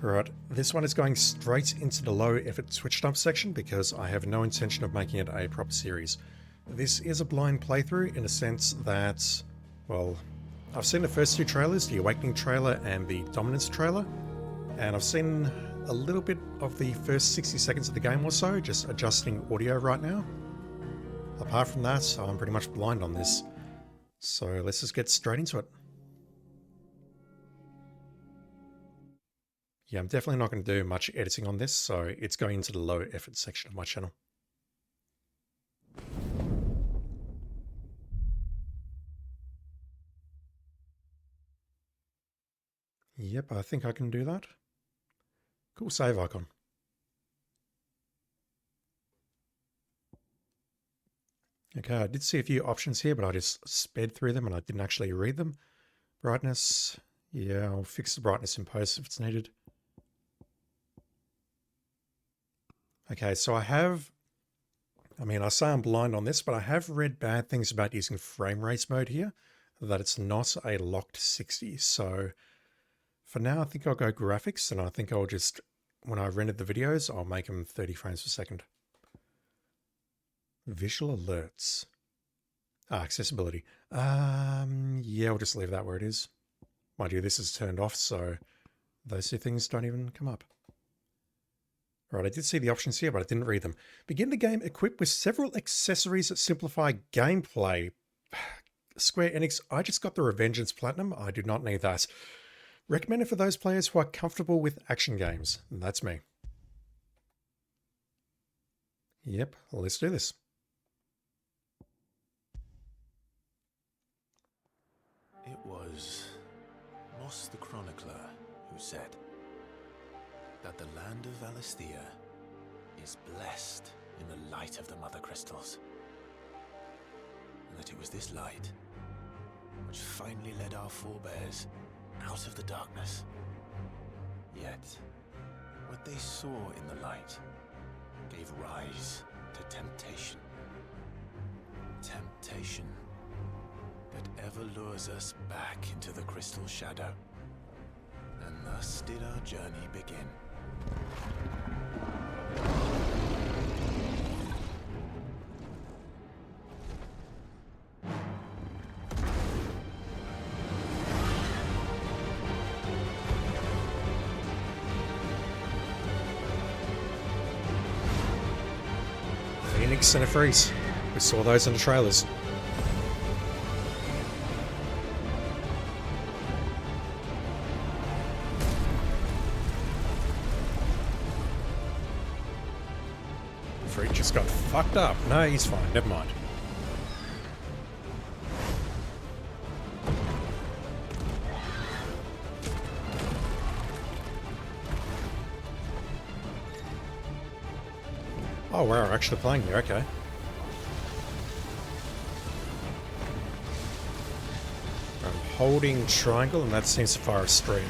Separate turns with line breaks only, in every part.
Right, this one is going straight into the low effort switched up section because I have no intention of making it a proper series. This is a blind playthrough in a sense that, well, I've seen the first two trailers, the Awakening trailer and the Dominance trailer, and I've seen a little bit of the first 60 seconds of the game or so, just adjusting audio right now. Apart from that, I'm pretty much blind on this. So let's just get straight into it. Yeah, I'm definitely not going to do much editing on this, so it's going into the low effort section of my channel. Yep, I think I can do that. Cool save icon. Okay, I did see a few options here, but I just sped through them and I didn't actually read them. Brightness, yeah, I'll fix the brightness in post if it's needed. Okay, so I say I'm blind on this, but I have read bad things about using frame rate mode here, that it's not a locked 60. So for now, I think I'll go graphics, and I think I'll just, when I rendered the videos, I'll make them 30 frames per second. Visual alerts. Accessibility. Yeah, I'll just leave that where it is. Mind you, this is turned off, so those two things don't even come up. Right, I did see the options here, but I didn't read them. Begin the game equipped with several accessories that simplify gameplay. Square Enix, I just got the Revengeance Platinum. I do not need that. Recommended for those players who are comfortable with action games. That's me. Yep, let's do this.
It was Moss the Chronicler who said that the land of Valisthea is blessed in the light of the Mother Crystals, and that it was this light which finally led our forebears out of the darkness. Yet, what they saw in the light gave rise to temptation. Temptation that ever lures us back into the crystal shadow. And thus did our journey begin.
Phoenix and a freeze. We saw those in the trailers. Freak just got fucked up. No, he's fine. Never mind. Oh, we're actually playing here. Okay. I'm holding triangle, and that seems to fire a stream.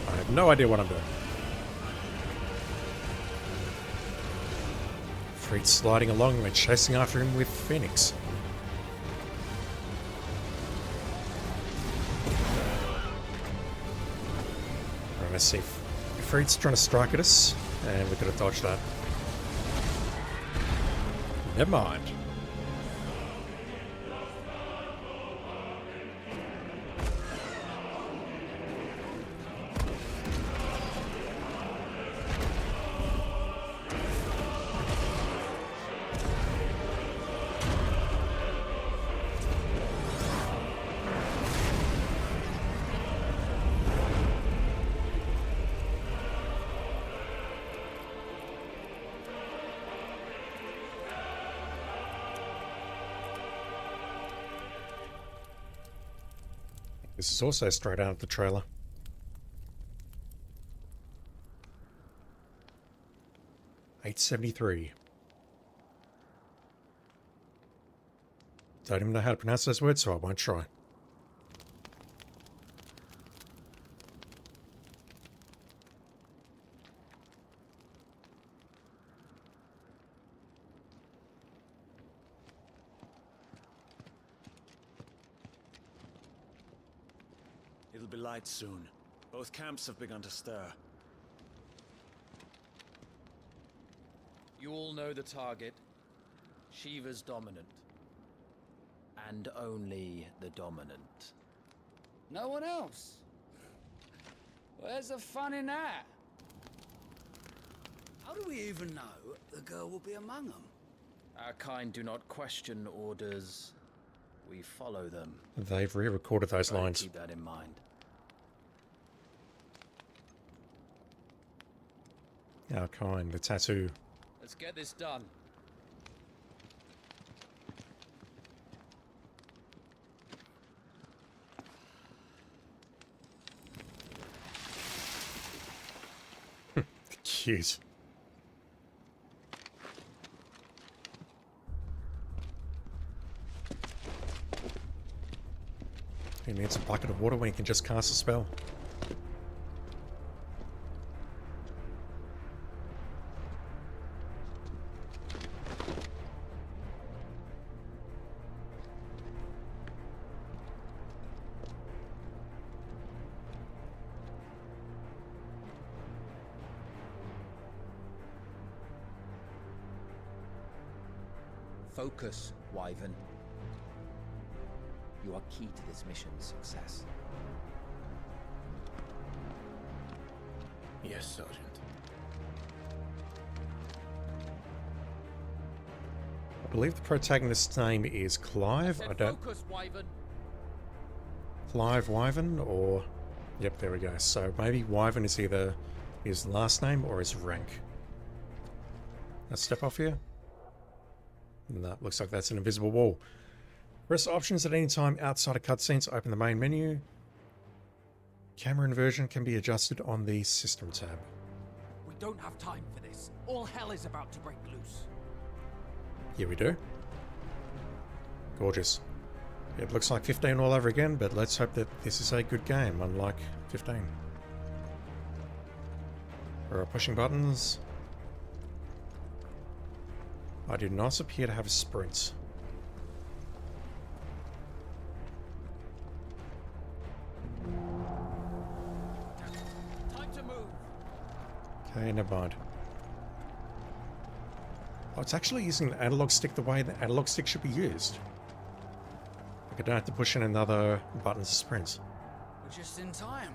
I have no idea what I'm doing. Freed's sliding along, and we're chasing after him with Phoenix. Let's see. Freed's trying to strike at us, and we could have dodged that. Never mind. This is also straight out of the trailer. $8.73. Don't even know how to pronounce those words, so I won't try.
It'll be light soon. Both camps have begun to stir.
You all know the target. Shiva's dominant. And only the dominant.
No one else? Where's the fun in that? How do we even know the girl will be among them?
Our kind do not question orders. We follow them.
They've re-recorded those
Try to
lines.
keep that in mind.
Our kind, the tattoo.
Let's get this done.
Cute. Who needs a bucket of water when you can just cast a spell?
Focus, Wyvern. You are key to this mission's success.
Yes, Sergeant.
I believe the protagonist's name is Clive. I don't...
Focus, Wyvern.
Clive Wyvern, or... Yep, there we go. So maybe Wyvern is either his last name or his rank. Let's step off here. No, looks like that's an invisible wall. Press options at any time outside of cutscenes to open the main menu. Camera inversion can be adjusted on the system tab.
We don't have time for this. All hell is about to break loose.
Here we do. Gorgeous. It looks like 15 all over again, but let's hope that this is a good game, unlike 15. We're pushing buttons. I do not appear to have a sprint.
Time to move.
Okay, never mind. Oh, it's actually using the analog stick the way the analog stick should be used. Like I don't have to push in another button to sprint.
We're just in time.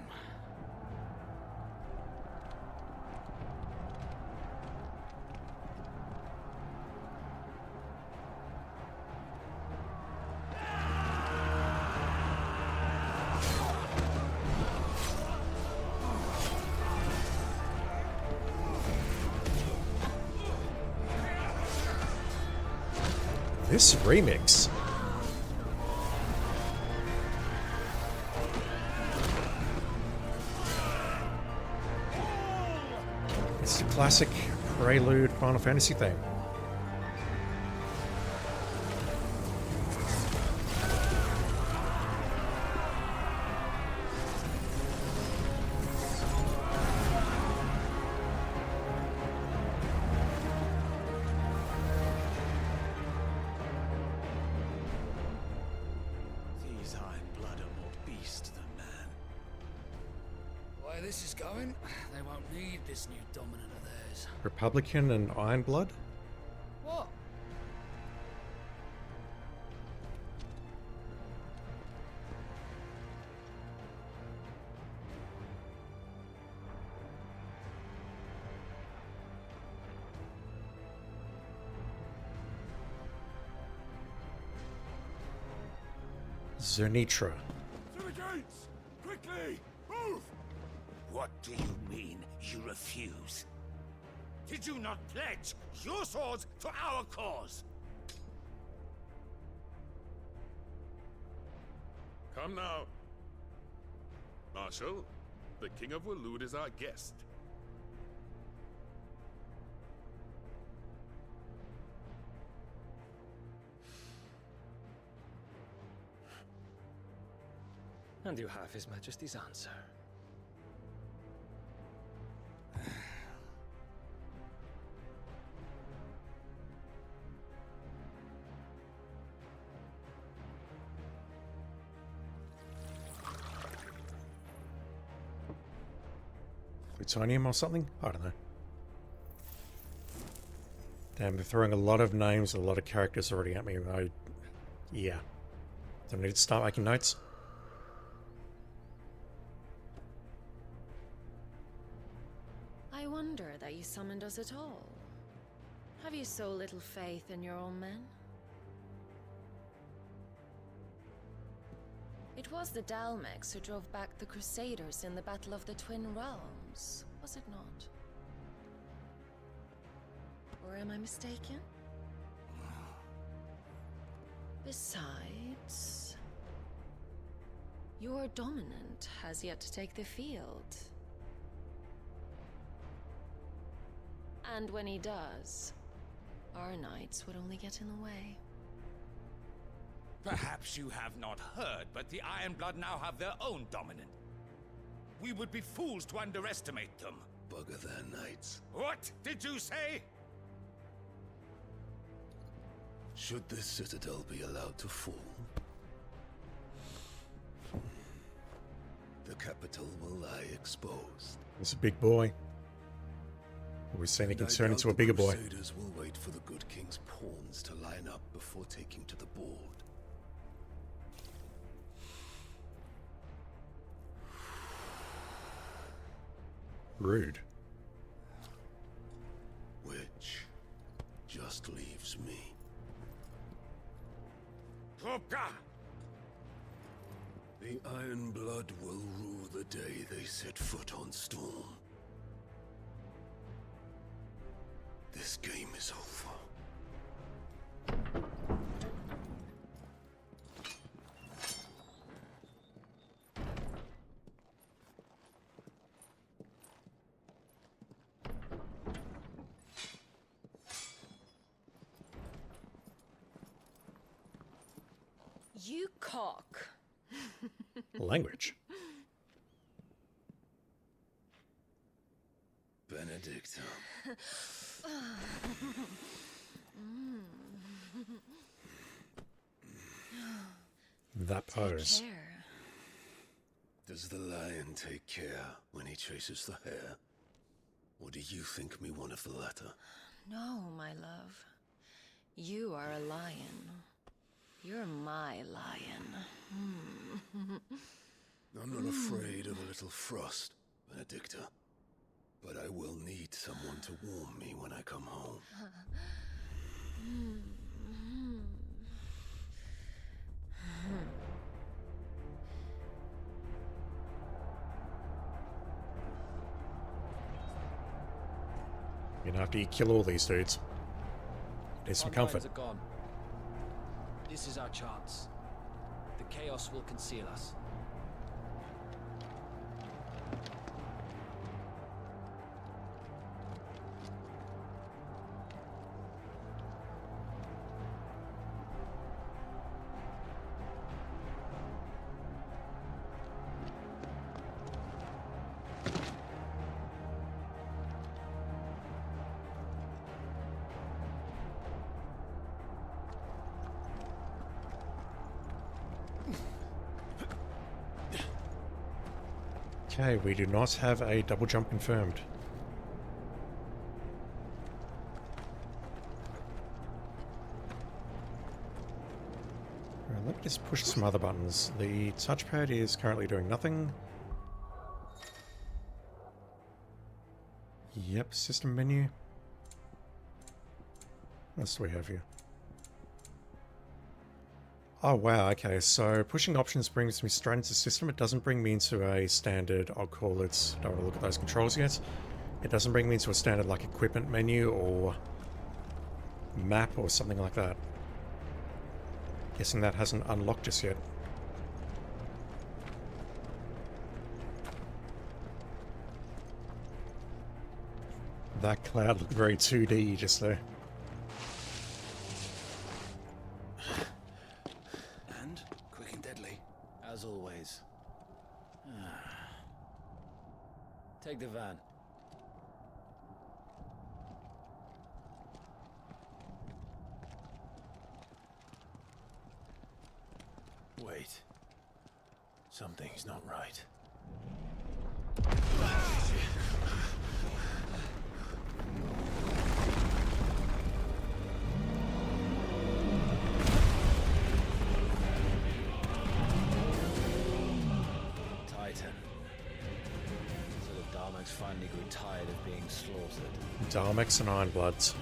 This remix. It's the classic Prelude Final Fantasy theme.
These Iron Blood are more beast than man.
The way this is going, they won't need this new dominant of theirs.
Republican and Ironblood?
What?
Zernitra.
To the gates! Quickly! Move!
What do you mean, you refuse? Did you not pledge your swords to our cause?
Come now. Marshal, the King of Waloed is our guest.
And you have His Majesty's answer.
plutonium or something? I don't know. Damn, they're throwing a lot of names and a lot of characters already at me. Yeah. Do I need to start making notes?
I wonder that you summoned us at all. Have you so little faith in your own men? It was the Dalmex who drove back the Crusaders in the Battle of the Twin Realms, was it not? Or am I mistaken? Besides, your dominant has yet to take the field. And when he does, our knights would only get in the way.
Perhaps you have not heard, but the Ironblood now have their own dominant. We would be fools to underestimate them.
Bugger their knights.
What did you say?
Should this citadel be allowed to fall, the capital will lie exposed.
He's a big boy. We're saying he can turn into a bigger boy.
The Crusaders will wait for the good king's pawns to line up before taking to the board.
Rude.
Which just leaves me. The Ironblood will rue the day they set foot on Storm. This game is over.
You cock.
Language.
Benedicta.
That pose.
Care.
Does the lion take care when he chases the hare? Or do you think me one of the latter?
No, my love. You are a lion. You're my lion.
I'm not afraid of a little frost, Benedicta. But I will need someone to warm me when I come home.
You know, after you kill all these dudes, need some comfort.
Are gone. This is our chance. The chaos will conceal us.
Okay, we do not have a double jump confirmed. Right, let me just push some other buttons. The touchpad is currently doing nothing. Yep, system menu. What else do we have here? Oh wow, okay, so pushing options brings me straight into system. It doesn't bring me into a standard, I'll call it, don't want to look at those controls yet. It doesn't bring me into a standard like equipment menu or map or something like that. Guessing that hasn't unlocked just yet. That cloud looked very 2D just there.
As always. Take the van.
Wait. Something's not right.
tired of being slaughtered.
Dalmex and Ironbloods.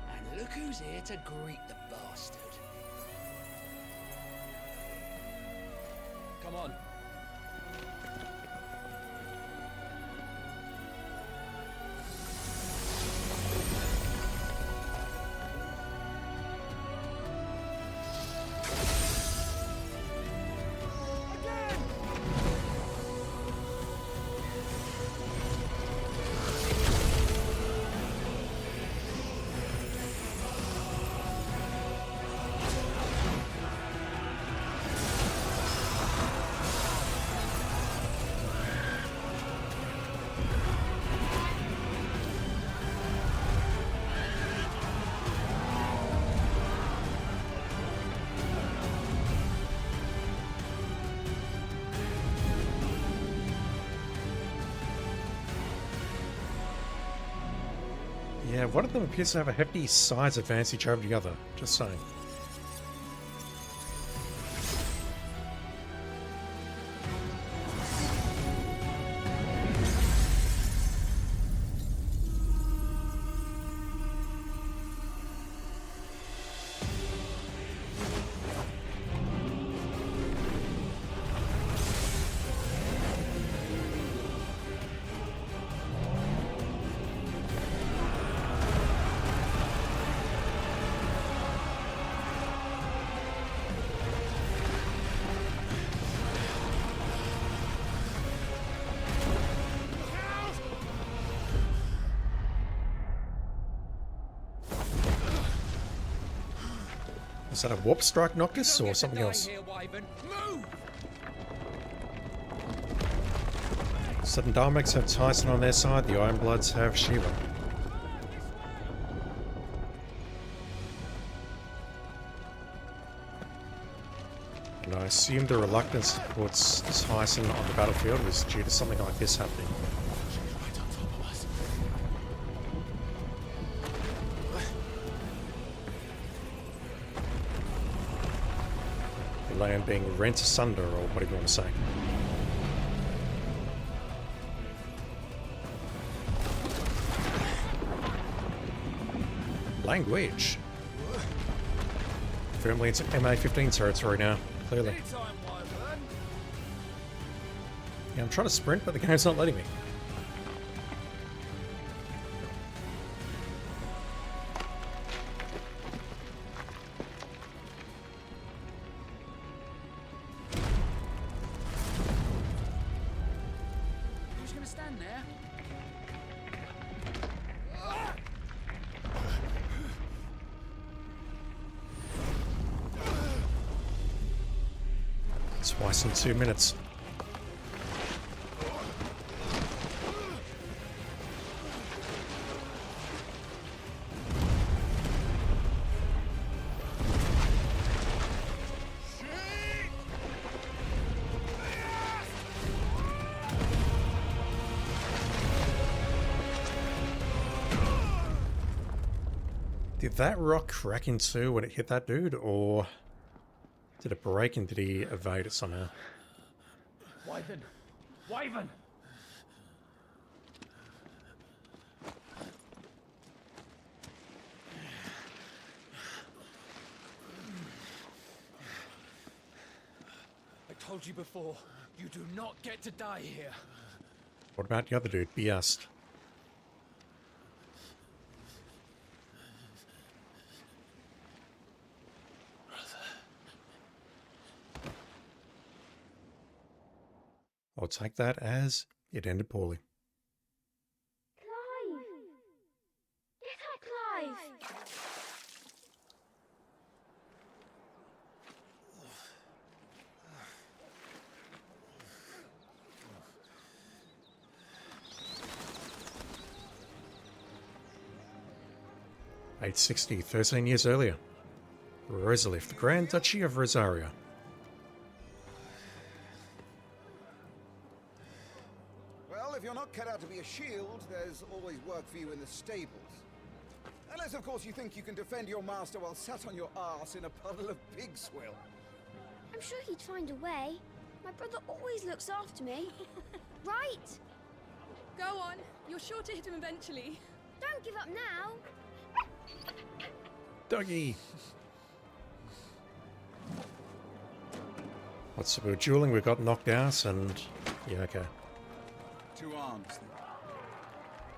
And look who's here to greet the bastard.
Come on.
Yeah, one of them appears to have a hefty size advantage over the other. Just saying. Is that a warp strike Noctis or something else?
Here, Wyvern. Move!
Sudden Dalmex have Tyson on their side, the Ironbloods have Shiva. And I assume the reluctance to put Tyson on the battlefield was due to something like this happening.
Right on top of us.
The land being rent asunder, or whatever you want to say. Language. Firmly into MA15 territory now, clearly.
Anytime, Wyvern.
Yeah, I'm trying to sprint, but the game's not letting me.
Who's gonna stand there?
Twice in 2 minutes. Did that rock crack in two when it hit that dude, or did it break and did he evade it somehow?
Wyvern. Wyvern. I told you before, you do not get to die here.
What about the other dude, Biast? I'll take that as it ended poorly.
Clive! Get up, Clive!
(860), 13 years earlier. Rosalith, the Grand Duchy of Rosaria.
Well, if you're not cut out to be a shield, there's always work for you in the stables. Unless, of course, you think you can defend your master while sat on your arse in a puddle of pig swill.
I'm I'm sure he'd find a way. My brother always looks after me. Right?
Go on. You're sure to hit him eventually.
Don't give up now.
Doggy! What's the dueling? We got knocked out and... yeah, okay.
2 arms, then.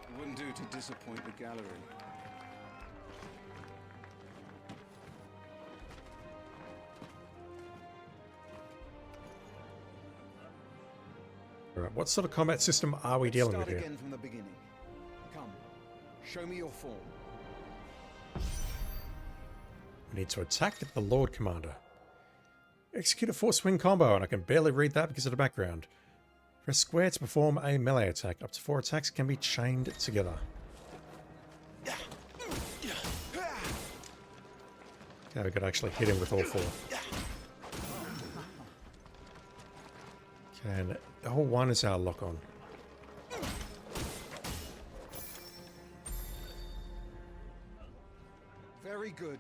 It wouldn't do to disappoint the gallery.
Alright, what sort of combat system are we dealing with
Start
here?
again from the beginning. Come, show me your form.
We need to attack the Lord Commander. Execute a 4-swing combo, and I can barely read that because of the background. Press square to perform a melee attack. Up to 4 attacks can be chained together. Okay, we could actually hit him with all 4. Okay, and L1 is our lock on.
Very good.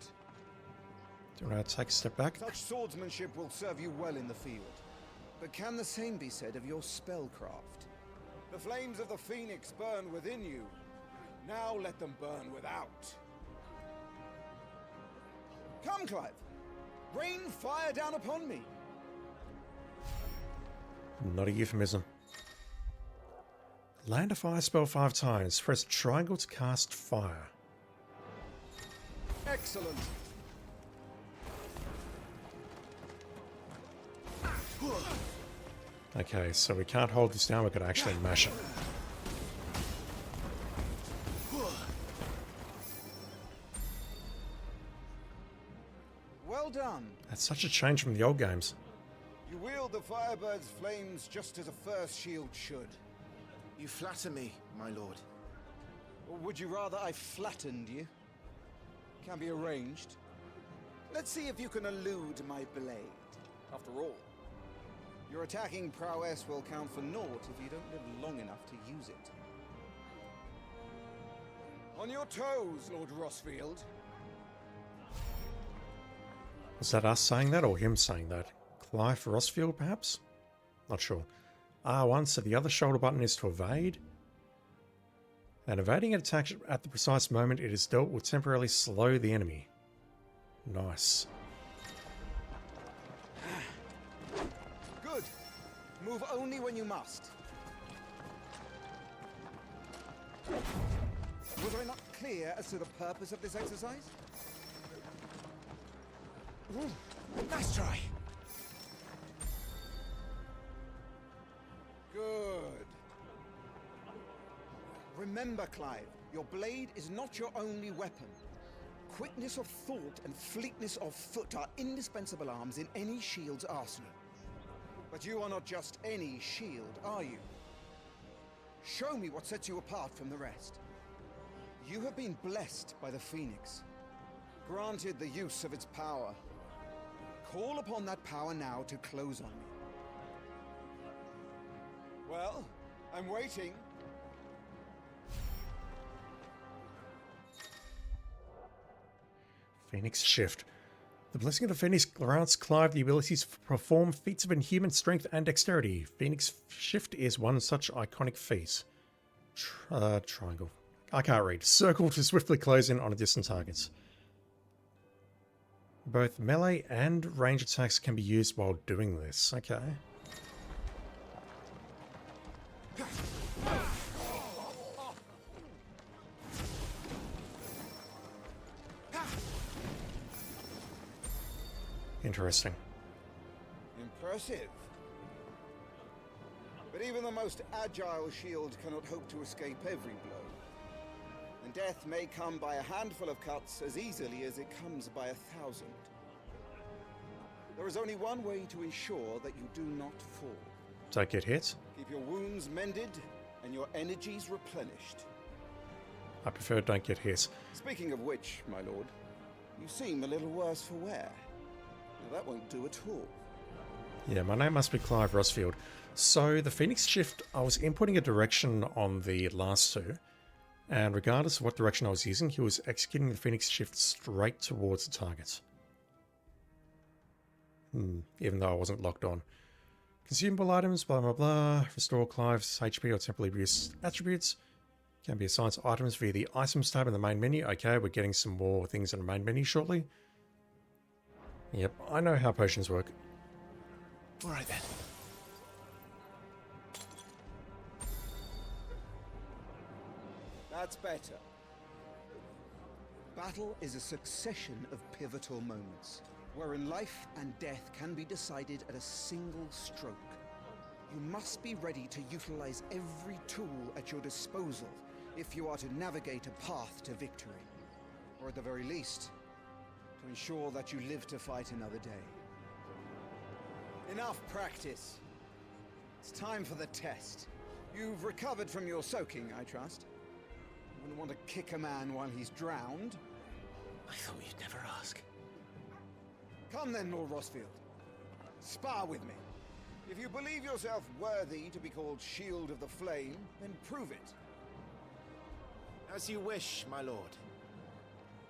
Do you want to take a step back?
Such swordsmanship will serve you well in the field. But can the same be said of your spellcraft? The flames of the Phoenix burn within you. Now let them burn without. Come, Clive. Rain fire down upon me.
Not a euphemism. Land a fire spell 5 times. Press triangle to cast fire.
Excellent.
Okay, so we can't hold this down, we've got to actually mash it.
Well done.
That's such a change from the old games.
You wield the Firebird's flames just as a first shield should.
You flatter me, my lord.
Or would you rather I flattened you? Can be arranged. Let's see if you can elude my blade. After all, your attacking prowess will count for naught if you don't live long enough to use it. On your toes, Lord Rossfield.
Was that us saying that or him saying that? Clive Rossfield, perhaps? Not sure. R1, so the other shoulder button is to evade. And evading an attack at the precise moment it is dealt will temporarily slow the enemy. Nice.
Good. Move only when you must. Was I not clear as to the purpose of this exercise?
Nice try.
Good. Remember, Clive, your blade is not your only weapon. Quickness of thought and fleetness of foot are indispensable arms in any shield's arsenal. But you are not just any shield, are you? Show me what sets you apart from the rest. You have been blessed by the Phoenix, granted the use of its power. Call upon that power now to close on me. Well, I'm waiting.
Phoenix Shift. The blessing of the Phoenix grants Clive the ability to perform feats of inhuman strength and dexterity. Phoenix Shift is one such iconic feat. Triangle. I can't read. Circle to swiftly close in on a distant target. Both melee and range attacks can be used while doing this. Okay. Interesting.
Impressive. But even the most agile shield cannot hope to escape every blow. And death may come by a handful of cuts as easily as it comes by 1,000. There is only one way to ensure that you do not fall.
Don't get hit?
Keep your wounds mended and your energies replenished.
I prefer don't get hit.
Speaking of which, my lord, you seem a little worse for wear. Now, that won't do at all.
Yeah, my name must be Clive Rossfield. So the Phoenix Shift, I was inputting a direction on the last two, and regardless of what direction I was using, he was executing the Phoenix Shift straight towards the target. Even though I wasn't locked on. Consumable items, blah blah blah. Restore Clive's HP or temporarily reduce attributes. Can be assigned to items via the items tab in the main menu. Okay, we're getting some more things in the main menu shortly. Yep, I know how potions work.
Alright then.
That's better. Battle is a succession of pivotal moments, wherein life and death can be decided at a single stroke. You must be ready to utilize every tool at your disposal if you are to navigate a path to victory. Or at the very least, to ensure that you live to fight another day. Enough practice. It's time for the test. You've recovered from your soaking, I trust. You wouldn't want to kick a man while he's drowned.
I thought you'd never ask.
Come then, Lord Rosfield. Spar with me. If you believe yourself worthy to be called Shield of the Flame, then prove it.
As you wish, my lord.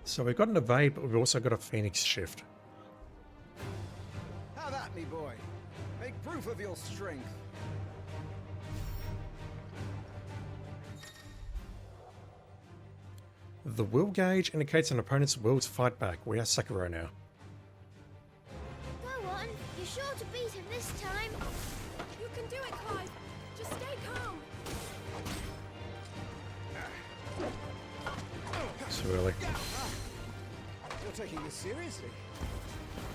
So we've got an evade, but we've also got a Phoenix shift.
How that, me boy? Make proof of your strength.
The will gauge indicates an opponent's will to fight back. We are Sekiro now.
Go on. You're sure to beat him this time.
You can do it, Clive. Just stay calm.
Too early.
You're taking this seriously.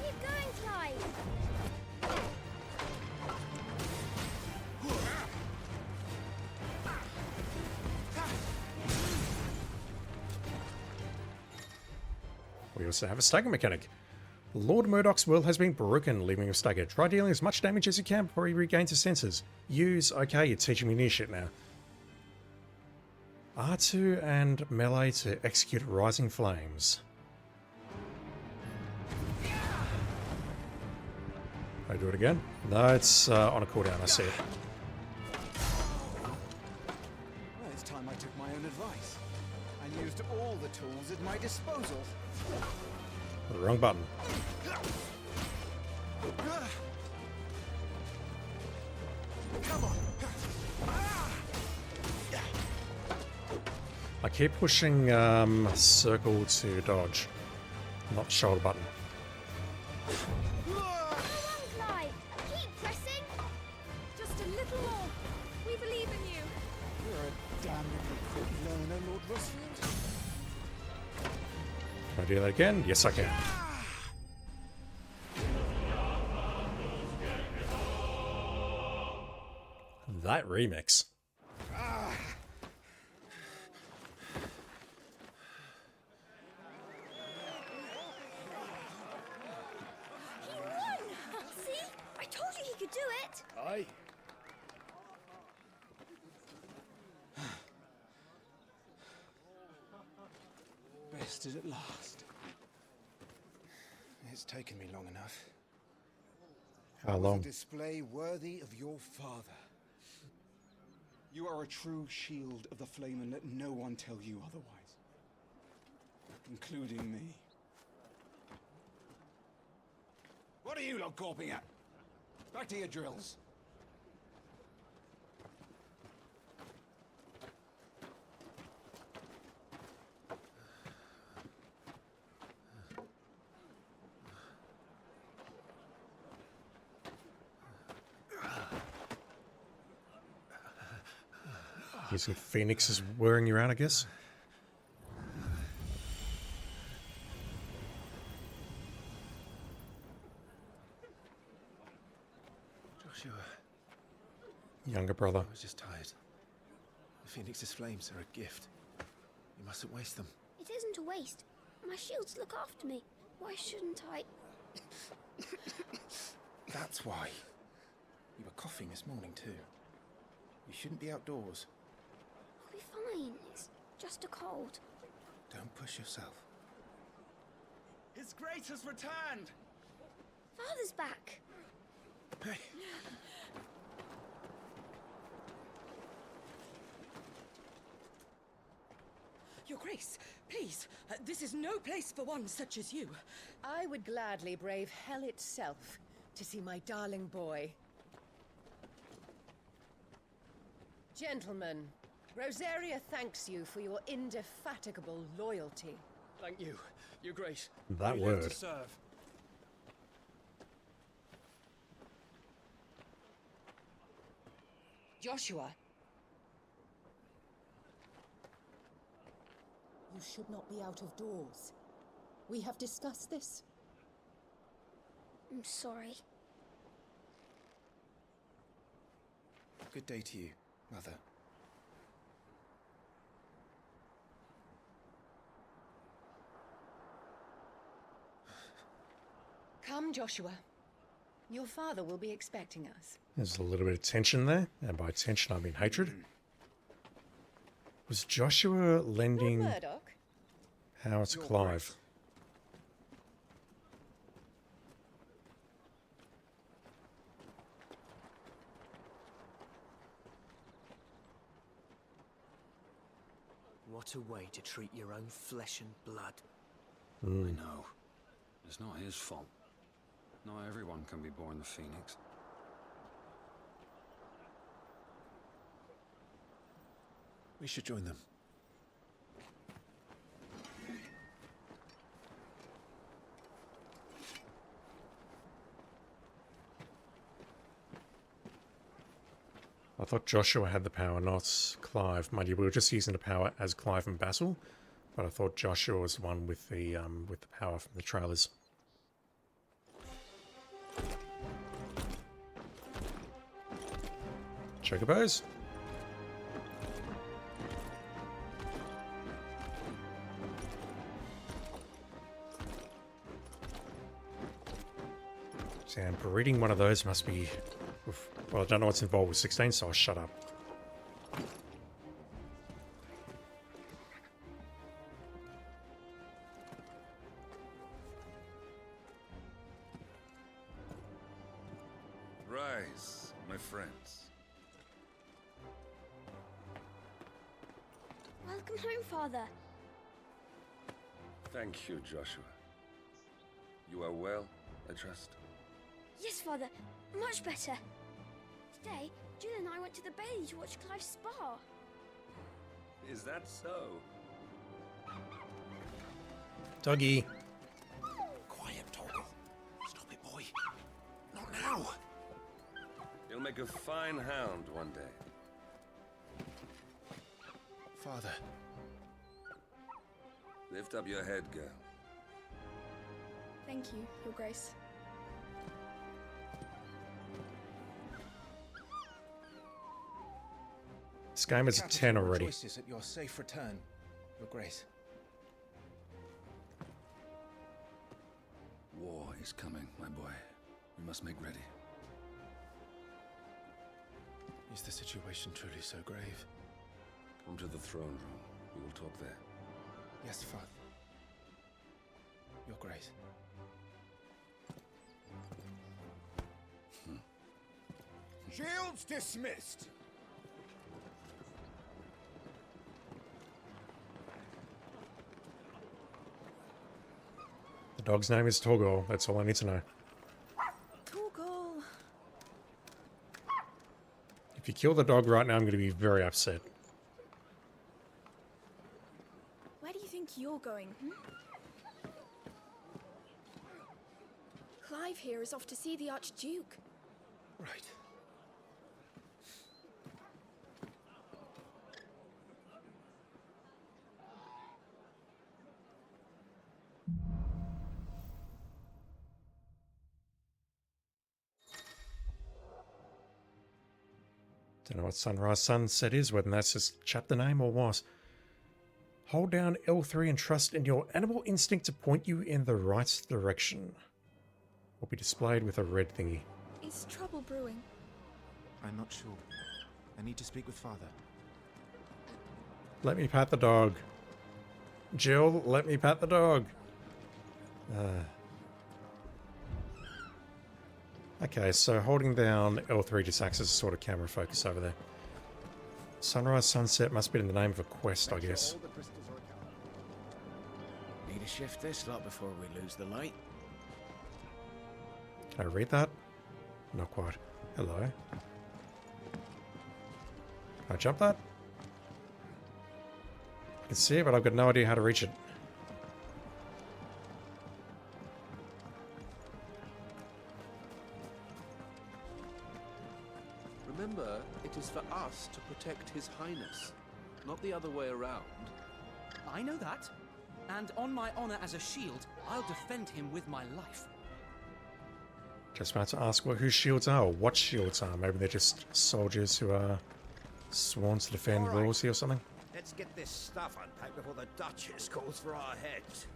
Keep going, Clive.
We also have a stagger mechanic. Lord Murdoch's will has been broken, leaving him staggered. Try dealing as much damage as you can before he regains his senses. Use... Okay, you're teaching me new shit now. R2 and melee to execute Rising Flames. I do it again? No, it's on a cooldown, I see it.
Well, it's time I took my own advice and used all the tools at my disposal.
The wrong button.
Come on.
I keep pushing circle to dodge, not shoulder button.
Go on, Clive. Keep pressing.
Just a little more. We believe in you.
You're a damnably quick learner, Lord Rosfield.
Can I do that again? Yes, I can. That remix.
He won! See? I told you he could do it.
Aye.
Bested at last. It's taken me long enough.
How long?
A display worthy of your father. You are a true shield of the flame, and let no one tell you otherwise. Including me. What are you lot gawping at? Back to your drills.
Using Phoenix is wearing you out, I guess.
Joshua.
Younger brother.
I was just tired. The Phoenix's flames are a gift. You mustn't waste them.
It isn't a waste. My shields look after me. Why shouldn't I?
That's why. You were coughing this morning too. You shouldn't be outdoors.
I'll be fine. It's just a cold.
Don't push yourself.
His Grace has returned!
Father's back.
Hey.
Your Grace, please, this is no place for one such as you. I would gladly brave hell itself
to see my darling boy. Gentlemen, Rosaria thanks you for your indefatigable loyalty.
Thank you, Your Grace.
That
We live
word.
to serve.
Joshua. You should not be out of doors. We have discussed this.
I'm sorry.
Good day to you, Mother.
Come, Joshua. Your father will be expecting us.
There's a little bit of tension there, and by tension I mean hatred. Was Joshua lending
Lord Murdoch?
power to Clive?
What a way to treat your own flesh and blood.
I know. It's not his fault. Not everyone can be born the Phoenix.
We should join them.
I thought Joshua had the power, not Clive. Mind you, we were just using the power as Clive and Basil, but I thought Joshua was the one with the power from the trailers. Chocobos. And breeding one of those must be... Well, I don't know what's involved with 16, so I'll shut up.
Rise, my friends.
Welcome home, Father.
Thank you, Joshua. You are well, I trust?
Yes, Father. Much better. Today, Jill and I went to the Bailey to watch Clive's spa.
Is that so?
Doggy.
Quiet, Toggle. Stop it, boy. Not now.
You'll make a fine hound one day.
Father.
Lift up your head, girl.
Thank you, Your Grace.
This game is a 10 already.
Rejoices at your safe return, Your Grace.
War is coming, my boy. We must make ready.
Is the situation truly so grave?
Come to the throne room. We will talk there.
Yes, Father. Your Grace.
Shields dismissed.
The dog's name is Torgal. That's all I need to know.
Torgal.
If you kill the dog right now, I'm going to be very upset.
Where do you think you're going? Clive here is off to see the Archduke.
Right.
Don't know what Sunrise Sunset is, whether that's just chapter name or what. Hold down L3 and trust in your animal instinct to point you in the right direction. Will be displayed with a red thingy.
Is trouble brewing?
I'm not sure. I need to speak with Father.
Let me pat the dog. Jill, let me pat the dog. Okay, so holding down L3 just acts as a sort of camera focus over there. Sunrise Sunset must be in the name of a quest, I guess.
Need to shift this lot before we lose the light.
Can I read that? Not quite. Hello. Can I jump that? I can see it, but I've got no idea how to reach it.
Remember, it is for us to protect His Highness, not the other way around.
I know that. And on my honor as a shield, I'll defend him with my life.
Just about to ask whose shields are, or what shields are. Maybe they're just soldiers who are sworn to defend royalty or something.
Let's get this stuff unpacked before the Duchess calls for our heads.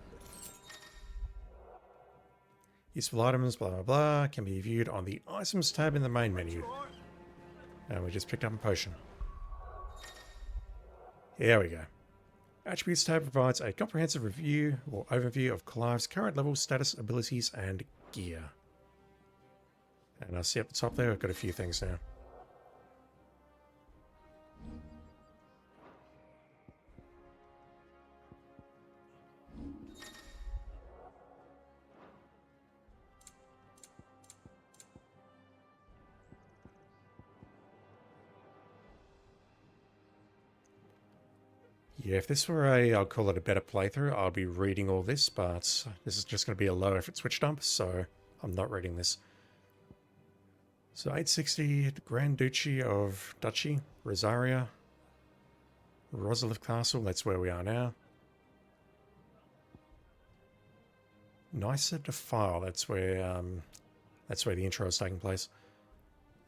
Useful items, blah blah blah, can be viewed on the items tab in the main menu. And we just picked up a potion. Here we go. Attributes tab provides a comprehensive review or overview of Clive's current level, status, abilities, and gear. And I see up the top there, I've got a few things now. Yeah, if this were I'll call it a better playthrough, I'll be reading all this, but this is just going to be a low effort switch dump, so I'm not reading this. So 860, the Grand Duchy of Rosaria, Rosalith Castle, that's where we are now. Nicer Defile, that's where the intro is taking place.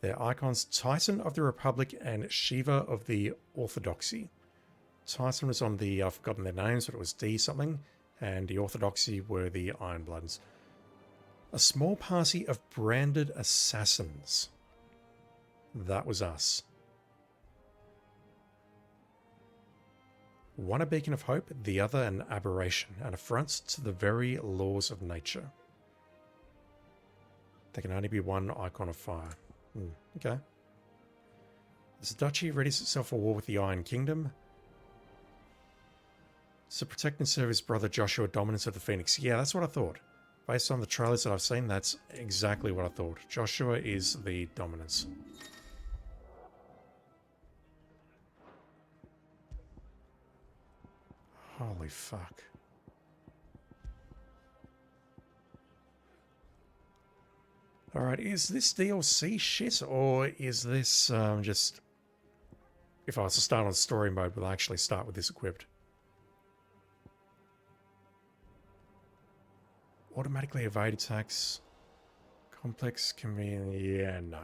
Their icons, Titan of the Republic and Shiva of the Orthodoxy. Titan was on the, I've forgotten their names, but it was D something, and the Orthodoxy were the Ironbloods. A small party of branded assassins. That was us. One a beacon of hope, the other an aberration, an affront to the very laws of nature. There can only be one icon of fire. Okay. This duchy readies itself for war with the Iron Kingdom. To protect and serve his brother Joshua, dominance of the Phoenix. Yeah, that's what I thought. Based on the trailers that I've seen, that's exactly what I thought. Joshua is the dominance. Holy fuck. Alright, is this DLC shit, or is this just... If I was to start on story mode, will I actually start with this equipped? Automatically evade attacks. Complex convenient. Yeah, no.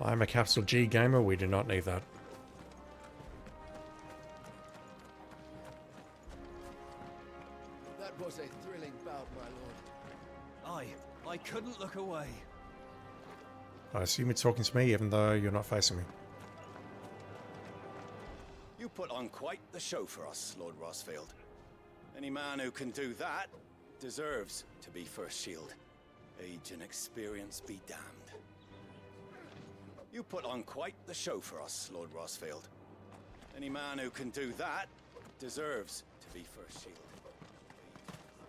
I'm a capital G gamer. We do not need that.
That was a thrilling bout, my lord.
I couldn't look away.
I assume you're talking to me, even though you're not facing me.
You put on quite the show for us, Lord Rossfield. Any man who can do that deserves to be first shield. Age and experience be damned. You put on quite the show for us, Lord Rossfield. Any man who can do that deserves to be first shield.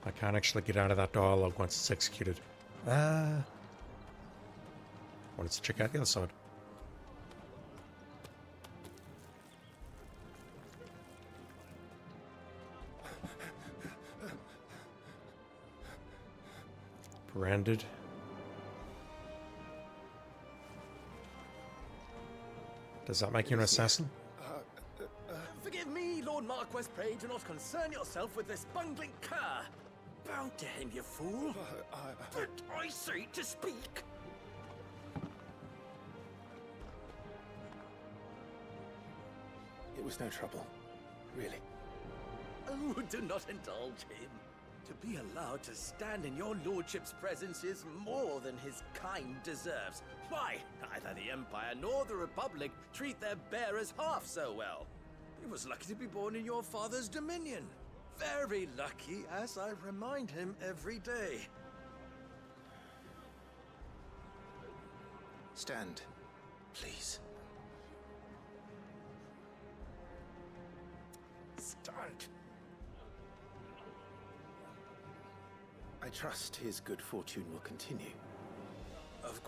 I can't actually get out of that dialogue once it's executed. Wanted to check out the other side. Branded. Does that make you an assassin?
Forgive me, Lord Marquess, pray do not concern yourself with this bungling cur. Bow to him, you fool. But I say to speak.
It was no trouble, really.
Oh, do not indulge him. To be allowed to stand in your lordship's presence is more than his kind deserves. Why, neither the Empire nor the Republic treat their bearers half so well. He was lucky to be born in your father's dominion. Very lucky, as I remind him every day.
Stand, please.
Stand.
I trust his good fortune will continue.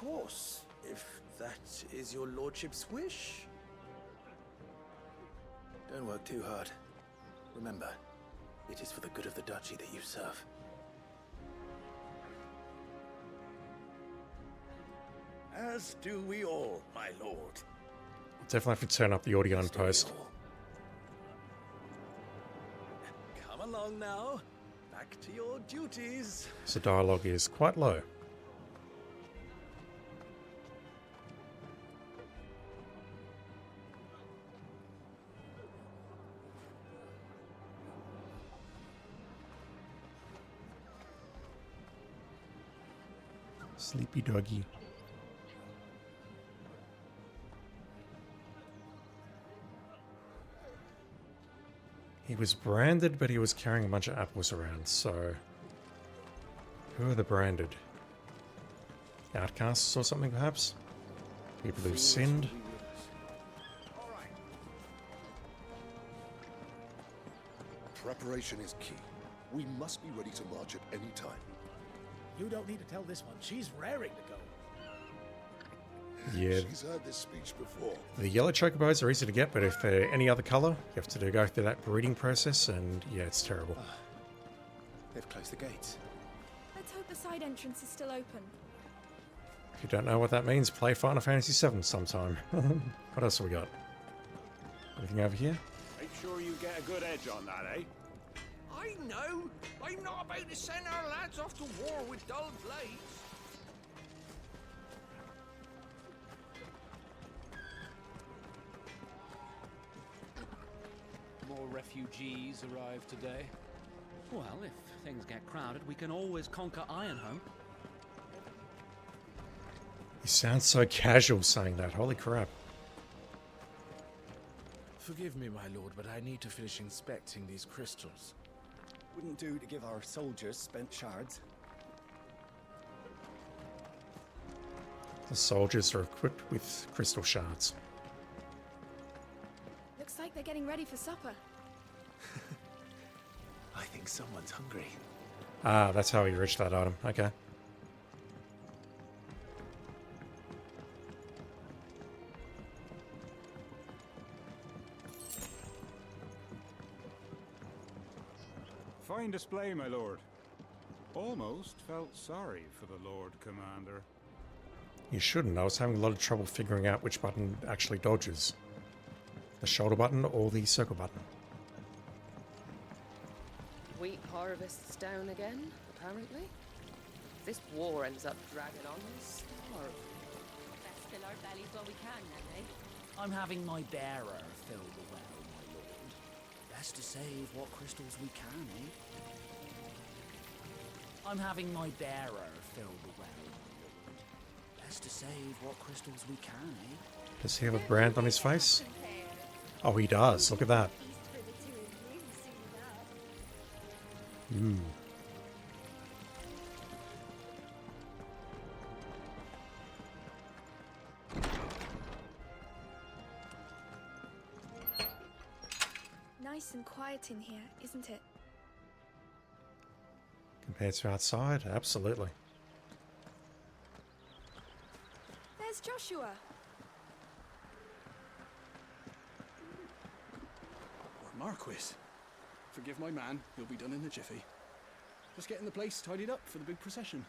course, if that is your lordship's wish.
Don't work too hard. Remember, it is for the good of the duchy that you serve.
As do we all, my lord.
Definitely have to turn up the audio in post.
Come along now. Back to your duties.
So dialogue is quite low. Sleepy doggy. He was branded, but he was carrying a bunch of apples around, so... Who are the branded? Outcasts or something, perhaps? People who've sinned?
Preparation is key. We must be ready to march at any time.
You don't need to tell this one. She's raring to go.
Yeah.
She's heard this speech before.
The yellow chocobos are easy to get, but if they're any other color, you have to go through that breeding process, and yeah, it's terrible.
They've closed the gates.
Let's hope the side entrance is still open.
If you don't know what that means, play Final Fantasy VII sometime. What else have we got? Anything over here?
Make sure you get a good edge on that, eh? I know! I'm not about to send our lads off to war with dull blades.
More refugees arrived today.
Well, if things get crowded, we can always conquer Ironhome.
You sound so casual saying that, holy crap.
Forgive me, my lord, but I need to finish inspecting these crystals.
Wouldn't do to give our soldiers spent shards.
The soldiers are equipped with crystal shards.
Looks like they're getting ready for supper.
I think someone's hungry.
Ah, that's how you reach that item. Okay.
Fine display, my lord. Almost felt sorry for the Lord Commander.
You shouldn't. I was having a lot of trouble figuring out which button actually dodges. The shoulder button or the circle button.
Wheat harvest's down again, apparently. If this war ends up dragging on, we'll starve. Best fill our bellies while we can, then, eh?
I'm having my bearer fill the well, my lord. Best to save what crystals we can, eh? I'm having my bearer fill the well, my lord. Best to save what crystals we can, eh?
Does he have a brand on his face? Oh, he does. Look at that. Ooh.
Nice and quiet in here, isn't it?
Compared to outside, absolutely.
There's Joshua.
Marquis. Forgive my man, he'll be done in a jiffy. Just getting the place tidied up for the big procession.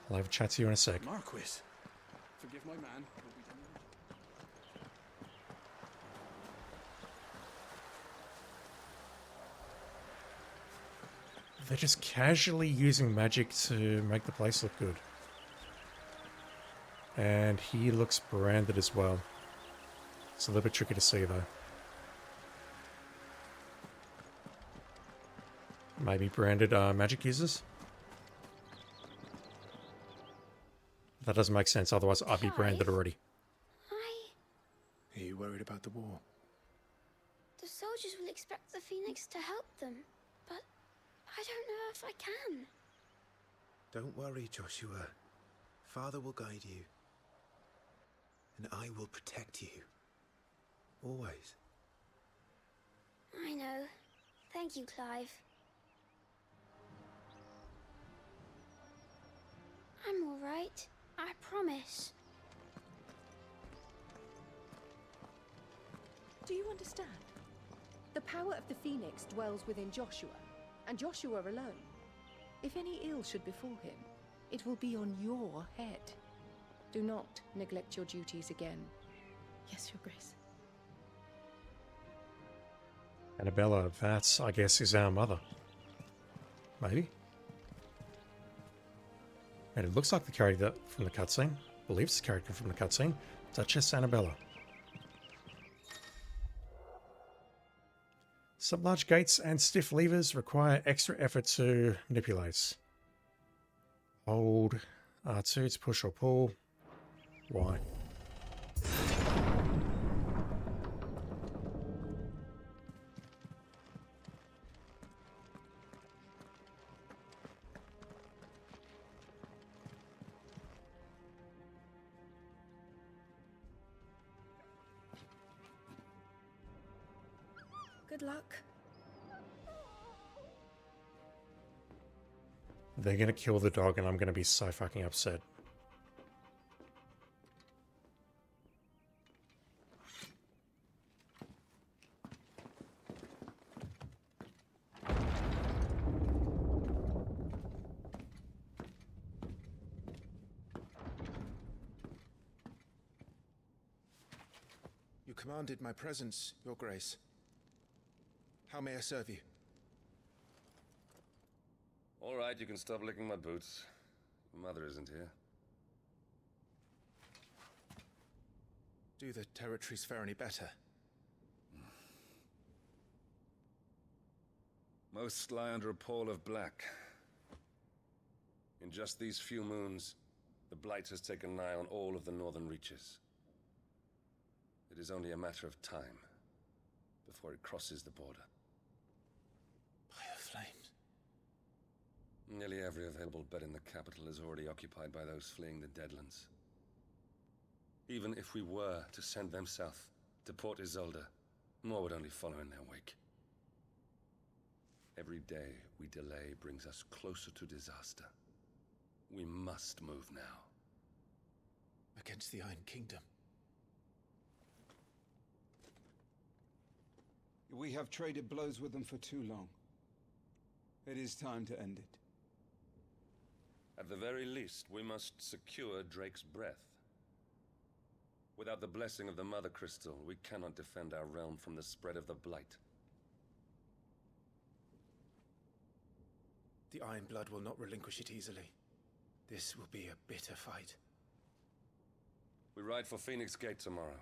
I'll have a chat to you in a sec.
Marquis. Forgive my man, he'll be done in a
They're just casually using magic to make the place look good. And he looks branded as well. It's a little bit tricky to see though. Maybe branded magic users? That doesn't make sense, otherwise I'd be branded already.
Are you worried about the war?
The soldiers will expect the Phoenix to help them, but I don't know if I can.
Don't worry, Joshua. Father will guide you. And I will protect you. Always.
I know. Thank you, Clive. I'm all right. I promise.
Do you understand? The power of the Phoenix dwells within Joshua, and Joshua alone. If any ill should befall him, it will be on your head. Do not neglect your duties again. Yes, Your Grace.
Annabella, that, I guess, is our mother. Maybe? And it looks like the character from the cutscene. I believe it's the character from the cutscene. Duchess Annabella. Some large gates and stiff levers require extra effort to manipulate. Hold R2 to push or pull. Y.
Good luck.
They're gonna kill the dog and I'm gonna be so fucking upset.
You commanded my presence, Your Grace. How may I serve you?
All right, you can stop licking my boots. Mother isn't here.
Do the territories fare any better?
Most lie under a pall of black. In just these few moons, the Blight has taken nigh on all of the northern reaches. It is only a matter of time before it crosses the border.
By the flames.
Nearly every available bed in the capital is already occupied by those fleeing the Deadlands. Even if we were to send them south to Port Isolde, more would only follow in their wake. Every day we delay brings us closer to disaster. We must move now.
Against the Iron Kingdom.
We have traded blows with them for too long. It is time to end it.
At the very least, we must secure Drake's breath. Without the blessing of the Mother Crystal, we cannot defend our realm from the spread of the Blight.
The Iron Blood will not relinquish it easily. This will be a bitter fight.
We ride for Phoenix Gate tomorrow.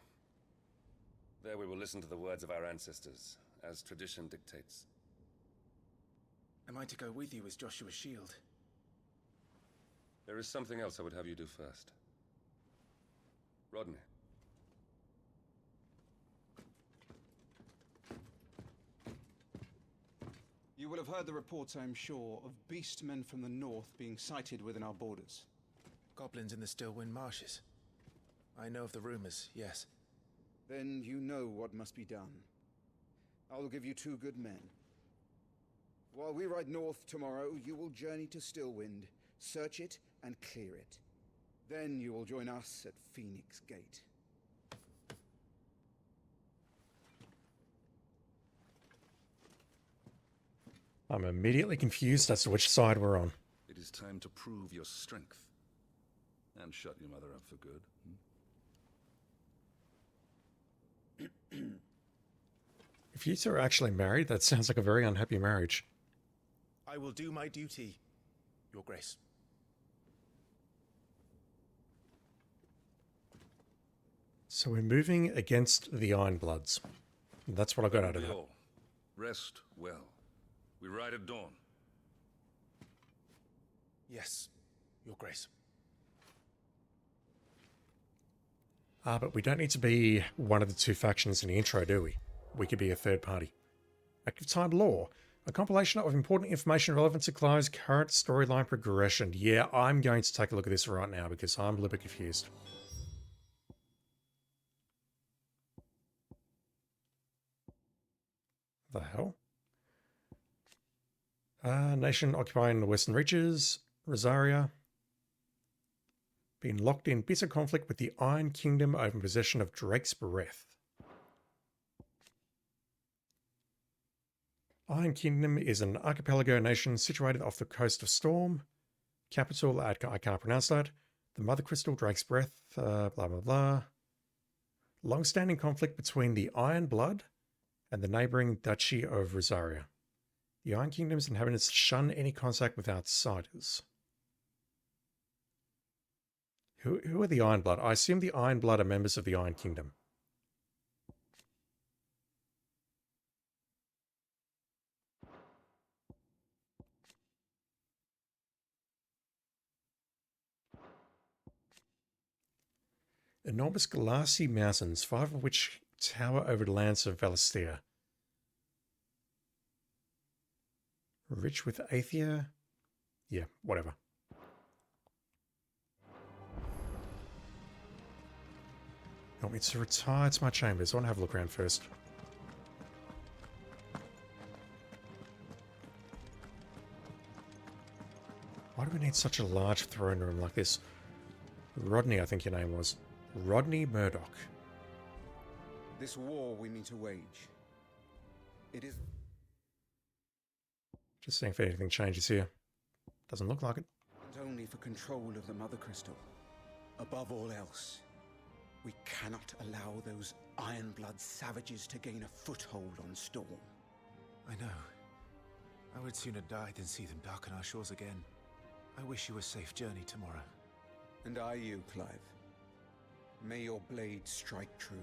There we will listen to the words of our ancestors, as tradition dictates.
Am I to go with you as Joshua's shield?
There is something else I would have you do first. Rodney.
You will have heard the reports, I am sure, of beastmen from the north being sighted within our borders.
Goblins in the Stillwind Marshes. I know of the rumors, yes.
Then you know what must be done. I will give you 2 good men. While we ride north tomorrow, you will journey to Stillwind, search it and clear it. Then you will join us at Phoenix Gate.
I'm immediately confused as to which side we're on.
It is time to prove your strength. And shut your mother up for good.
If you two are actually married, that sounds like a very unhappy marriage.
I will do my duty, Your Grace.
So we're moving against the Ironbloods. That's what I got out of that.
Rest well. We ride at dawn.
Yes, Your Grace.
But we don't need to be one of the 2 factions in the intro, do we? We could be a third party. Active Time Lore. A compilation of important information relevant to Clive's current storyline progression. Yeah, I'm going to take a look at this right now because I'm a little bit confused. The hell? Nation occupying the Western Reaches. Rosaria. been locked in bitter conflict with the Iron Kingdom over possession of Drake's Breath. Iron Kingdom is an archipelago nation situated off the coast of Storm. Capital, I can't pronounce that. The Mother Crystal, Drake's Breath, blah blah blah. Long-standing conflict between the Iron Blood and the neighbouring Duchy of Rosaria. The Iron Kingdom's inhabitants shun any contact with outsiders. Who are the Iron Blood? I assume the Iron Blood are members of the Iron Kingdom. Enormous glassy mountains, 5 of which tower over the lands of Valisthea. Rich with Aethia? Yeah, whatever. You want me to retire to my chambers? I want to have a look around first. Why do we need such a large throne room like this? Rodney, I think your name was. Rodney Murdoch.
This war we mean to wage. It is...
Just seeing if anything changes here. Doesn't look like it.
And only for control of the Mother Crystal. Above all else, we cannot allow those Ironblood savages to gain a foothold on Storm.
I know. I would sooner die than see them darken our shores again. I wish you a safe journey tomorrow.
And I you, Clive. May your blade strike true.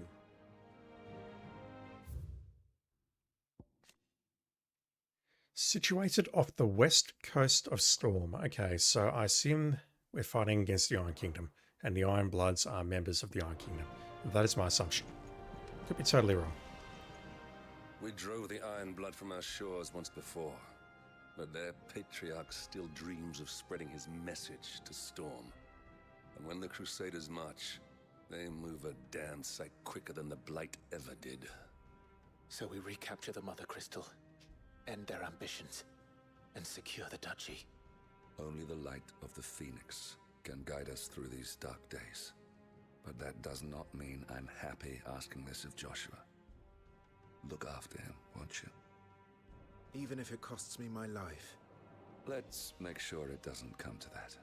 Situated off the west coast of Storm. Okay, so I assume we're fighting against the Iron Kingdom, and the Iron Bloods are members of the Iron Kingdom. That is my assumption. Could be totally wrong.
We drove the Iron Blood from our shores once before, but their patriarch still dreams of spreading his message to Storm. And when the Crusaders march, they move a damn sight quicker than the Blight ever did.
So we recapture the Mother Crystal, end their ambitions, and secure the Duchy.
Only the light of the Phoenix can guide us through these dark days. But that does not mean I'm happy asking this of Joshua. Look after him, won't you?
Even if it costs me my life.
Let's make sure it doesn't come to that.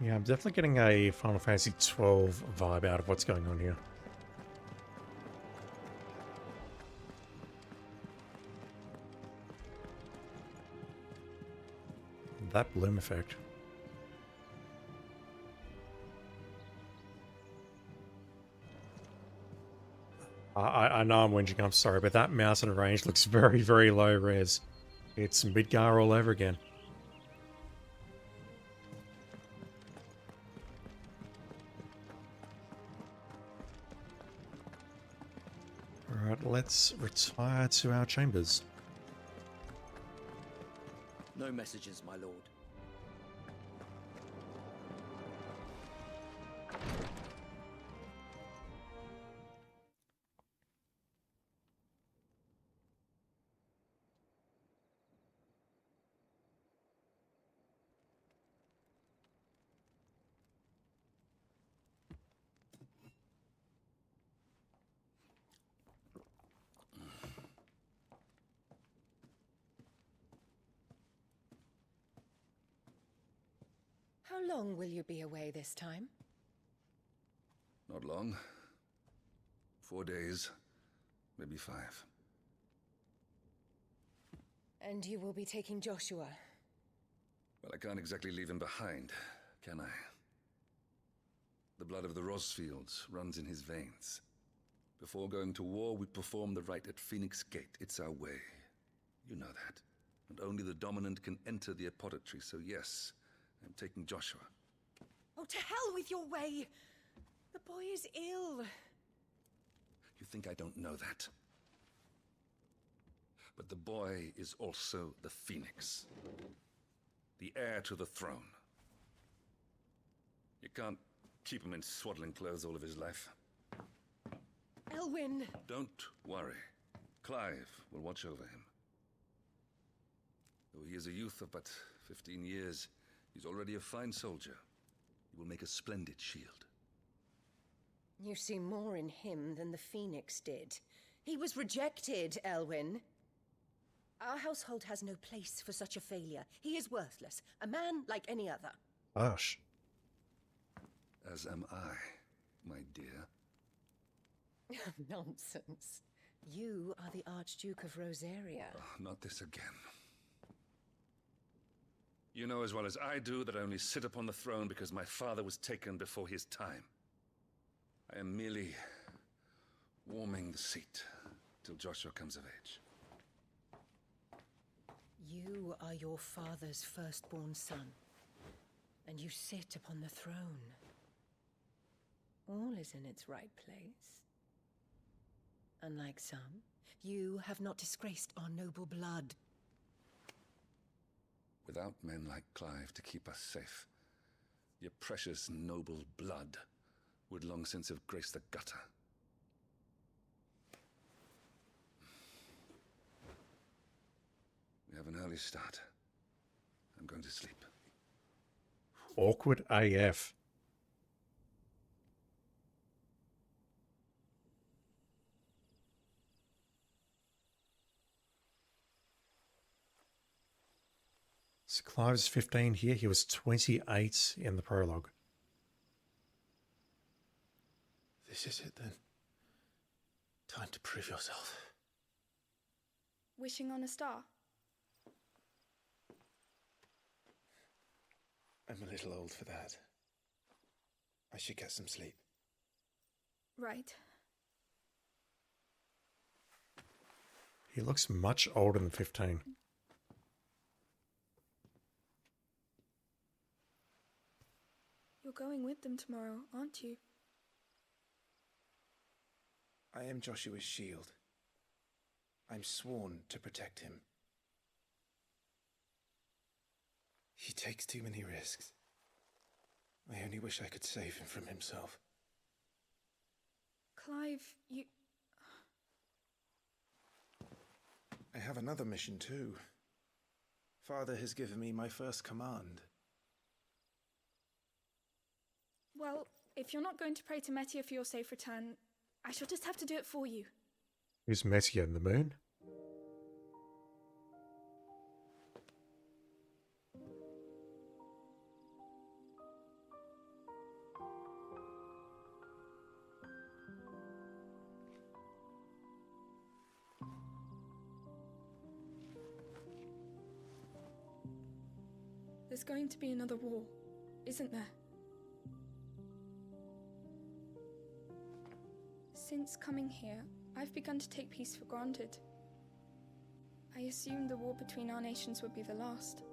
Yeah, I'm definitely getting a Final Fantasy XII vibe out of what's going on here. That bloom effect. I know I'm whinging, I'm sorry, but that mountain range looks very, very low res. It's Midgar all over again. Alright, let's retire to our chambers.
No messages, my lord.
How long will you be away this time?
Not long. 4 days, maybe 5.
And you will be taking Joshua?
Well, I can't exactly leave him behind, can I? The blood of the Rosfields runs in his veins. Before going to war, we perform the rite at Phoenix Gate. It's our way. You know that. And only the dominant can enter the apothecary, so yes, I'm taking Joshua.
Oh, to hell with your way! The boy is ill.
You think I don't know that? But the boy is also the Phoenix. The heir to the throne. You can't keep him in swaddling clothes all of his life.
Elwyn!
Don't worry. Clive will watch over him. Though he is a youth of but 15 years, he's already a fine soldier. He will make a splendid shield.
You see more in him than the Phoenix did. He was rejected, Elwyn. Our household has no place for such a failure. He is worthless, a man like any other.
Harsh.
As am I, my dear.
Nonsense. You are the Archduke of Rosaria.
Oh, not this again. You know as well as I do that I only sit upon the throne because my father was taken before his time. I am merely warming the seat till Joshua comes of age.
You are your father's firstborn son, and you sit upon the throne. All is in its right place. Unlike some, you have not disgraced our noble blood.
Without men like Clive to keep us safe, your precious noble blood would long since have graced the gutter. We have an early start. I'm going to sleep.
Awkward AF. So Clive's 15 here. He was 28 in the prologue.
This is it then. Time to prove yourself.
Wishing on a star?
I'm a little old for that. I should get some sleep.
Right.
He looks much older than 15.
You're going with them tomorrow, aren't you?
I am Joshua's shield. I'm sworn to protect him. He takes too many risks. I only wish I could save him from himself.
Clive, you...
I have another mission too. Father has given me my first command.
Well, if you're not going to pray to Metia for your safe return, I shall just have to do it for you.
Who's Metia in the moon?
There's going to be another war, isn't there? Since coming here, I've begun to take peace for granted. I assumed the war between our nations would be the last.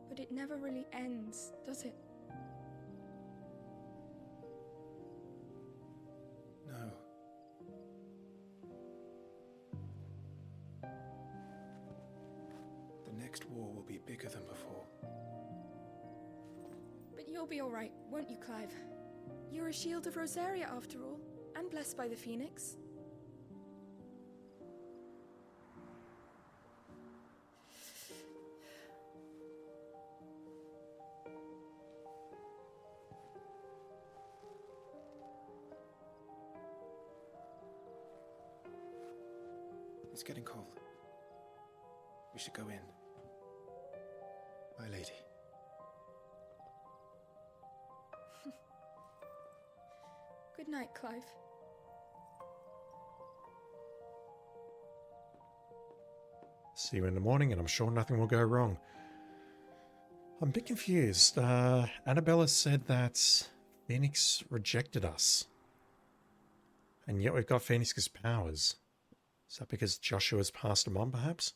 But it never really ends, does it?
No. The next war will be bigger than before.
But you'll be all right, won't you, Clive? You're a shield of Rosaria, after all, and blessed by the Phoenix.
It's getting cold. We should go in. My lady.
Good night, Clive.
See you in the morning, and I'm sure nothing will go wrong. I'm a bit confused. Annabella said that Phoenix rejected us. And yet we've got Phoenix's powers. Is that because Joshua's passed them on, perhaps?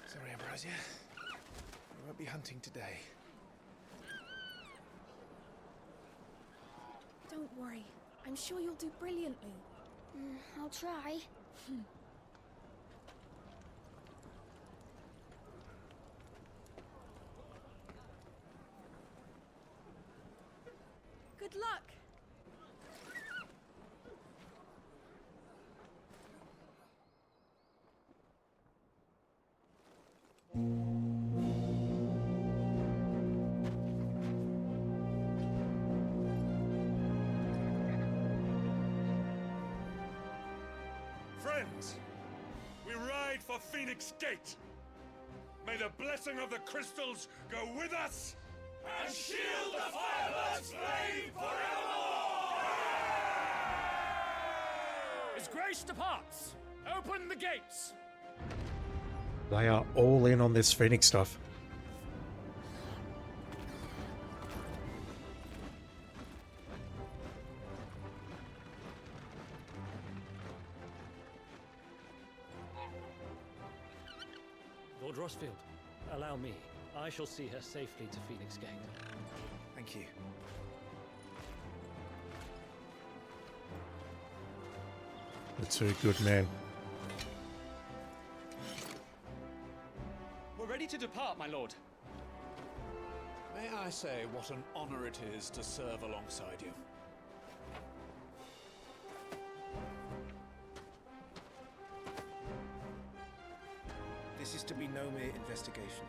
Sorry, Ambrosia.
be hunting today.
Don't worry. I'm sure you'll do brilliantly.
I'll try.
Good luck!
Friends, we ride for Phoenix Gate. May the blessing of the crystals go with us and shield the Firebird's flame forevermore!
As grace departs, open the gates!
They are all in on this Phoenix stuff.
Lord Rossfield, allow me. I shall see her safely to Phoenix Gate.
Thank you.
The two good men.
We're ready to depart, my lord.
May I say what an honor it is to serve alongside you? This is to be no mere investigation.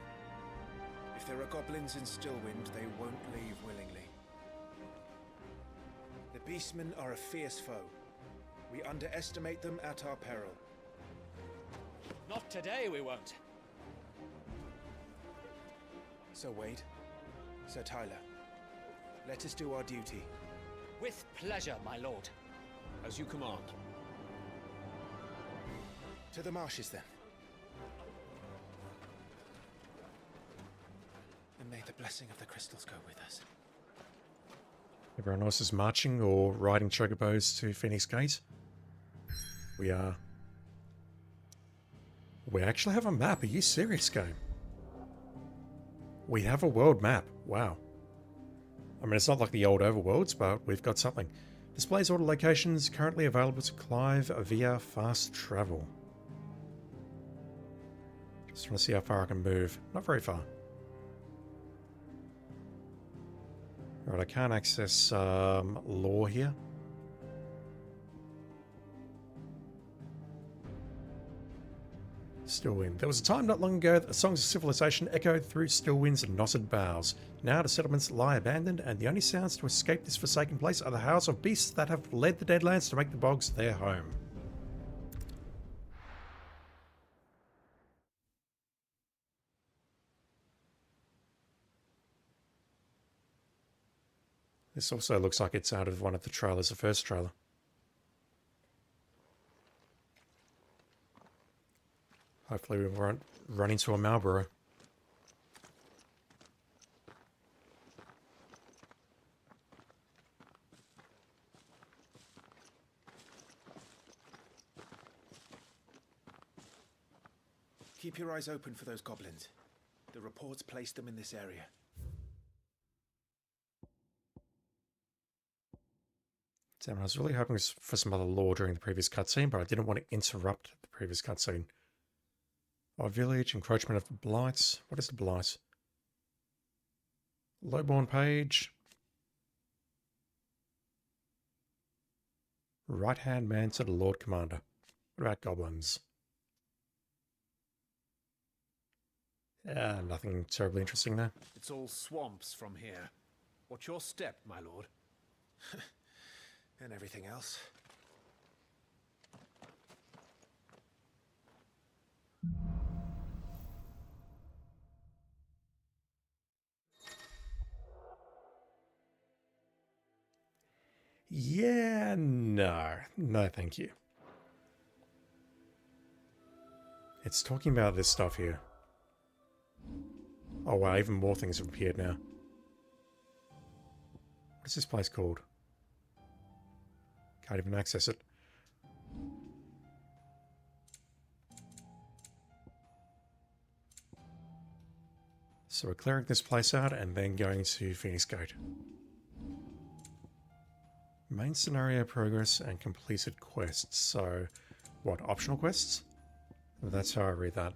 If there are goblins in Stillwind, they won't leave willingly. The Beastmen are a fierce foe. We underestimate them at our peril.
Not today, we won't.
Sir Wade, Sir Tyler, let us do our duty.
With pleasure, my lord.
As you command. To the marshes, then. And may the blessing of the crystals go with us.
Everyone else is marching or riding chocobos to Phoenix Gate. We are... We actually have a map. Are you serious, game? We have a world map. Wow. I mean, it's not like the old overworlds, but we've got something. Displays all the locations currently available to Clive via fast travel. Just want to see how far I can move. Not very far. Alright, I can't access lore here. Stillwind. There was a time not long ago that the songs of civilization echoed through Stillwind's knotted boughs. Now the settlements lie abandoned, and the only sounds to escape this forsaken place are the howls of beasts that have led the Deadlands to make the bogs their home. This also looks like it's out of one of the trailers, the first trailer. Hopefully we won't run into a Marlboro.
Keep your eyes open for those goblins. The reports placed them in this area.
Damn, I was really hoping for some other lore during the previous cutscene, but I didn't want to interrupt the previous cutscene. Our village, encroachment of the blights. What is the blight? Lowborn page. Right-hand man to the Lord Commander. What about goblins? Nothing terribly interesting there.
It's all swamps from here. Watch your step, my lord. And everything else.
Yeah, no. No, thank you. It's talking about this stuff here. Oh wow, even more things have appeared now. What is this place called? Can't even access it. So we're clearing this place out and then going to Phoenix Gate. Main scenario progress and completed quests. So, what, optional quests? That's how I read that.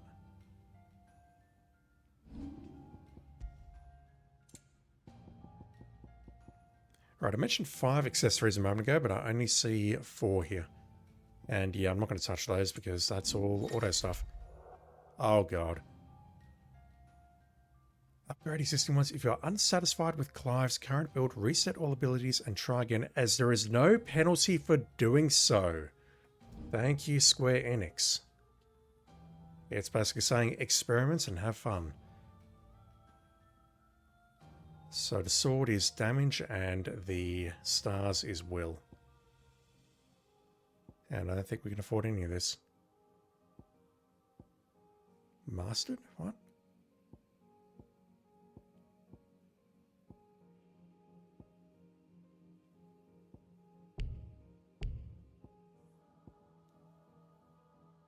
Right, I mentioned 5 accessories a moment ago, but I only see 4 here. And yeah, I'm not going to touch those because that's all auto stuff. Oh god. Upgrade existing ones. If you're unsatisfied with Clive's current build, reset all abilities and try again, as there is no penalty for doing so. Thank you, Square Enix. It's basically saying experiment and have fun. So the sword is damage and the stars is will. And I don't think we can afford any of this. Mastered? What?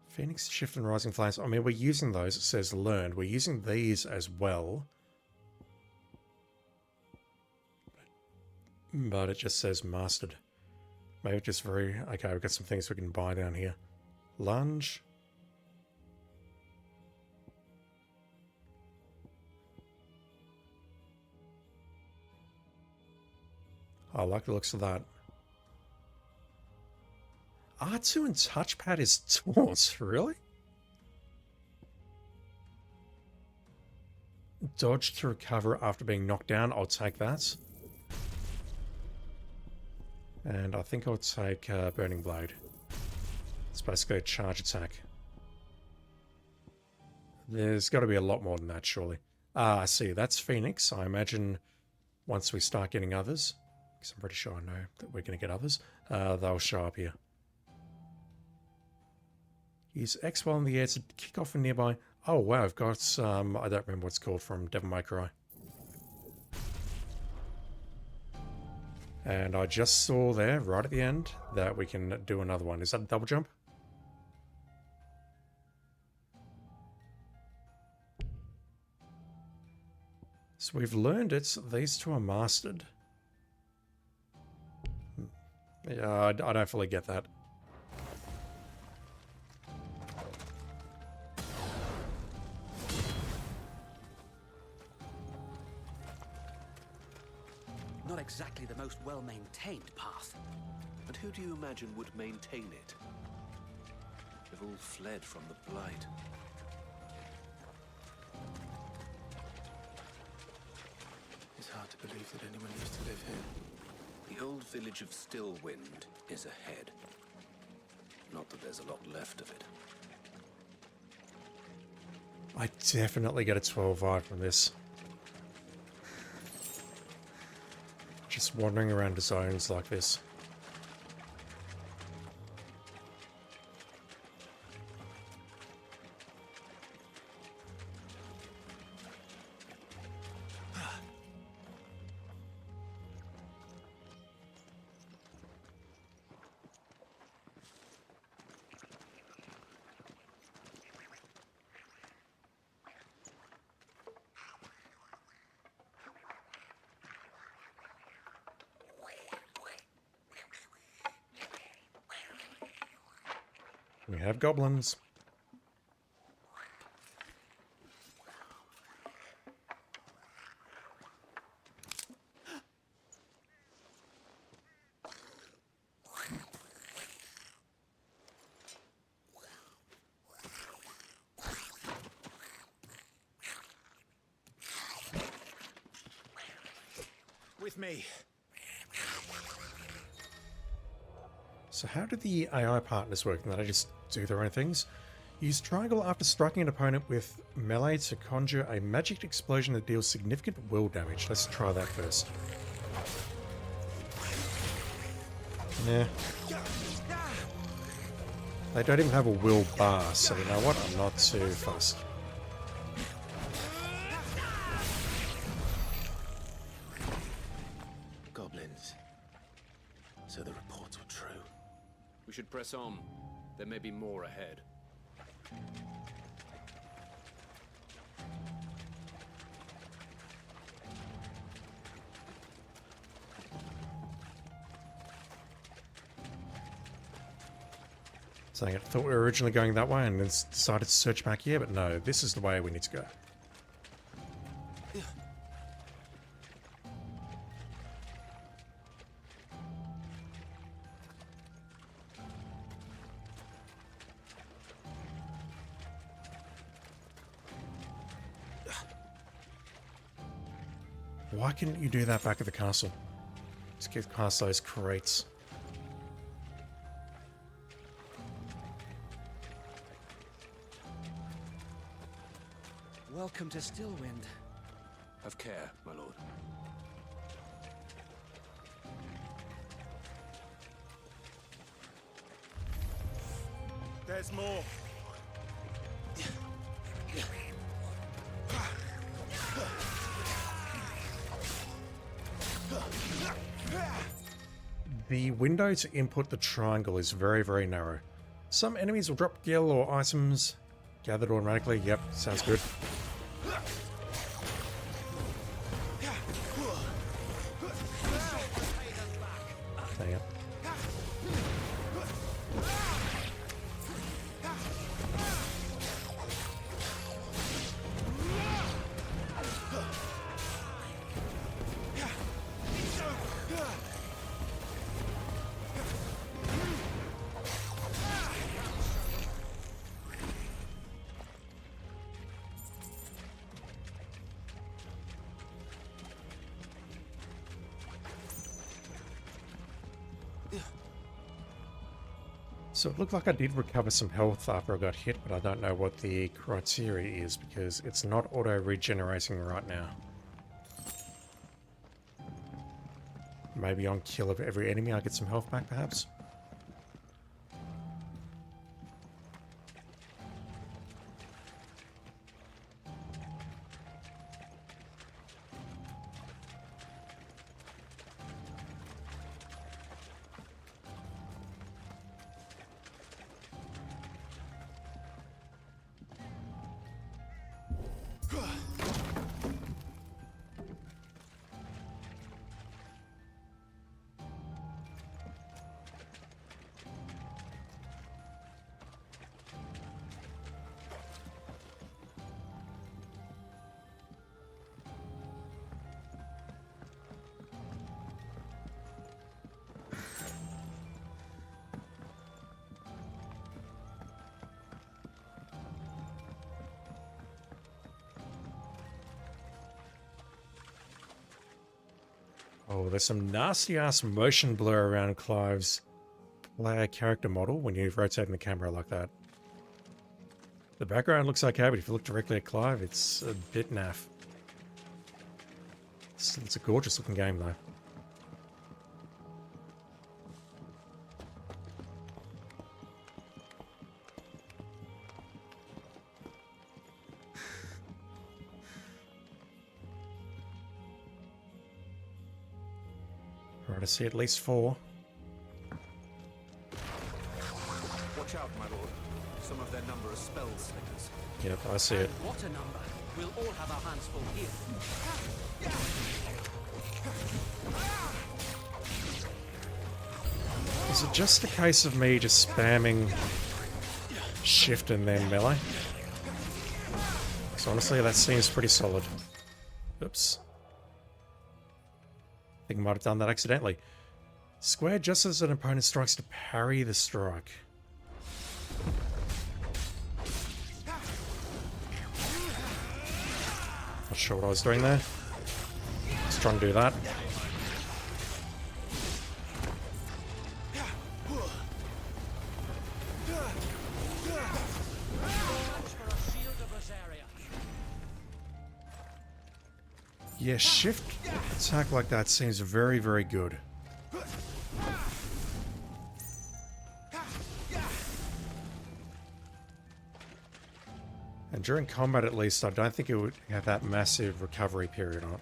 Phoenix, Shift, and Rising Flames. I mean, we're using those. It says learned. We're using these as well. But it just says mastered. Maybe just very... Okay, we've got some things we can buy down here. Lunge. I like the looks of that. R2 and touchpad is taunt, really? Dodge to recover after being knocked down, I'll take that. And I think I'll take Burning Blade. It's basically a charge attack. There's got to be a lot more than that, surely. Ah, I see, that's Phoenix. I imagine once we start getting others, because I'm pretty sure I know that we're going to get others, they'll show up here. Use X while in the air to kick off a nearby... Oh wow, I've got, I don't remember what it's called from Devil May Cry. And I just saw there, right at the end, that we can do another one. Is that a double jump? So we've learned it. These two are mastered. Yeah, I don't fully get that.
Not exactly the most well-maintained path.
And who do you imagine would maintain it? They've all fled from the Blight.
It's hard to believe that anyone used to live here.
The old village of Stillwind is ahead. Not that there's a lot left of it.
I definitely get a 12 vibe from this. Just wandering around the zones like this. We have goblins.
With me.
So how do the AI partners work? Can they just do their own things? Use triangle after striking an opponent with melee to conjure a magic explosion that deals significant will damage. Let's try that first. Yeah. They don't even have a will bar, so you know what? I'm not too fussed.
Goblins. So the reports were true.
We should press on. There may be more ahead.
Saying I thought we were originally going that way and then decided to search back here, but no, this is the way we need to go. Why couldn't you do that back at the castle? Just get past those crates.
Welcome to Stillwind.
Have care, my lord.
There's more.
The window to input the triangle is very, very narrow. Some enemies will drop gil or items gathered automatically. Yep, sounds good. Dang it. So it looked like I did recover some health after I got hit, but I don't know what the criteria is because it's not auto-regenerating right now. Maybe on kill of every enemy I get some health back, perhaps? Oh, there's some nasty-ass motion blur around Clive's player character model when you're rotating the camera like that. The background looks okay, but if you look directly at Clive, it's a bit naff. It's a gorgeous-looking game, though. Right, I see at least 4.
Watch out, my lord. Some of their number are spell slingers.
Yep, I see it.
What a number. We'll all have our hands full here.
Is it just a case of me just spamming shift and then melee? So honestly, that seems pretty solid. Oops. I think I might have done that accidentally. Square just as an opponent strikes to parry the strike. Not sure what I was doing there. Let's try and do that. Yeah, shift attack like that seems very, very good. And during combat at least, I don't think it would have that massive recovery period on it.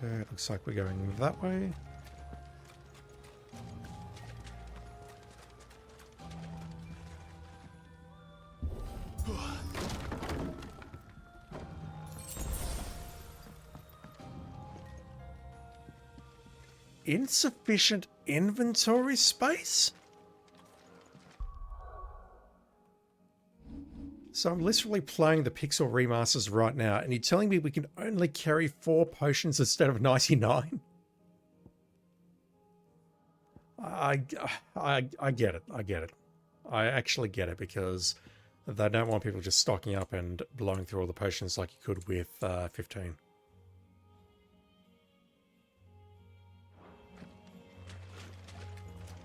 Okay, it looks like we're going that way. insufficient inventory space? So I'm literally playing the Pixel remasters right now, and you're telling me we can only carry 4 potions instead of 99? I get it. I get it. I actually get it, because they don't want people just stocking up and blowing through all the potions like you could with 15.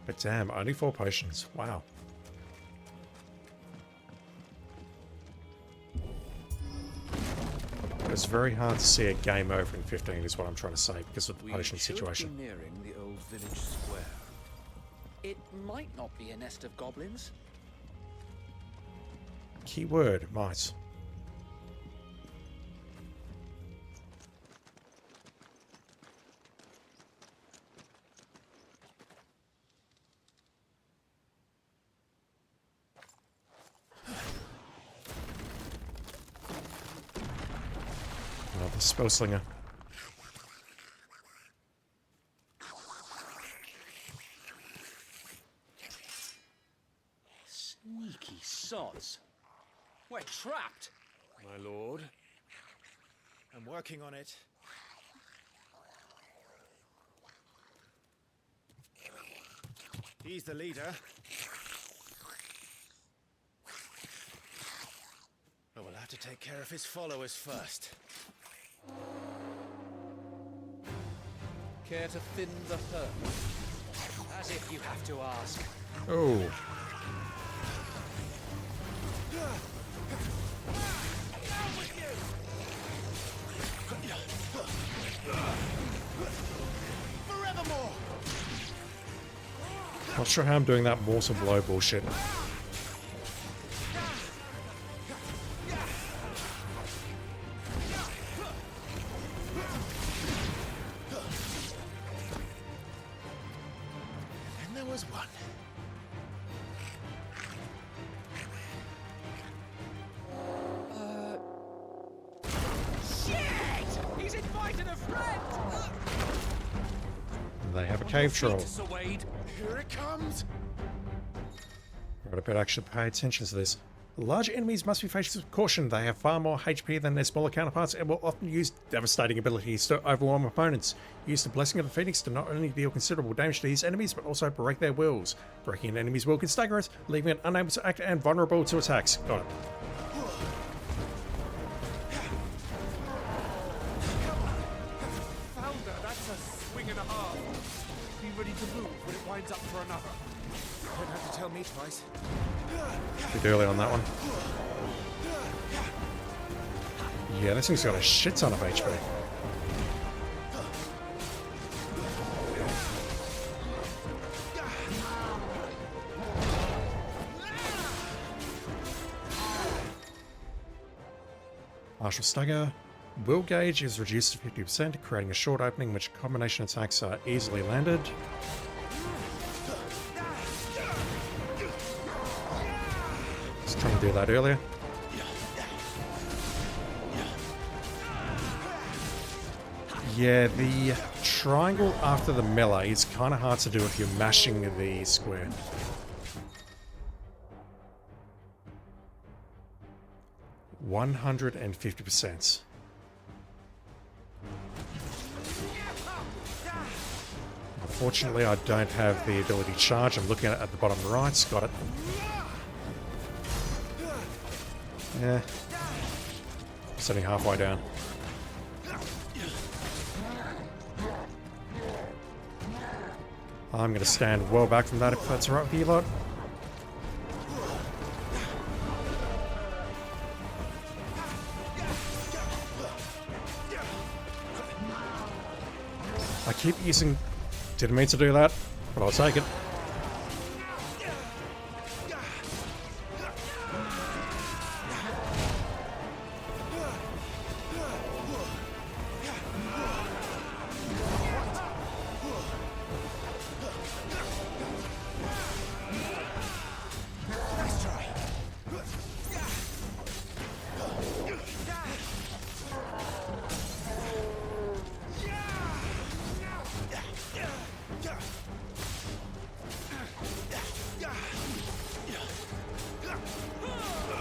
But damn, only 4 potions. Wow. It's very hard to see a game over in 15 is what I'm trying to say, because of the potion situation.
We should be nearing the old village square. It might not be a nest of goblins.
Keyword, might. Another spell slinger.
Sneaky sods. We're trapped.
My lord. I'm working on it. He's the leader. But we'll have to take care of his followers first.
Care to thin the herd? As if you have to ask.
Oh.
Forevermore.
Not sure how I'm doing that mortal blow bullshit.
And there was one. Shit! He's invited a friend!
They have a cave troll.
Here it comes!
Right, I better actually pay attention to this. Large enemies must be faced with caution. They have far more HP than their smaller counterparts and will often use devastating abilities to overwhelm opponents. Use the Blessing of the Phoenix to not only deal considerable damage to these enemies, but also break their wills. Breaking an enemy's will can stagger it, leaving it unable to act and vulnerable to attacks. Got it.
Founder, that's a swing and a half. Be ready to move when it winds up for another.
Don't have to tell me twice.
Bit early on that one. Yeah, this thing's got a shit ton of HP. Martial Stagger. Will gauge is reduced to 50%, creating a short opening which combination attacks are easily landed. I was trying to do that earlier. Yeah, the triangle after the melee is kind of hard to do if you're mashing the square. %150%. Unfortunately, I don't have the ability to charge. I'm looking at the bottom right. Got it. Yeah. Sitting halfway down. I'm going to stand well back from that if that's alright with you lot. I keep using... Didn't mean to do that, but I'll take it.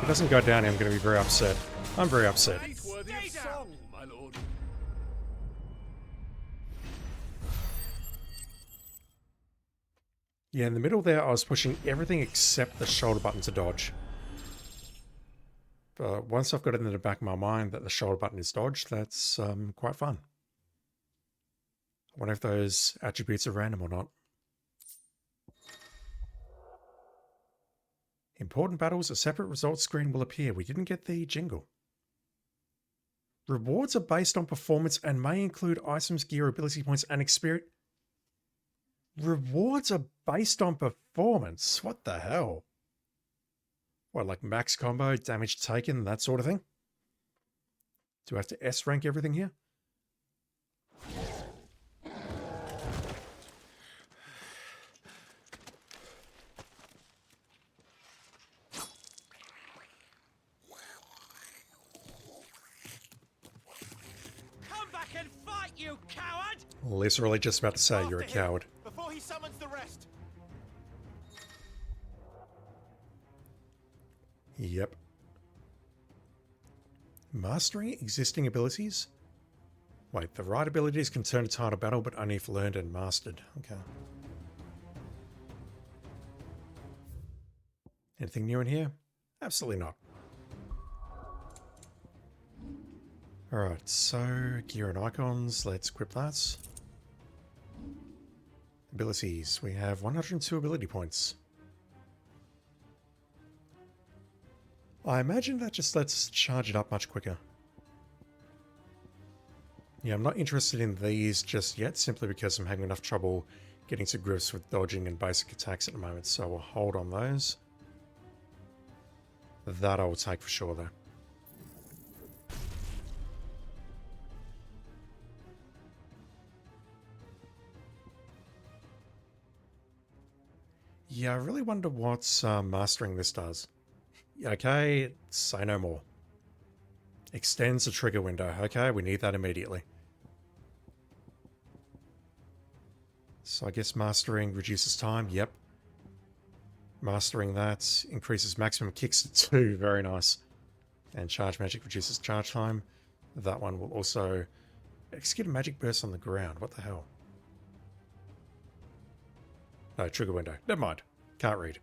it doesn't go down, I'm going to be very upset. I'm very upset.
Worthy of song, my lord.
Yeah, in the middle there, I was pushing everything except the shoulder button to dodge. But once I've got it in the back of my mind that the shoulder button is dodge, that's quite fun. I wonder if those attributes are random or not. Important battles, a separate results screen will appear. We didn't get the jingle. Rewards are based on performance and may include items, gear, ability points, and experience. Rewards are based on performance? What the hell? What, like max combo, damage taken, that sort of thing? Do I have to S rank everything here?
Come back and fight, you coward!
Literally just about to say you're a coward.
Before he summons the rest.
Yep. Mastering existing abilities? Wait, the right abilities can turn a tide of battle, but only if learned and mastered. Okay. Anything new in here? Absolutely not. Alright, so gear and icons, let's equip that. Abilities, we have 102 ability points. I imagine that just lets us charge it up much quicker. Yeah, I'm not interested in these just yet, simply because I'm having enough trouble getting to grips with dodging and basic attacks at the moment, so we'll hold on those. That I will take for sure, though. Yeah, I really wonder what mastering this does. Okay, say no more. Extends the trigger window. Okay, we need that immediately. So I guess mastering reduces time. Yep. Mastering that increases maximum kicks to 2. Very nice. And charge magic reduces charge time. That one will also execute a magic burst on the ground. What the hell? No, trigger window. Never mind. Can't read.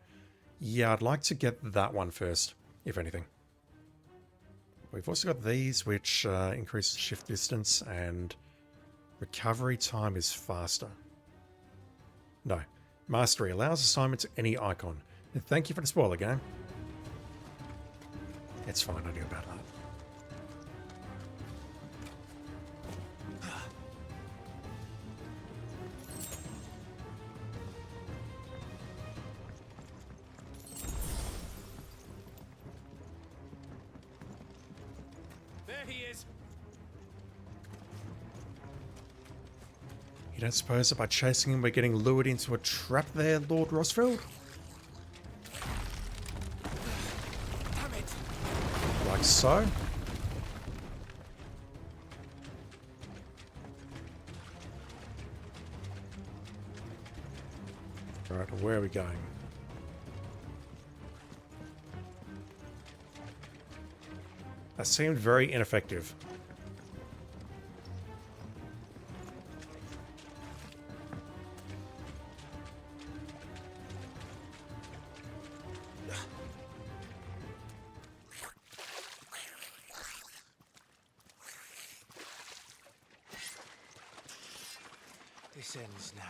Yeah, I'd like to get that one first, if anything. We've also got these, which increase shift distance and recovery time is faster. No. Mastery allows assignment to any icon. And thank you for the spoiler game. It's fine, I knew about that. You don't suppose that by chasing him we're getting lured into a trap there, Lord Rosfield? Like so? Right, where are we going? That seemed very ineffective.
This ends now.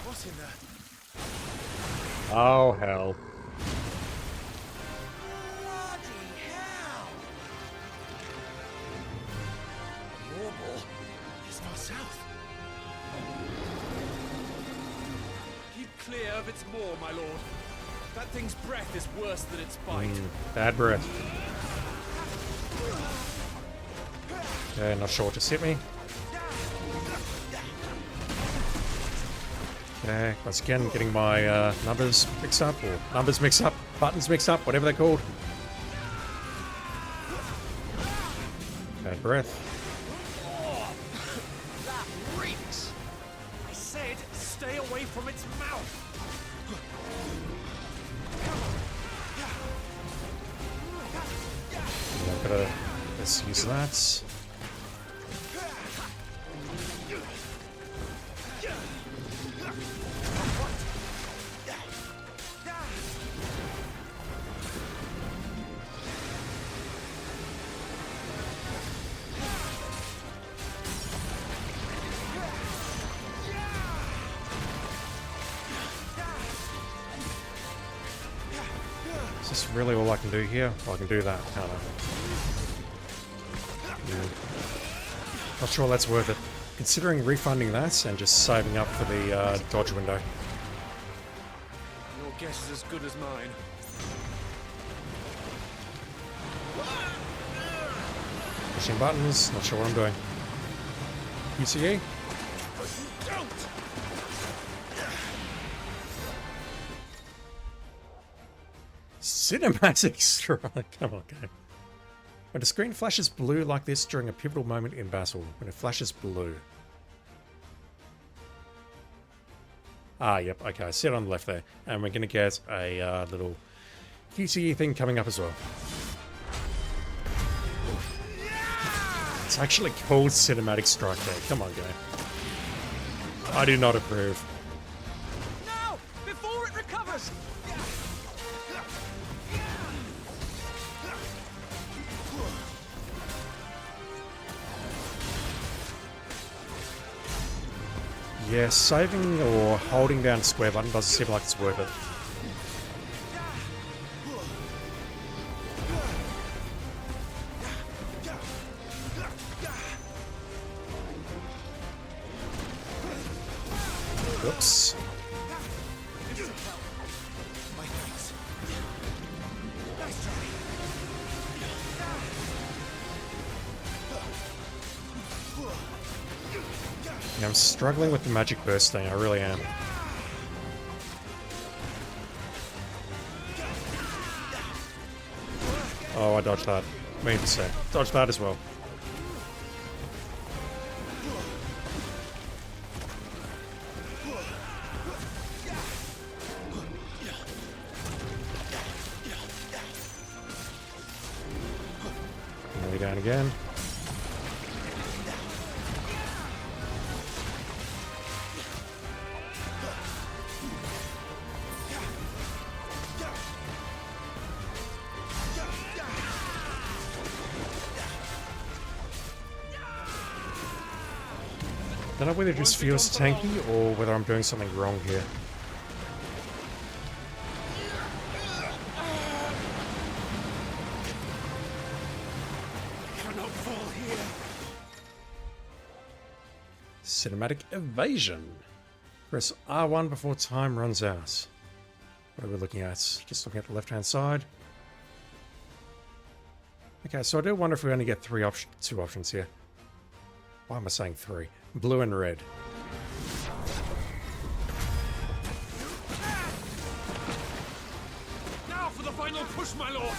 What's in there?
Oh, hell.
Clear of its maw, my lord. That thing's breath is worse than its bite.
Bad breath. Okay, not sure what just hit me. Okay, once again, getting my numbers mixed up, or numbers mixed up, buttons mixed up, whatever they're called. Bad breath.
Oh, that reeks! I said stay away from its mouth!
Yeah, let's use that. Is this really all I can do here? Well, I can do that, can't I? Not sure that's worth it. Considering refunding that and just saving up for the dodge window.
Your guess is as good as mine.
Pushing buttons, not sure what I'm doing. PCE? Cinematics! Come on, game. When a screen flashes blue like this during a pivotal moment in battle. When it flashes blue. Ah, yep, okay, I see it on the left there. And we're going to get a little QTE thing coming up as well. It's actually called Cinematic Strike there. Come on, game. I do not approve.
Now! Before it recovers!
Yeah, saving or holding down the square button doesn't seem like it's worth it. Oops. Yeah, I'm struggling with the magic burst thing, I really am. Oh, I dodged that. Mean to say. Dodged that as well. Nearly down again. I don't know whether it just feels tanky or whether I'm doing something wrong here.
Cannot fall here.
Cinematic evasion. Press R1 before time runs out. What are we looking at? Just looking at the left-hand side. Okay, so I do wonder if we only get two options here. Why am I saying three? Blue and red.
Now for the final push, my lord!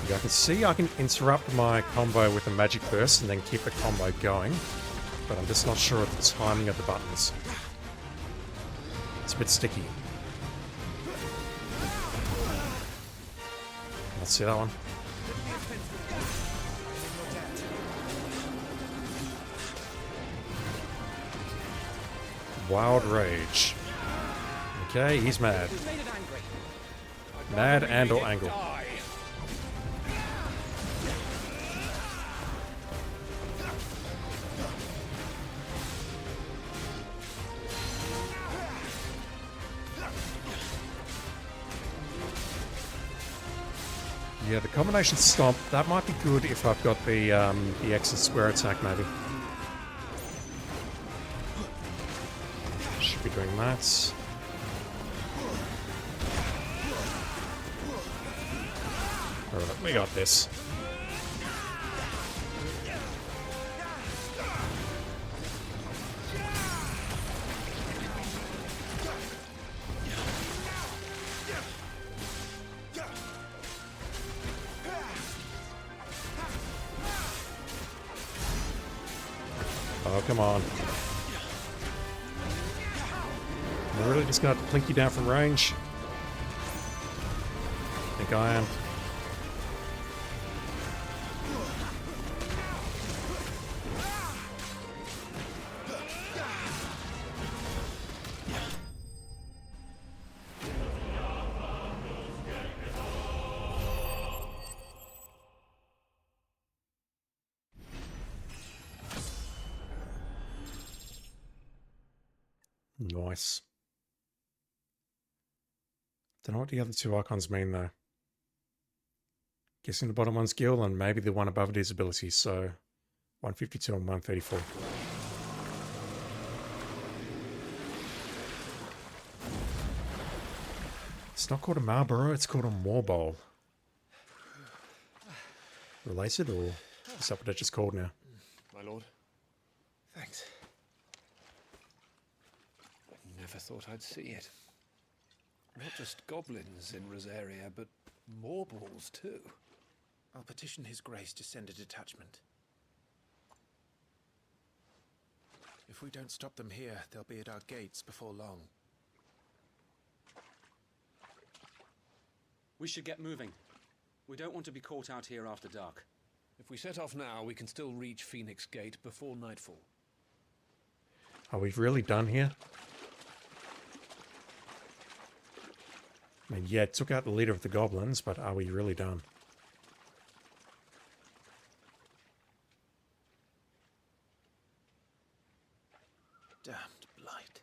Yeah, I can see I can interrupt my combo with a magic burst and then keep the combo going, but I'm just not sure of the timing of the buttons. It's a bit sticky. Let's see that one. Wild Rage. Okay, he's mad. Mad and or angry. Yeah, the combination stomp, that might be good if I've got the exit square attack maybe. Should be doing that. Alright, we got this. Oh, come on. Am I really just going to have to plink you down from range? I think I am. Nice. Don't know what the other two icons mean though. Guessing the bottom one's Gil and maybe the one above it is abilities, so 152 and 134. It's not called a Marlboro, it's called a Moorbowl. Related, or is that what it's just called now?
My lord. Thanks. Never thought I'd see it. Not just goblins in Rosaria, but moorballs too. I'll petition His Grace to send a detachment. If we don't stop them here, they'll be at our gates before long.
We should get moving. We don't want to be caught out here after dark.
If we set off now, we can still reach Phoenix Gate before nightfall.
Are we really done here? I mean, yeah, it took out the leader of the goblins, but are we really done?
Damned blight.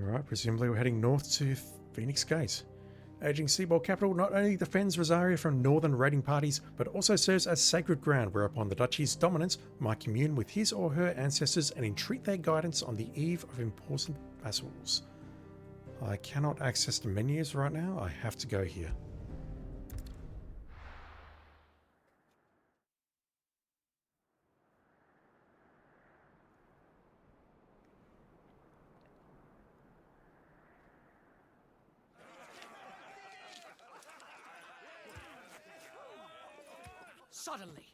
Alright, presumably we're heading north to Phoenix Gate. Aging seaboard capital not only defends Rosaria from northern raiding parties, but also serves as sacred ground whereupon the duchy's dominants might commune with his or her ancestors and entreat their guidance on the eve of important battles. I cannot access the menus right now, I have to go here.
Suddenly,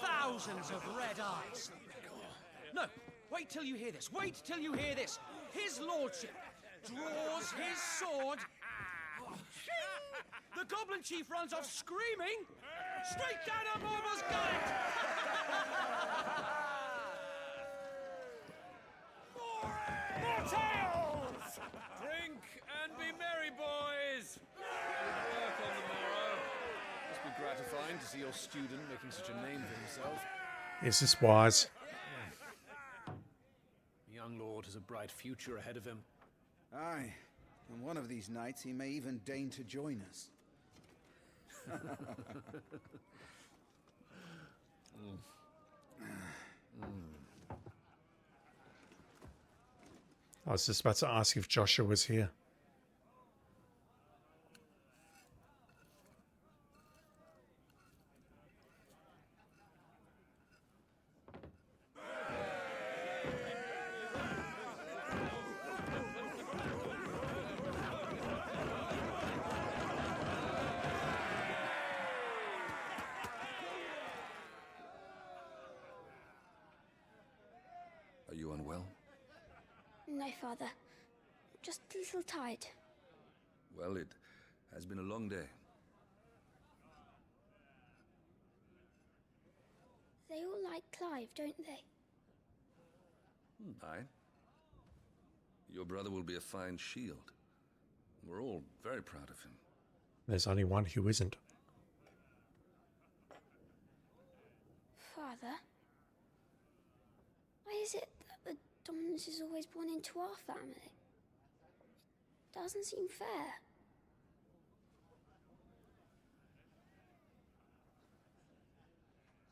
thousands of red eyes. No, wait till you hear this. Wait till you hear this. His lordship draws his sword. The goblin chief runs off screaming straight down a Morbal's gullet.
More tales! Drink and be merry, boys! Good work on the morrow. Must be gratifying to see your student making such a name for himself.
Is this wise?
The young lord has a bright future ahead of him.
Aye, and one of these nights he may even deign to join us.
I was just about to ask if Joshua was here.
Are you unwell?
No, Father. Just a little tired.
Well, it has been a long day.
They all like Clive, don't they?
Aye. Your brother will be a fine shield. We're all very proud of him.
There's only one who isn't.
Father? Why is it that the dominance is always born into our family? It doesn't seem fair.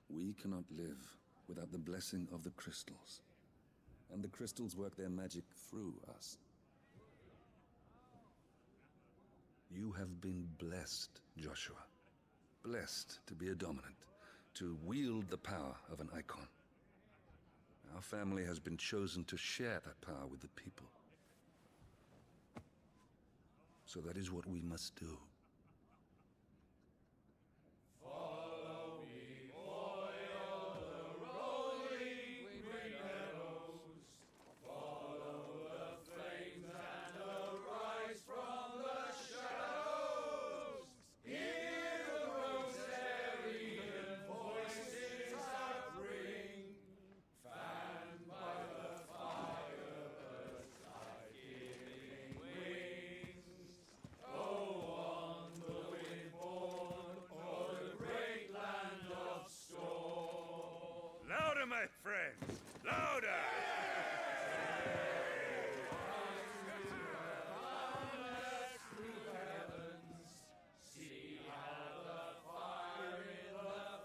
We cannot live without the blessing of the crystals. And the crystals work their magic through us. You have been blessed, Joshua. blessed to be a dominant, to wield the power of an icon. Our family has been chosen to share that power with the people. So that is what we must do.
Louder, my friends! Louder!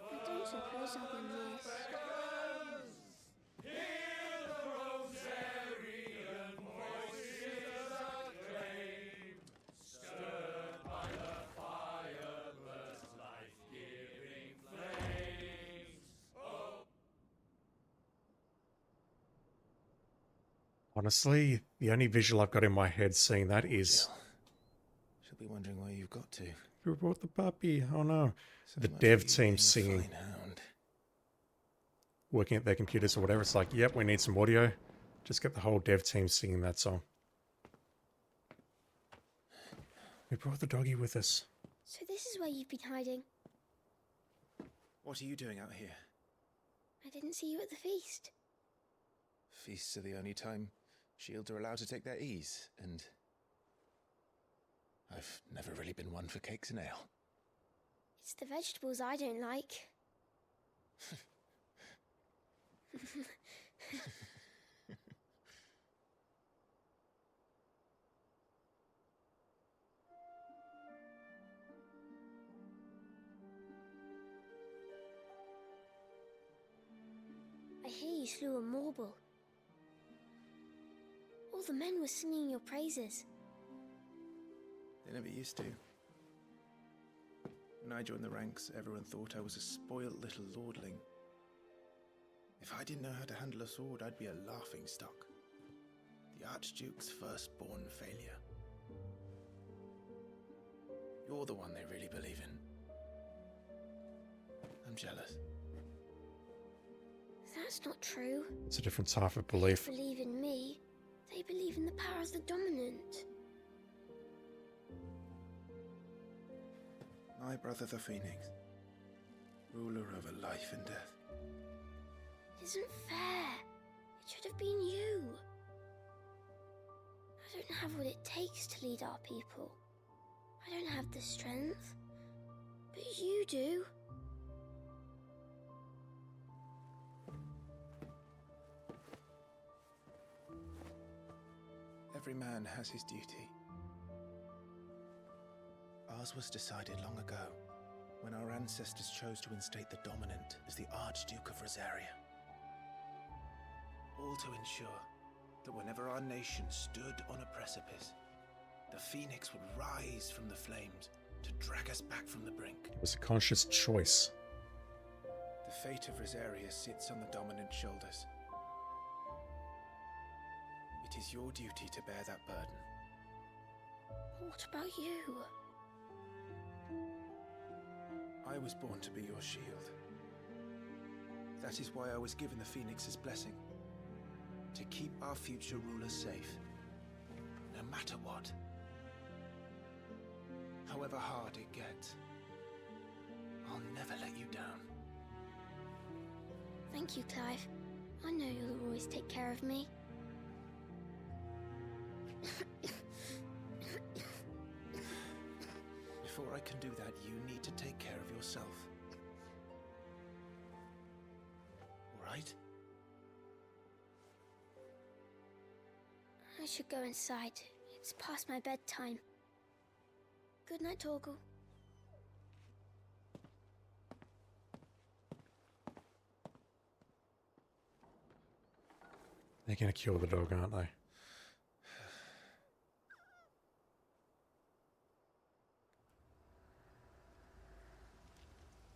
I don't suppose I'll be missed.
Honestly, the only visual I've got in my head seeing that is...
She'll be wondering where you've got to.
Who brought the puppy? Oh no.
So
The
much
dev
for you
team
being a
singing.
fine hound.
Working at their computers or whatever. It's like, yep, we need some audio. Just get the whole dev team singing that song. We brought the doggy with us.
So this is where you've been hiding.
What are you doing out here?
I didn't see you at the feast.
Feasts are the only time shields are allowed to take their ease, and I've never really been one for cakes and ale.
It's the vegetables I don't like. I hear you slew a Morble. All the men were singing your praises.
They never used to. When I joined the ranks, everyone thought I was a spoiled little lordling. If I didn't know how to handle a sword, I'd be a laughing stock. The Archduke's firstborn failure. You're the one they really believe in. I'm jealous.
That's not true.
It's a different type of belief.
They believe in me. They believe in the power of the dominant.
My brother the Phoenix, ruler over life and death.
It isn't fair. It should have been you. I don't have what it takes to lead our people. I don't have the strength. But you do.
Every man has his duty. Ours was decided long ago, when our ancestors chose to instate the dominant as the Archduke of Rosaria. All to ensure that whenever our nation stood on a precipice, the Phoenix would rise from the flames to drag us back from the brink.
It was a conscious choice.
The fate of Rosaria sits on the dominant's shoulders. It is your duty to bear that burden.
What about you?
I was born to be your shield. That is why I was given the Phoenix's blessing. To keep our future rulers safe. No matter what. However hard it gets. I'll never let you down.
Thank you, Clive. I know you'll always take care of me.
Before I can do that, you need to take care of yourself. All right?
I should go inside. It's past my bedtime. Good night, Torgal.
They're gonna kill the dog, aren't they?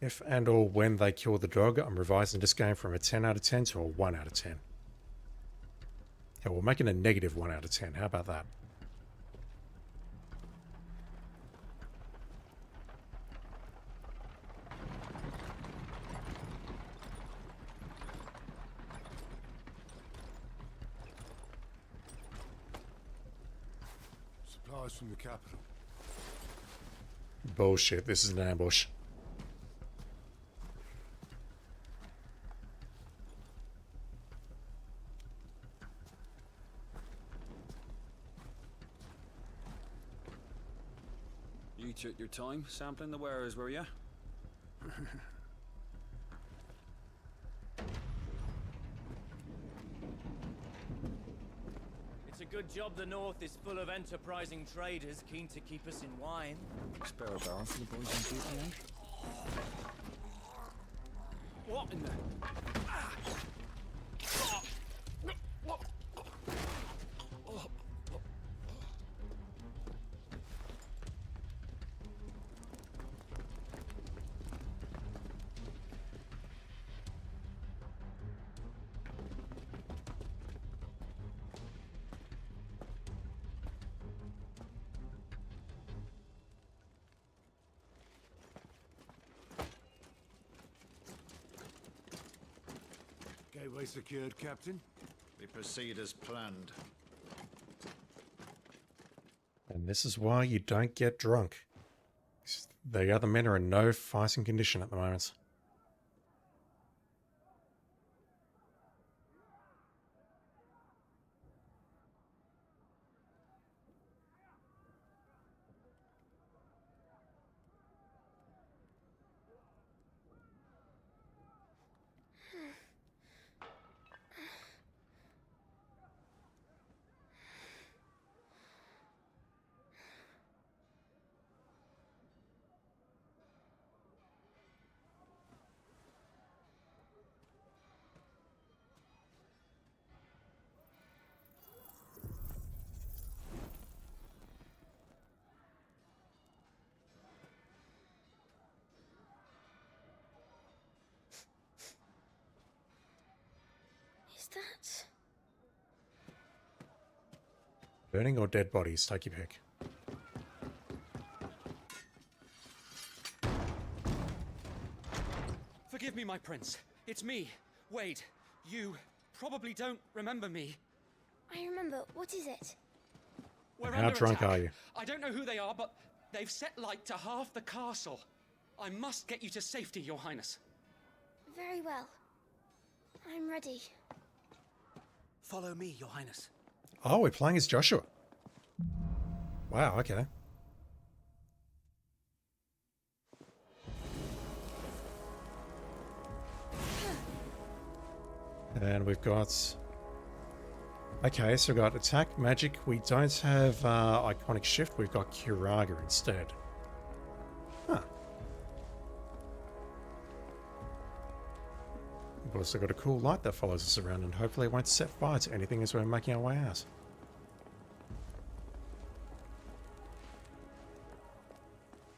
If and or when they kill the dog, I'm revising this game from a 10 out of 10 to a 1 out of 10. Yeah, we're making a negative 1 out of 10. How about that?
Supplies from the capital.
Bullshit, this is an ambush.
You took your time sampling the wares, were you?
It's a good job the North is full of enterprising traders keen to keep us in wine.
Spare a barrel for the boys on duty, eh? What in the...
Gateway secured, Captain.
We proceed as planned.
And this is why you don't get drunk. The other men are in no fighting condition at the moment.
Is that...
Burning or dead bodies, take your pick.
Forgive me, my prince. It's me, Wade. You probably don't remember me.
I remember. What is it?
We're
How
under
drunk
attack.
are you?
I don't know who they are, but they've set light to half the castle. I must get you to safety, Your Highness.
Very well. I'm ready.
Follow me, Your Highness.
Oh, we're playing as Joshua. Wow, okay. And we've got... Okay, so we've got attack, magic. We don't have iconic shift. We've got Kiraga instead. Huh. We've also got a cool light that follows us around, and hopefully it won't set fire to anything as we're making our way out.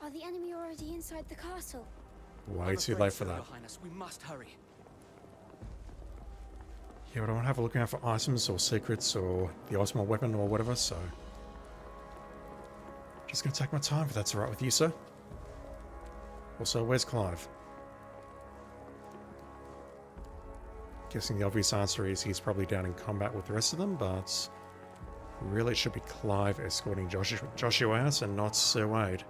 Are the enemy already inside the castle?
Way too late for that.
Your Highness, we must hurry.
Yeah, but I want to have a look out for items or secrets or the ultimate weapon or whatever, so... Just gonna take my time if that's alright with you, sir. Also, where's Clive? Guessing the obvious answer is he's probably down in combat with the rest of them, but... Really, it should be Clive escorting Joshua out and not Sir Wade.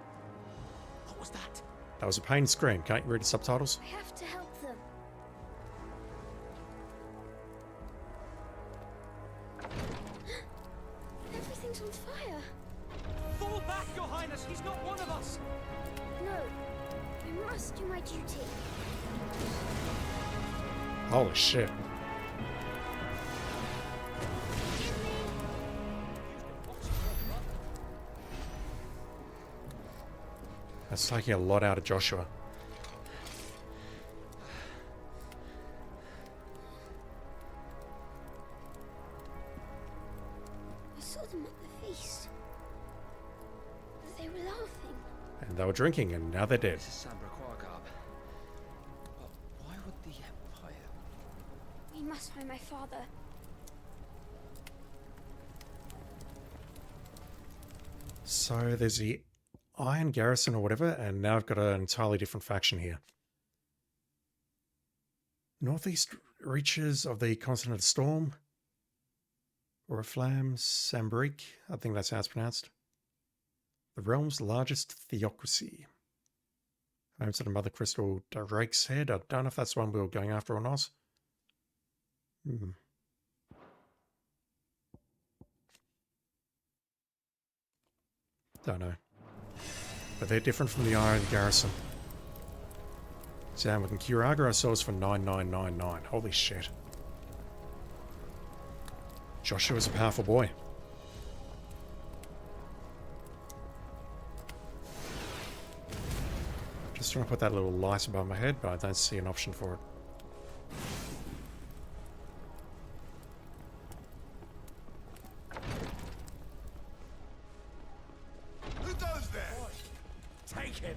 What was that?
That was a pained scream. Can't you read the subtitles?
I have to help them. Everything's on fire.
Fall back, Your Highness! He's not one of us!
No, I must do my duty.
Holy shit. That's taking a lot out of Joshua.
I saw them at the feast. They were laughing.
And they were drinking, and now they're dead.
This is Sambra Quargarb.
must find my father.
So there's the Iron Garrison or whatever, and now I've got an entirely different faction here. Northeast reaches of the Continent of Storm. Oriflamme, Sambrique, I think that's how it's pronounced. The realm's largest theocracy. Home to the Mother Crystal Drake's Head. I don't know if that's the one we were going after or not. Don't know. But they're different from the Iron Garrison. Damn, we can Kiraga ourselves for 9999. Holy shit. Joshua's a powerful boy. Just trying to put that little light above my head, but I don't see an option for it.
Who goes there? Take him.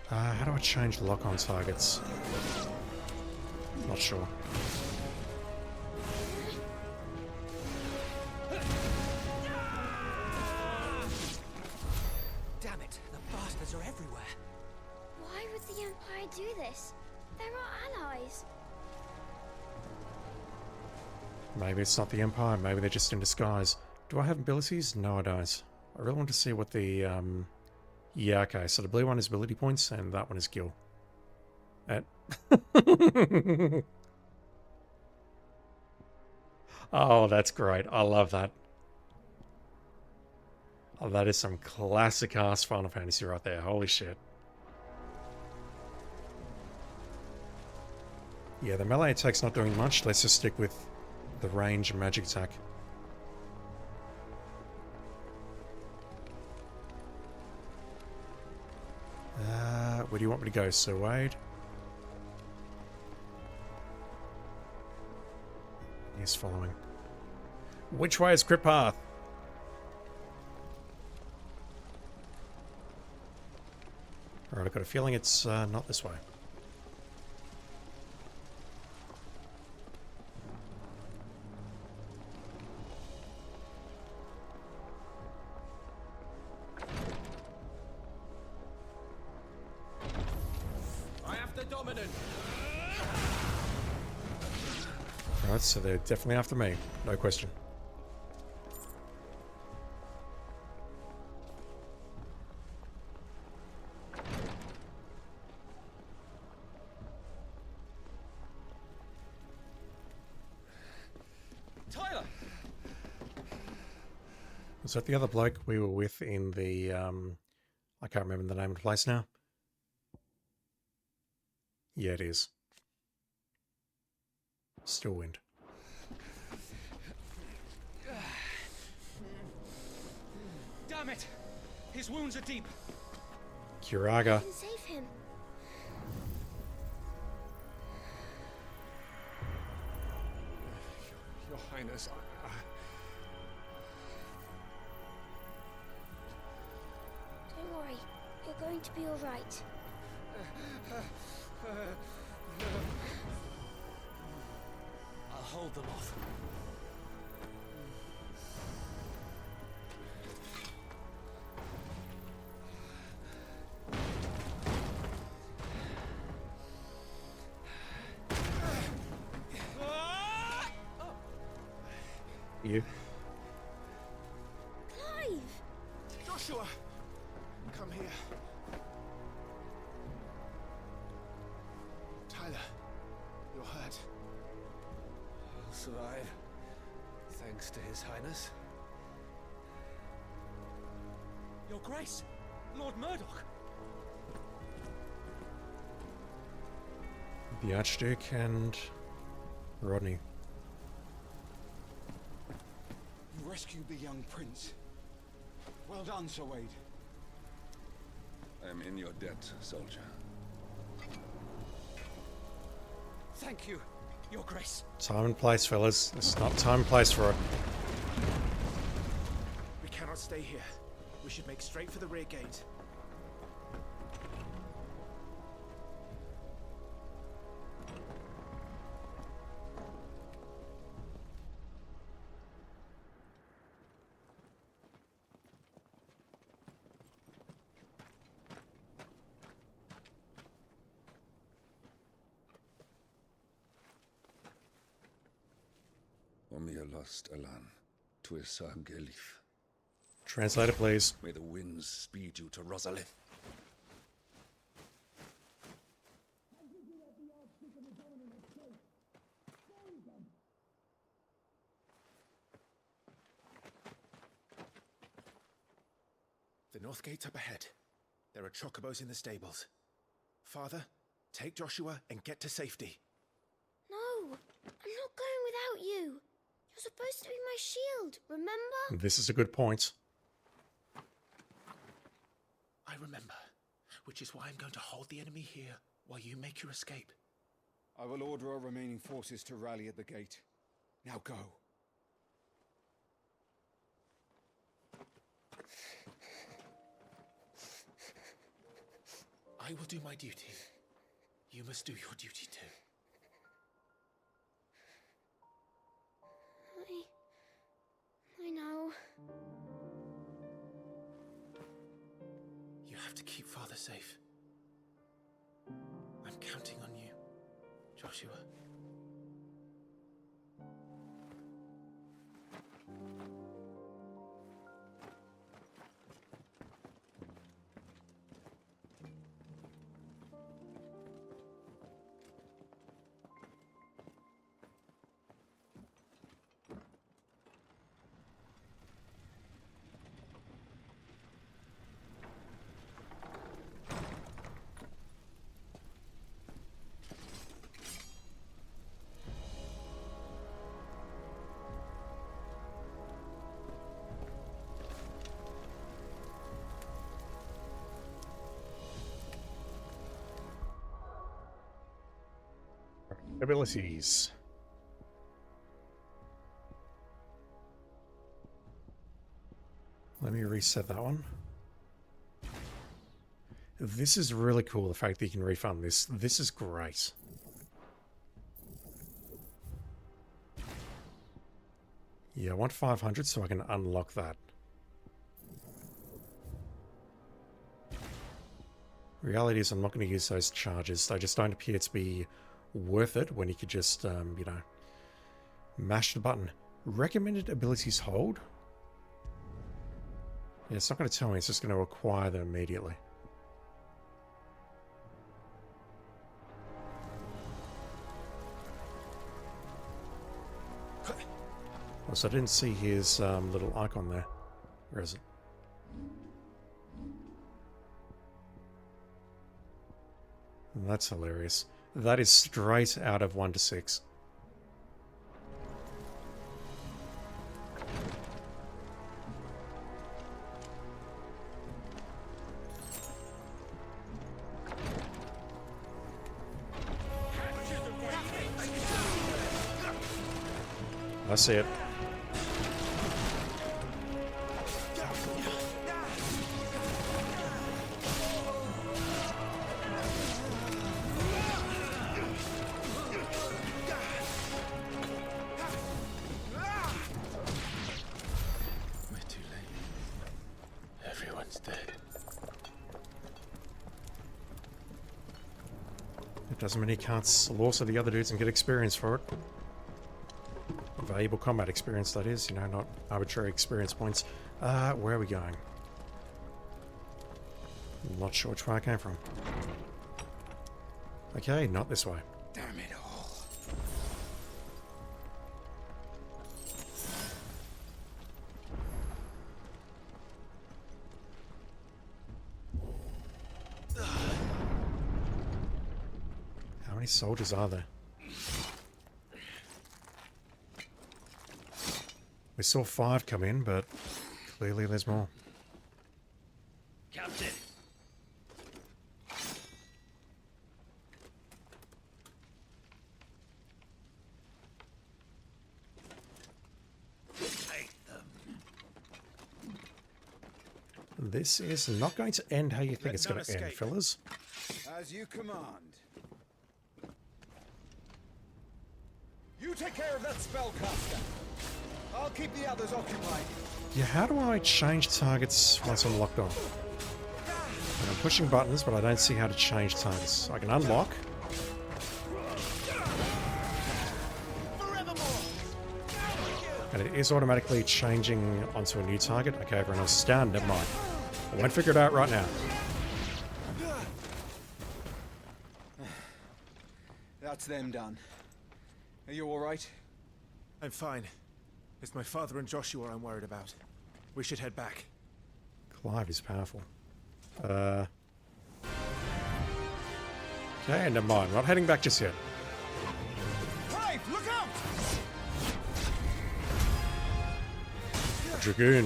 How do I change lock-on targets? Not sure.
Damn it, the bastards are everywhere.
Why would the Empire do this? They're our allies.
Maybe it's not the Empire, maybe they're just in disguise. Do I have abilities? No, I don't. I really want to see what the, yeah, okay, so the blue one is ability points, and that one is gil. Oh, that's great. I love that. Oh, that is some classic ass Final Fantasy right there. Holy shit. Yeah, the melee attack's not doing much. Let's just stick with the range and magic attack. Where do you want me to go, Sir Wade? He's following. Which way is Crypt Path? Alright, I've got a feeling it's not this way.
I have the dominant.
Alright, so they're definitely after me. No question.
Tyler!
Was that the other bloke we were with in the, I can't remember the name of the place now. Yeah, it is. Still wind.
Damn it! His wounds are deep.
Kiraga.
I can save him.
Your Highness,
Don't worry. You're going to be all right.
I'll hold them off.
You.
Clive!
Joshua! Come here. Tyler, you're hurt.
I'll survive. Thanks to His Highness.
Your Grace, Lord Murdoch.
The Archduke and Rodney.
You rescued the young prince. Well done, Sir Wade.
I am in your debt, soldier.
Thank you, Your Grace.
Time and place, fellas. This is not time and place for it.
We cannot stay here. We should make straight for the rear gate.
mir lost Alan, tuisa gelif.
Translator, please.
May the winds speed you to Rosalith.
The north gate's up ahead. There are chocobos in the stables. Father, take Joshua and get to safety.
No, I'm not going without you. You're supposed to be my shield, remember?
This is a good point.
I remember, which is why I'm going to hold the enemy here while you make your escape.
I will order our remaining forces to rally at the gate. Now go.
I will do my duty. You must do your duty too.
I know.
You have to keep Father safe. I'm counting on you, Joshua.
Abilities. Let me reset that one. This is really cool, the fact that you can refund this. This is great. Yeah, I want 500 so I can unlock that. Reality is I'm not going to use those charges. They just don't appear to be worth it when you could just, you know, mash the button. Recommended abilities hold? Yeah, it's not going to tell me. It's just going to acquire them immediately. Also, I didn't see his little icon there. Where is it? That's hilarious. That is straight out of 1 to 6. I see it. Doesn't mean he can't slaughter the other dudes and get experience for it. Valuable combat experience, that is, you know, not arbitrary experience points. Where are we going? Not sure which way I came from. Okay, not this way.
Damn it all.
How many soldiers are there? We saw 5 come in, but clearly there's more.
Captain! Take them.
This is not going to end how you think it's going to end, fellas.
As you command. You take care of that spellcaster. I'll keep the others occupied.
Yeah, how do I change targets once I'm locked on? And I'm pushing buttons, but I don't see how to change targets. I can unlock. And it is automatically changing onto a new target. Okay, everyone else is down. Never mind. I won't figure it out right now.
That's them done. Are you alright?
I'm fine. It's my father and Joshua I'm worried about. We should head back.
Clive is powerful. Okay, never mind. We're not heading back just yet.
Clive, look out!
A Dragoon.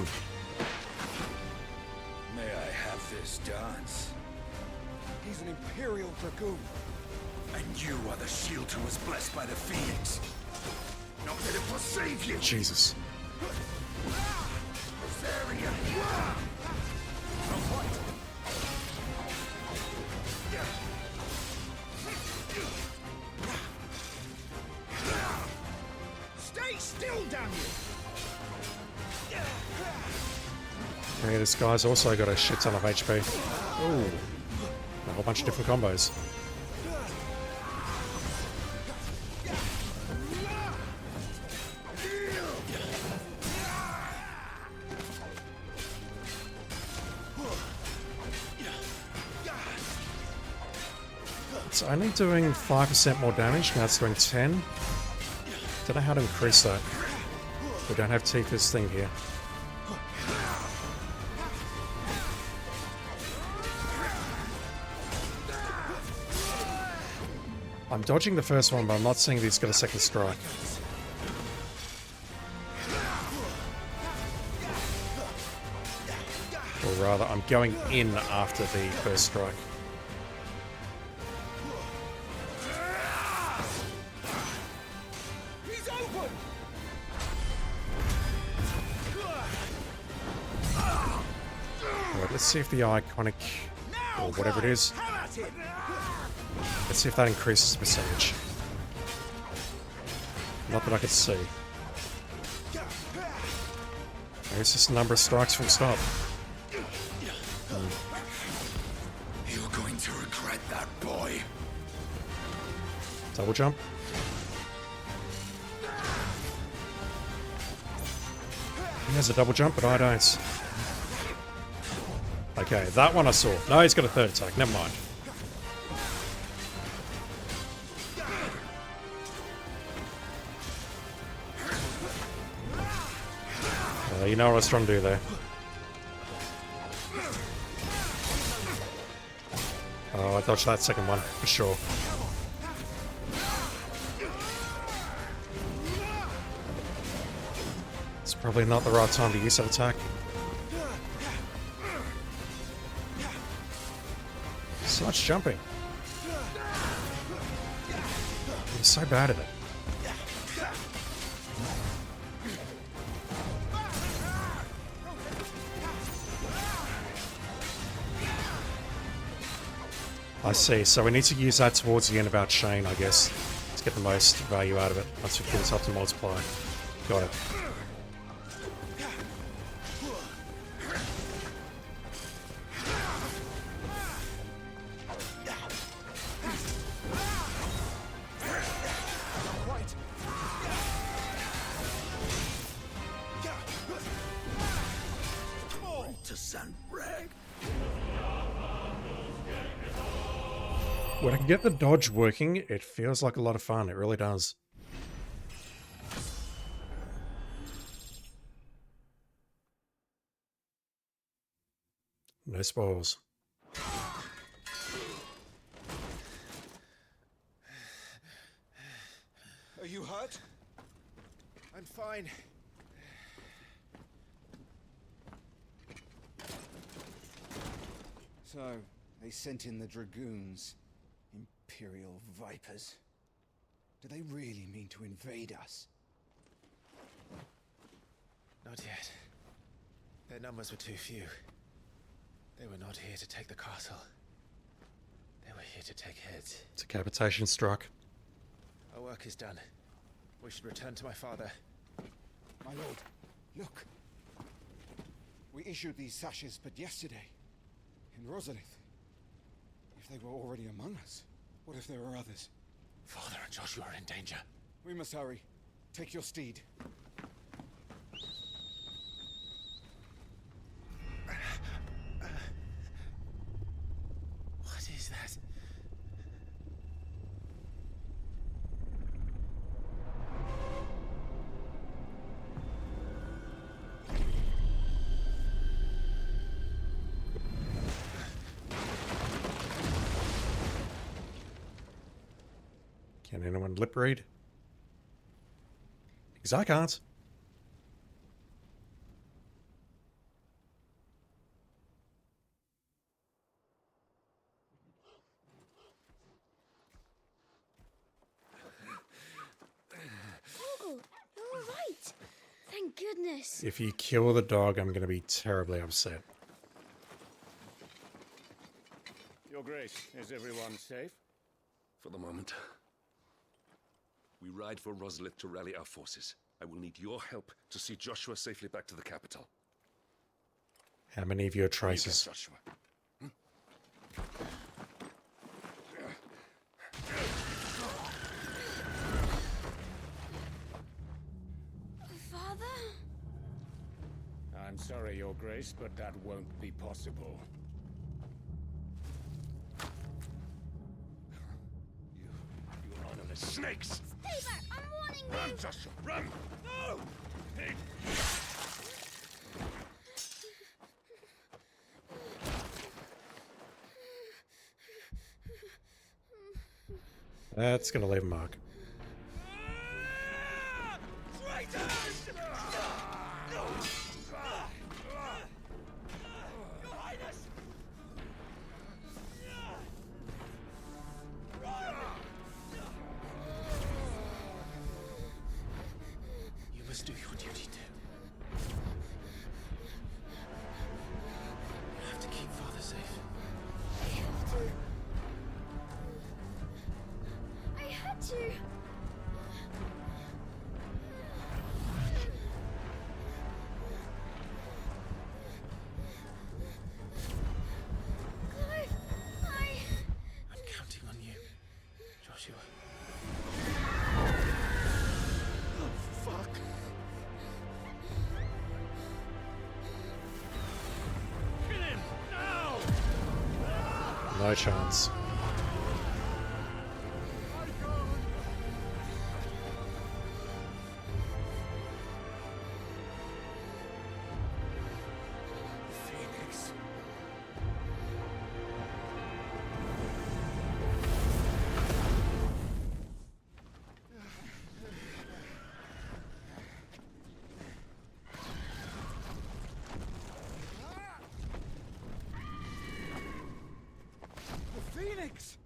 May I have this dance?
He's an Imperial Dragoon.
And you are the shield who was blessed by the Phoenix. Not that it will save you.
Jesus.
Stay still, damn you!
Okay, this guy's also got a shit ton of HP. Ooh. A whole bunch of different combos. It's only doing 5% more damage, now it's doing 10. Don't know how to increase that. We don't have Tifa's thing here. I'm dodging the first one, but I'm not seeing that he's got a second strike. Or rather, I'm going in after the first strike.
He's open!
Alright, let's see if the iconic, or whatever it is, let's see if that increases the percentage. Not that I could see. Maybe it's just a number of strikes from stop.
You're going to regret that, boy.
Double jump. He has a double jump, but I don't. Okay, that one I saw. No, he's got a third attack. Never mind. You know what I was trying to do there. Oh, I dodged that second one, for sure. It's probably not the right time to use that attack. So much jumping. He's so bad at it. I see, so we need to use that towards the end of our chain, I guess, to get the most value out of it once we get this up to multiply. Got it. When I can get the dodge working, it feels like a lot of fun. It really does. No spoils.
Are you hurt?
I'm fine.
So, they sent in the Dragoons. Imperial Vipers. Do they really mean to invade us?
Not yet. Their numbers were too few. They were not here to take the castle. They were here to take heads.
Decapitation struck.
Our work is done. We should return to my father.
My lord, look. We issued these sashes but yesterday. In Rosalith. If they were already among us, what if there were others?
Father and Joshua are in danger.
We must hurry. Take your steed.
Can anyone lip read? Because I can't.
Uncle, you're all right. Thank goodness.
If you kill the dog, I'm going to be terribly upset.
Your Grace, is everyone safe?
For the moment. We ride for Roslith to rally our forces. I will need your help to see Joshua safely back to the capital.
How many of your traces?
Joshua.
Father?
I'm sorry, Your Grace, but that won't be possible.
You honorless snakes!
Stay back! I'm warning you!
Run, Joshua, run! No! Pig!
That's going to leave a mark.
Traitors! Your Highness!
You must do your duty too. You have to keep Father safe.
I have to. I had to. Clive,
I'm counting on you, Joshua.
Oh, fuck! Kill him! Now!
No chance.
Phoenix.
The Phoenix!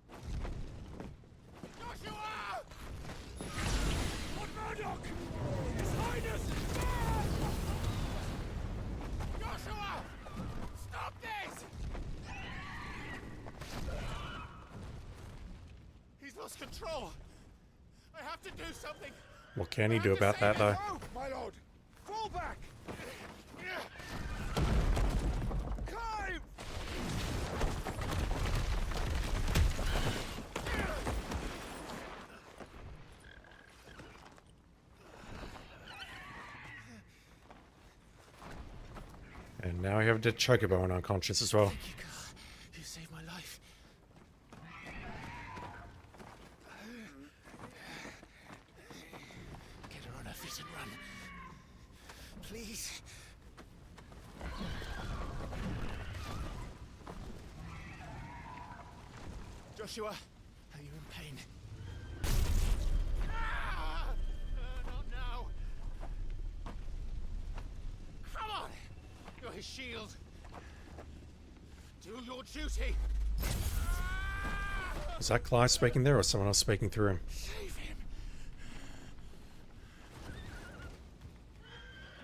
Joshua! Lord Murdoch! His Highness! Joshua! Stop this! He's lost control. I have to do something.
What can he do about that, though?
My lord! Fall back! Clive!
And now we have the Chocobo and unconscious as well.
You saved my life. Get her on her feet and run. Please. Joshua, are you in pain?
Not now. Come on! You're his shield. Do your duty.
Is that Clive speaking there or someone else speaking through him?
Save him.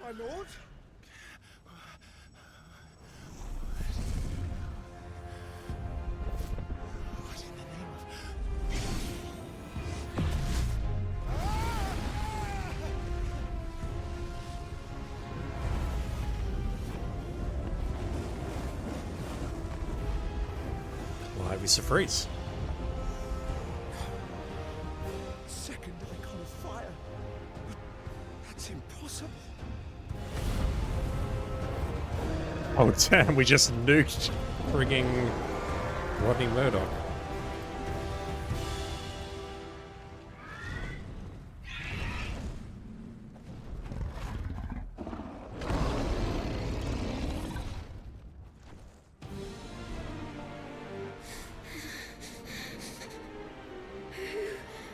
My lord?
What in the name of...
Clive is a freeze.
Second icon of fire. That's impossible.
Oh damn, we just nuked frigging Rodney Murdoch.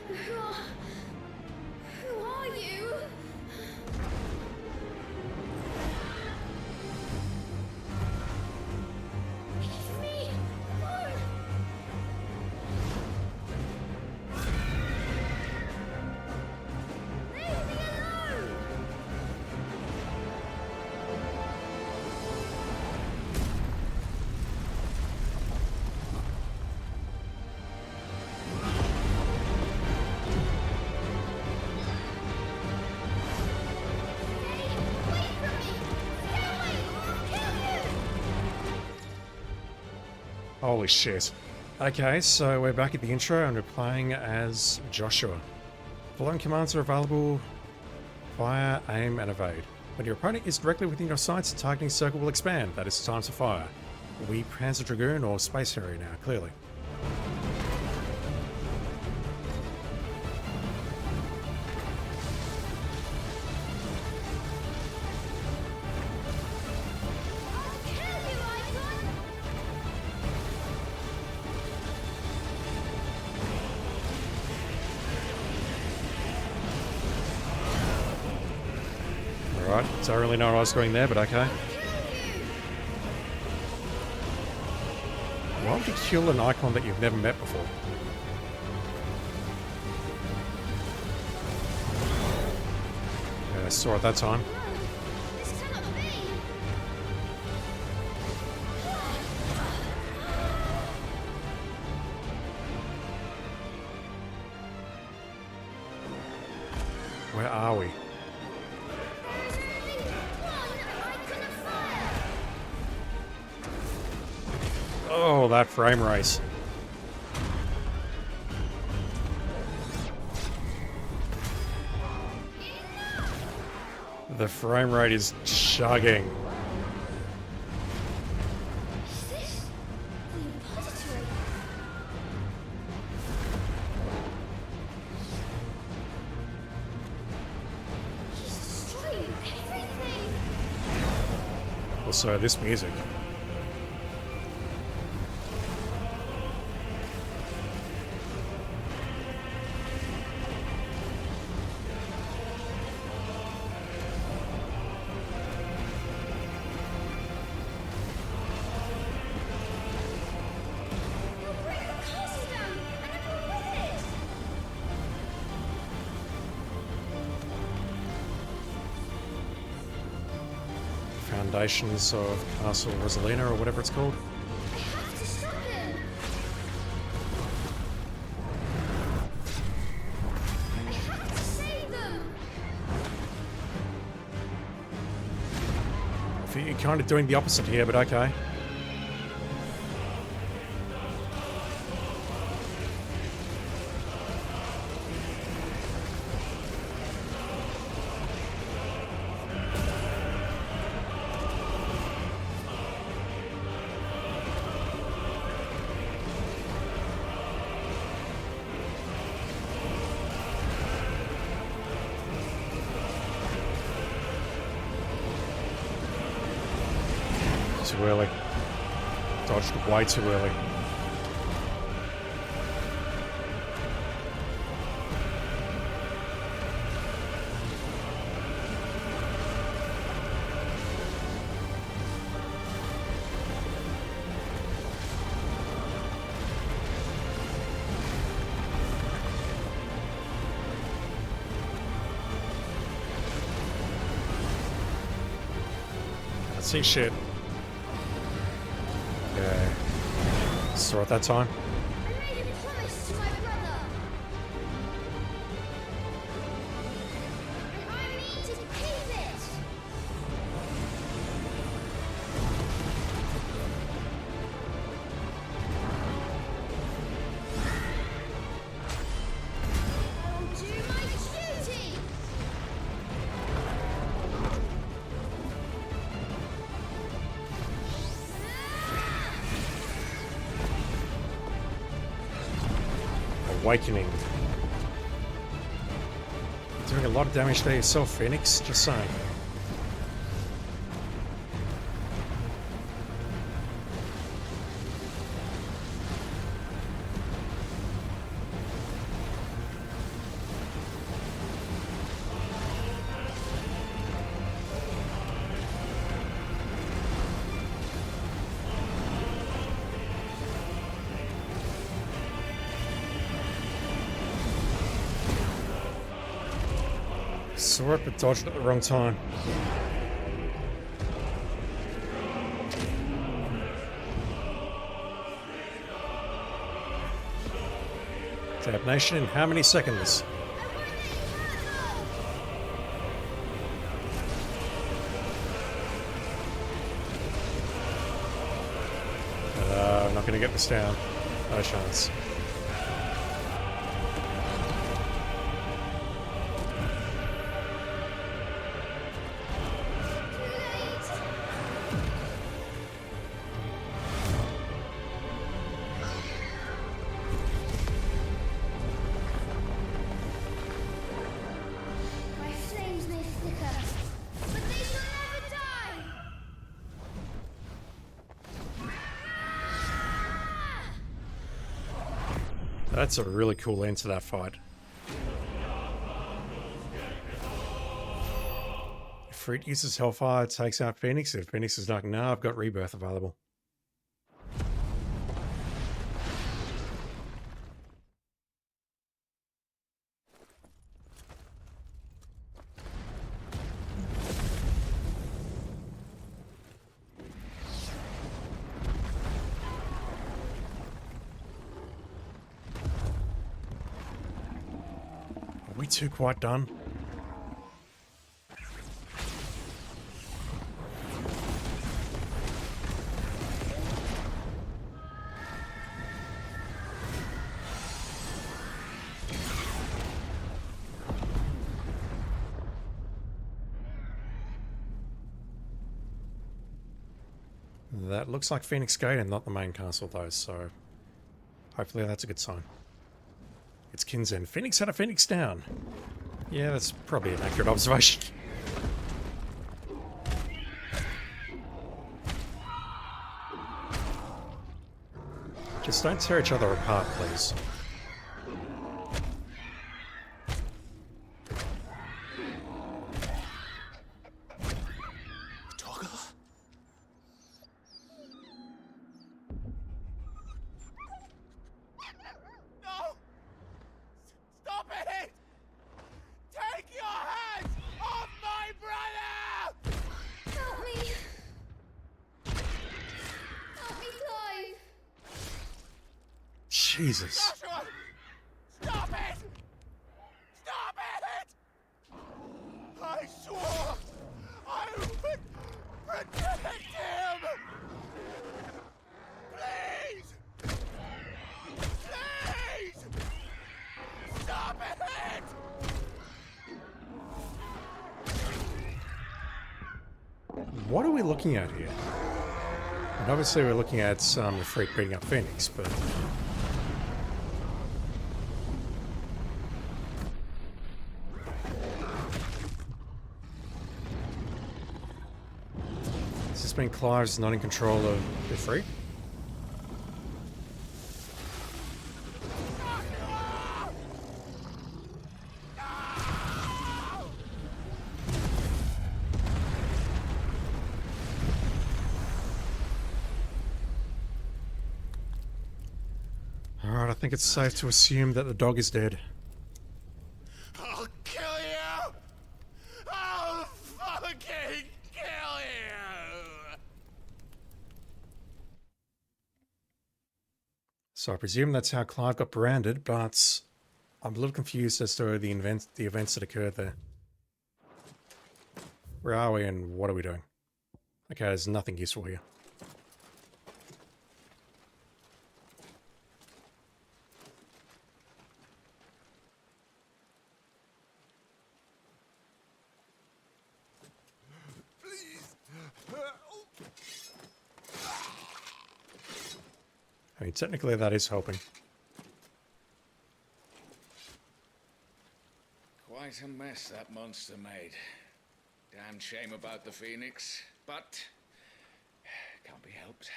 Who
Holy shit. Okay, so we're back at the intro and we're playing as Joshua. Following commands are available: fire, aim, and evade. When your opponent is directly within your sights, the targeting circle will expand. That is time to fire. Are we Panzer Dragoon or Space Harrier now? Clearly. Alright, don't really know what I was doing there, but okay. Why would you kill an icon that you've never met before? Yeah, I saw it that time. Where are we? Oh, that frame race. The frame rate is chugging. Also, this music. Foundations of Castle Rosalina, or whatever it's called. I think you're kind of doing the opposite here, but okay. Too early. Dodged way too early. Can't see shit. Saw it that time.
I made a promise to my brother. And I mean to keep it. I will do my duty.
Awakening. Doing a lot of damage there yourself, Phoenix, just saying. Saw it, but dodged at the wrong time. Damnation in how many seconds? not going to get this down. No chance.
My flames may flicker, but they shall never die!
That's a really cool end to that fight. If Fruit uses Hellfire, it takes out Phoenix. If Phoenix is like, no, I've got Rebirth available. Are we two quite done? That looks like Phoenix Gate and not the main castle though, so hopefully that's a good sign. It's Kinzen. Phoenix had a Phoenix down. Yeah, that's probably an accurate observation. Just don't tear each other apart, please.
No! Stop it! Take your hands off my brother!
Help me! Help me, Clive!
Jesus.
Joshua! Stop it! Stop it! I swore I would protect him! Please! Please! Stop it!
What are we looking at here? And obviously we're looking at the Freak beating up Phoenix, but... Does this mean Clive's not in control of the Freak? Alright, I think it's safe to assume that the dog is dead.
I'll kill you! I'll fucking kill you!
So I presume that's how Clive got branded, but I'm a little confused as to the events that occurred there. Where are we and what are we doing? Okay, there's nothing useful here. I mean, technically that is helping.
Quite a mess that monster made. Damn shame about the Phoenix, but can't be helped.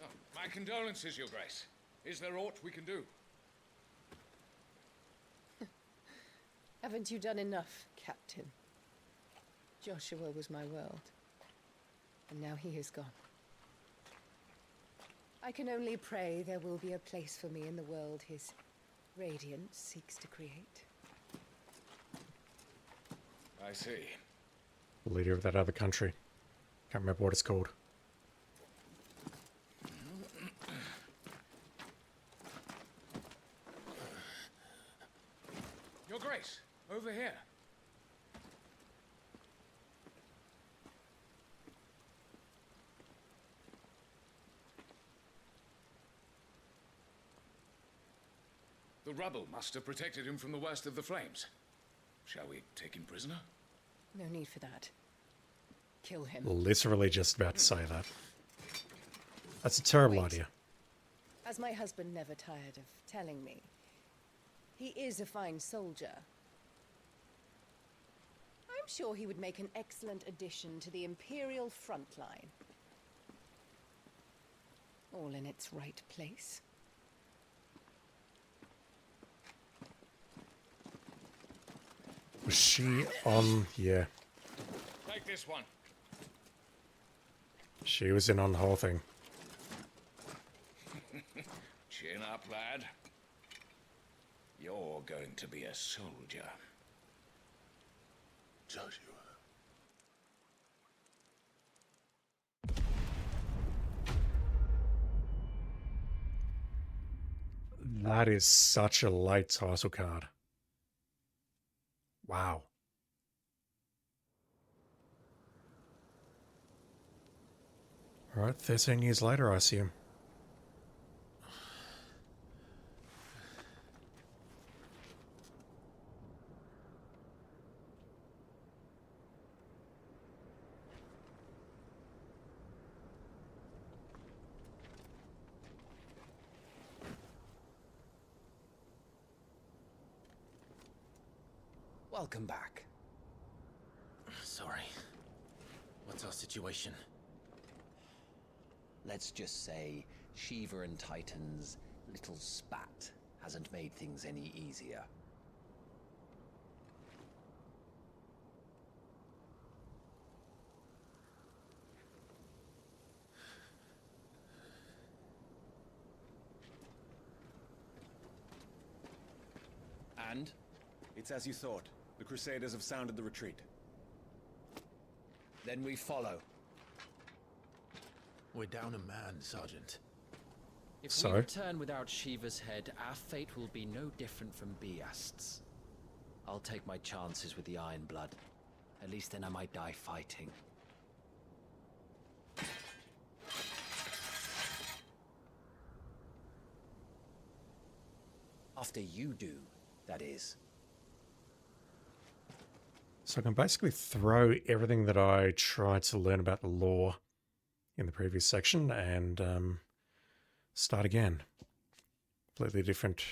Oh, my condolences, Your Grace. Is there aught we can do?
Haven't you done enough, Captain? Joshua was my world, and now he is gone. I can only pray there will be a place for me in the world his radiance seeks to create.
I see.
The leader of that other country. Can't remember what it's called.
Your Grace, over here. The rubble must have protected him from the worst of the flames. Shall we take him prisoner?
No need for that. Kill him.
Literally just about to say that. That's a terrible idea.
As my husband never tired of telling me, he is a fine soldier. I'm sure he would make an excellent addition to the Imperial front line. All in its right place.
Was she on? Yeah.
Take this one.
She was in on the whole thing.
Chin up, lad. You're going to be a soldier.
Joshua.
That is such a late title card. Wow. All right, 13 years later, I assume.
Welcome back. Sorry. What's our situation? Let's just say Shiva and Titan's little spat hasn't made things any easier.
And? It's as you thought. The Crusaders have sounded the retreat.
Then we follow.
We're down a man, Sergeant.
If we return without Shiva's head, our fate will be no different from Biast's. I'll take my chances with the Iron Blood. At least then I might die fighting. After you do, that is.
So I can basically throw everything that I tried to learn about the lore in the previous section and start again. Completely different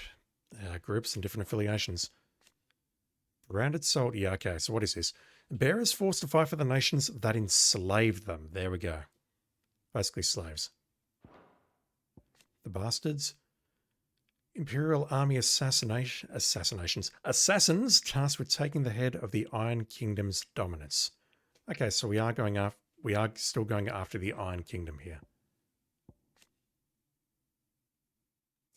groups and different affiliations. Branded Salt. Yeah, okay, so what is this? Bearers forced to fight for the nations that enslaved them. There we go. Basically slaves. The Bastards. Imperial Army assassins tasked with taking the head of the Iron Kingdom's dominance. Okay, so we are still going after the Iron Kingdom here.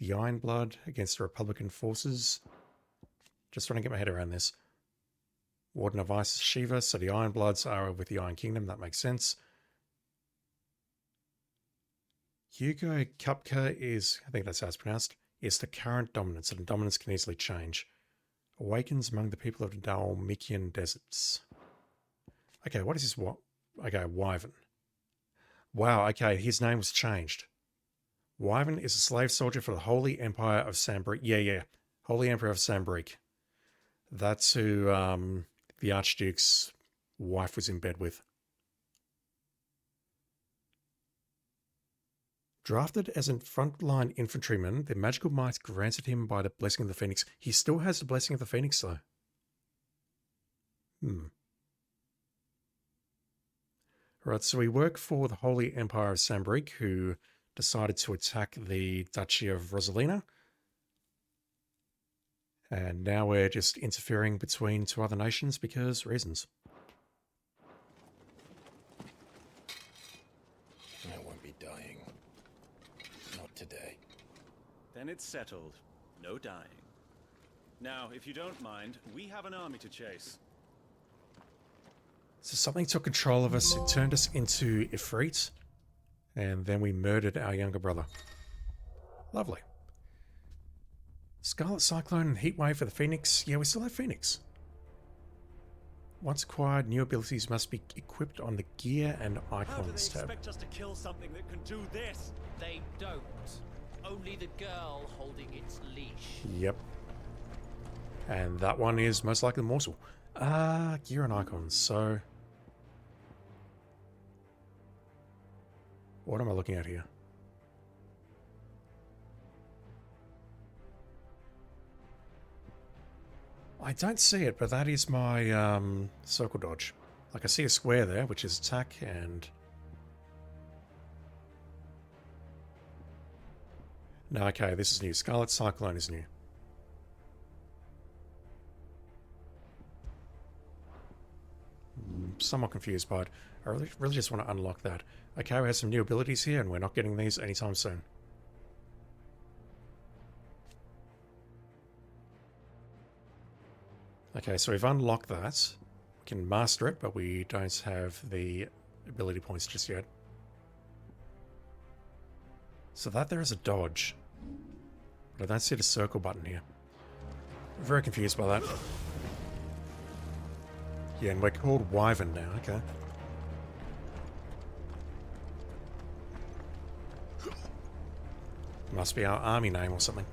The Iron Blood against the Republican forces. Just trying to get my head around this. Warden of Ice is Shiva, so the Iron Bloods are with the Iron Kingdom. That makes sense. Hugo Kupka is, I think that's how it's pronounced, is the current dominance, and dominance can easily change. Awakens among the people of the Dalmatian deserts. Okay, what is this? What? Okay, Wyvern. Wow, okay, his name was changed. Wyvern is a slave soldier for the Holy Empire of Sambrique. Yeah. Holy Emperor of Sambrique. That's who the Archduke's wife was in bed with. Drafted as a frontline infantryman, the magical might granted him by the Blessing of the Phoenix. He still has the Blessing of the Phoenix, though. Right, so we work for the Holy Empire of Sambrique, who decided to attack the Duchy of Rosalina. And now we're just interfering between two other nations because reasons.
I won't be dying. Not today.
Then it's settled. No dying. Now, if you don't mind, we have an army to chase.
So something took control of us. It turned us into Ifrit. And then we murdered our younger brother. Lovely. Scarlet Cyclone and Heatwave for the Phoenix. Yeah, we still have Phoenix. Once acquired, new abilities must be equipped on the Gear and Icons tab.
How do they expect us to kill something that can do this?
They don't. only the girl holding its leash.
Yep. And that one is most likely the morsel. Gear and icons. So, what am I looking at here? I don't see it, but that is my circle dodge. Like I see a square there, which is attack, and no, okay, this is new. Scarlet Cyclone is new. Somewhat confused by it. I really just want to unlock that. Okay, we have some new abilities here, and we're not getting these anytime soon. Okay, so we've unlocked that. We can master it, but we don't have the ability points just yet. So that there is a dodge. But I don't see the circle button here. I'm very confused by that. Yeah, and we're called Wyvern now, okay. Must be our army name or something.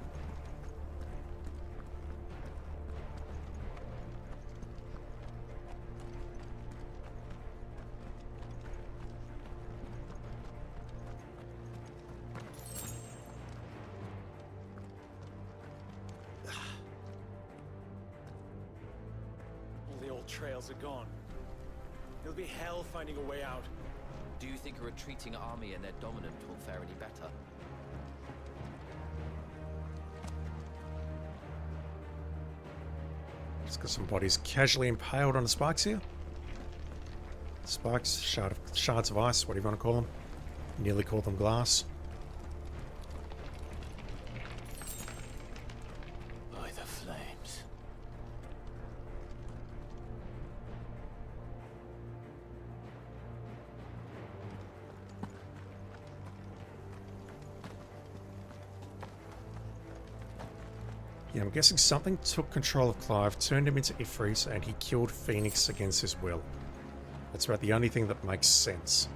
Trails are gone. It'll be hell finding a way out.
Do you think a retreating army and their dominant will fare any better?
Just got some bodies casually impaled on the spikes here. Spikes, shards of ice, whatever you want to call them. Nearly call them glass.
By the flames.
Yeah, I'm guessing something took control of Clive, turned him into Ifrit, and he killed Phoenix against his will. That's about the only thing that makes sense.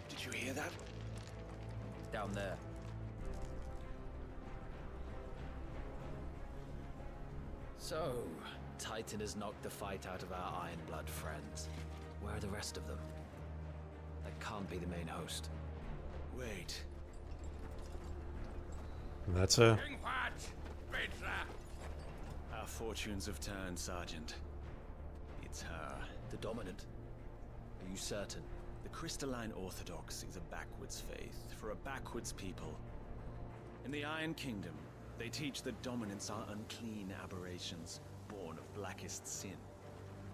Did you hear that?
Down there. So, Titan has knocked the fight out of our Ironblood friends. Where are the rest of them? That can't be the main host.
Wait.
That's a...
Our fortunes have turned, Sergeant. It's her.
The dominant? Are you certain?
The Crystalline Orthodox is a backwards faith for a backwards people. In the Iron Kingdom, they teach that dominants are unclean aberrations, born of blackest sin.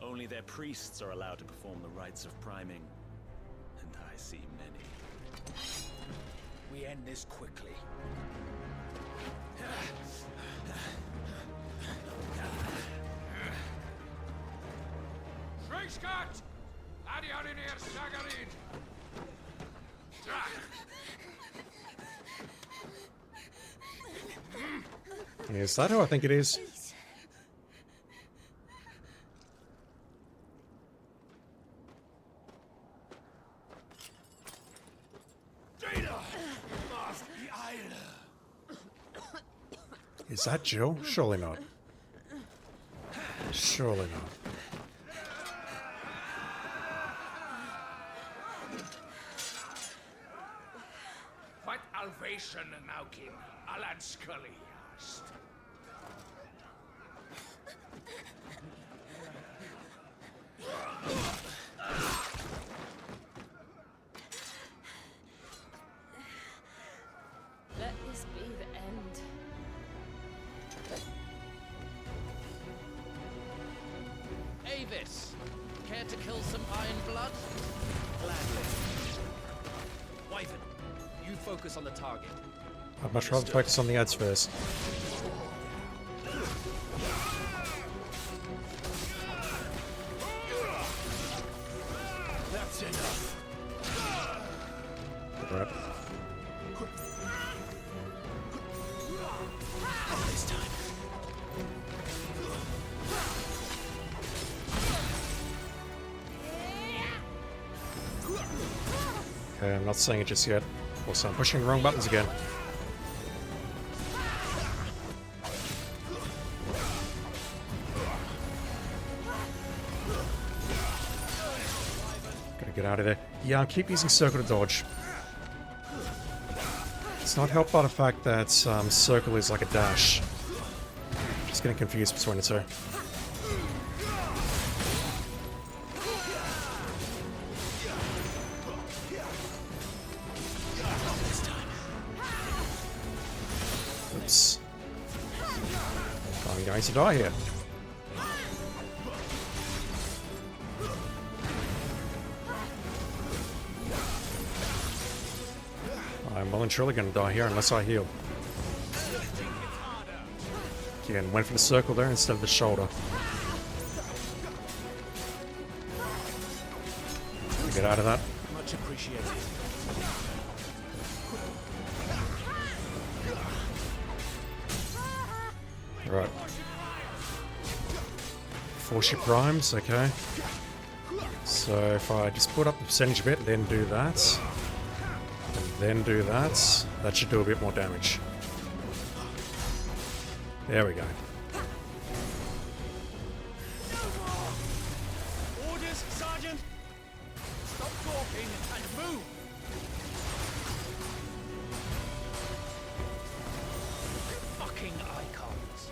Only their priests are allowed to perform the rites of priming, and I see many.
We end this quickly.
Scott! Adioninir Sagarin!
Is that who I think it is? Is that Jill? Surely not. Surely not.
What Alvation Naukin, Alan Scully asked.
Let this be the end.
Avis! Care to kill some Ironblood? Gladly. Wyvern, you focus on the target.
I'd much rather focus on the ads first.
That's enough.
Right.
This time.
Okay, I'm not saying it just yet. Also, I'm pushing the wrong buttons again. Gotta get out of there. Yeah, I'll keep using circle to dodge. It's not helped by the fact that circle is like a dash. Just getting confused between the two. Oops. I'm going to die here. I'm well and truly going to die here unless I heal. Again, went for the circle there instead of the shoulder. Get out of that.
Much appreciated.
Right. Force your primes, okay. So if I just put up the percentage a bit, then do that. And then do that, that should do a bit more damage. There we go.
Orders, Sergeant! Stop talking and move! Fucking icons.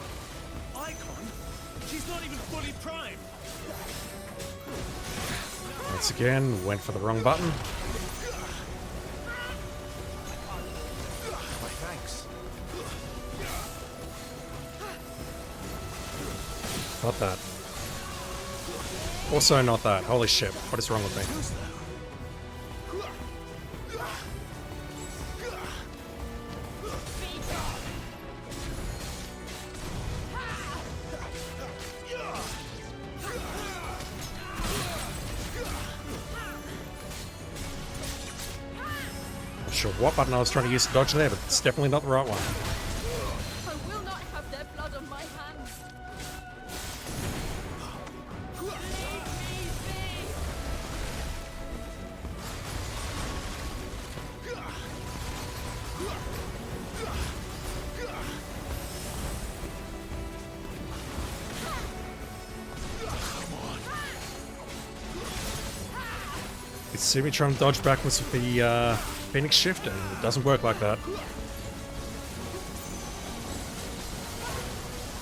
Icon? She's not even fully primed!
Once again, went for the wrong button.
My thanks.
Not that. Also not that. Holy shit, what is wrong with me? Not sure what button I was trying to use to dodge there, but it's definitely not the right one.
I will not have their blood on my hands.
You see me trying to dodge backwards with the Phoenix Shift, and it doesn't work like that.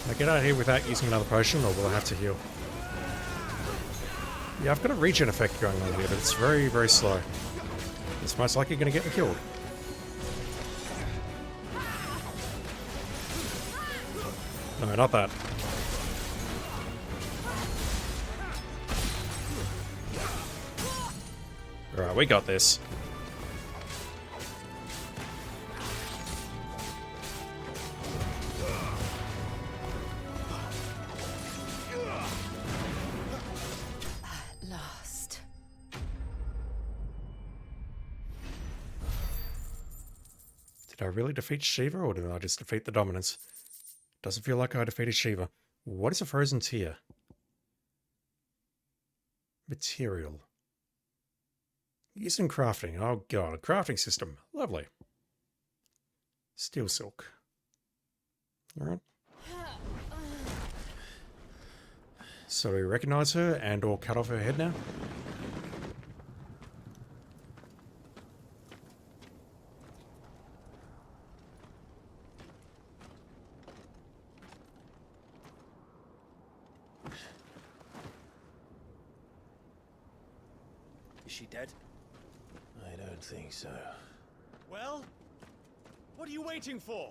Can I get out of here without using another potion, or will I have to heal? Yeah, I've got a regen effect going on here, but it's very, very slow. It's most likely going to get me killed. No, not that. Alright, we got this.
At last.
Did I really defeat Shiva, or did I just defeat the dominance? Doesn't feel like I defeated Shiva. What is a frozen tear? Material. Used in crafting. Oh god, crafting system. Lovely. Steel silk. Alright. So we recognize her and or cut off her head now?
Is she dead?
I don't think so.
Well? What are you waiting for?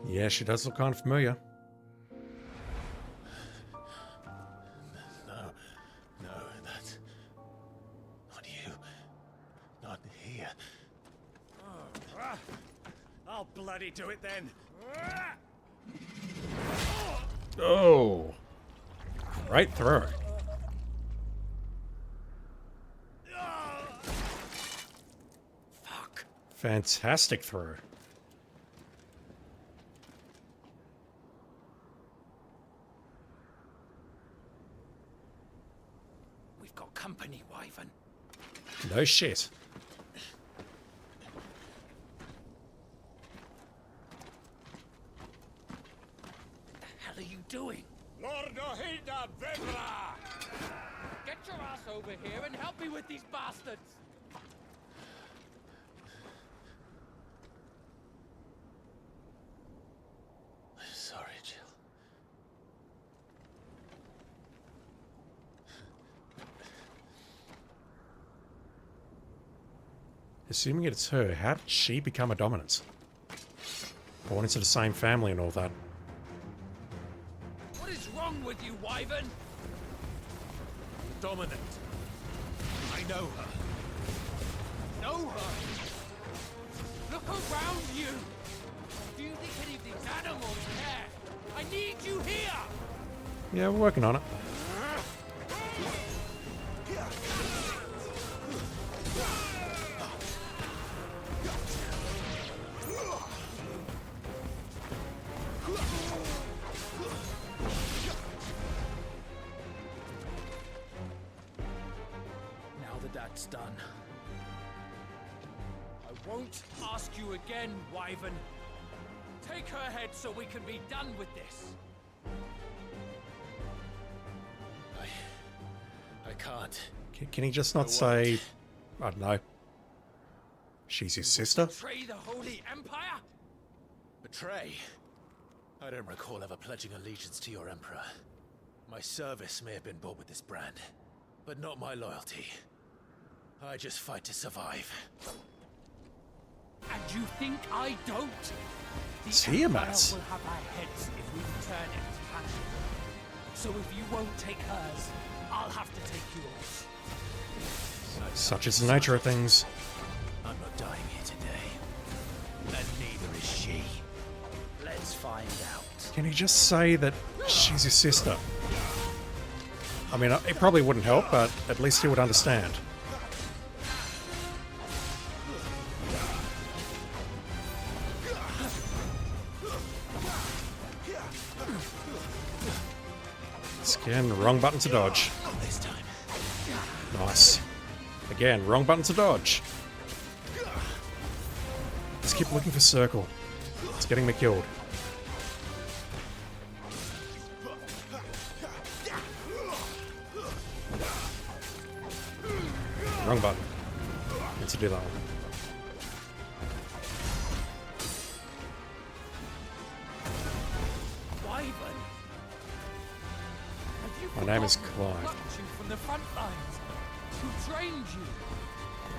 Yeah, she does look kind of familiar.
No. here.
I'll bloody do it then.
Oh. Right through.
Fuck.
Fantastic throw.
We've got company, Wyvern.
No shit.
What the hell are you doing?
Lord Ohida Vedra!
Get your ass over here and help me with these bastards!
I'm sorry, Jill.
Assuming it's her, how did she become a dominant? Born into the same family and all that.
What is wrong with you, Wyvern?
Dominant. I know her.
Know her? Look around you! Do you think any of these animals care? I need you here!
Yeah, we're working on it.
Now that that's done, I won't ask you again, Wyvern. Take her head so we can be done with this.
I can't.
Can he just not say, I don't know, she's his sister?
Betray the Holy Empire?
Betray? I don't recall ever pledging allegiance to your Emperor. My service may have been bought with this brand, but not my loyalty. I just fight to survive.
And you think I don't?
It's here,
Empire
Matt.
will have our heads if we return empty-handed. So if you won't take hers, I'll have to take yours.
Such is the nature of things.
I'm not dying here today. And neither is she.
Let's find out.
Can he just say that she's his sister? I mean, it probably wouldn't help, but at least he would understand. Again, wrong button to dodge. Nice. Again, wrong button to dodge. Just keep looking for circle. It's getting me killed. Wrong button. Need to do that one.
Wyvern.
My name is Clive.
Plucked you from the front lines. Who trained you?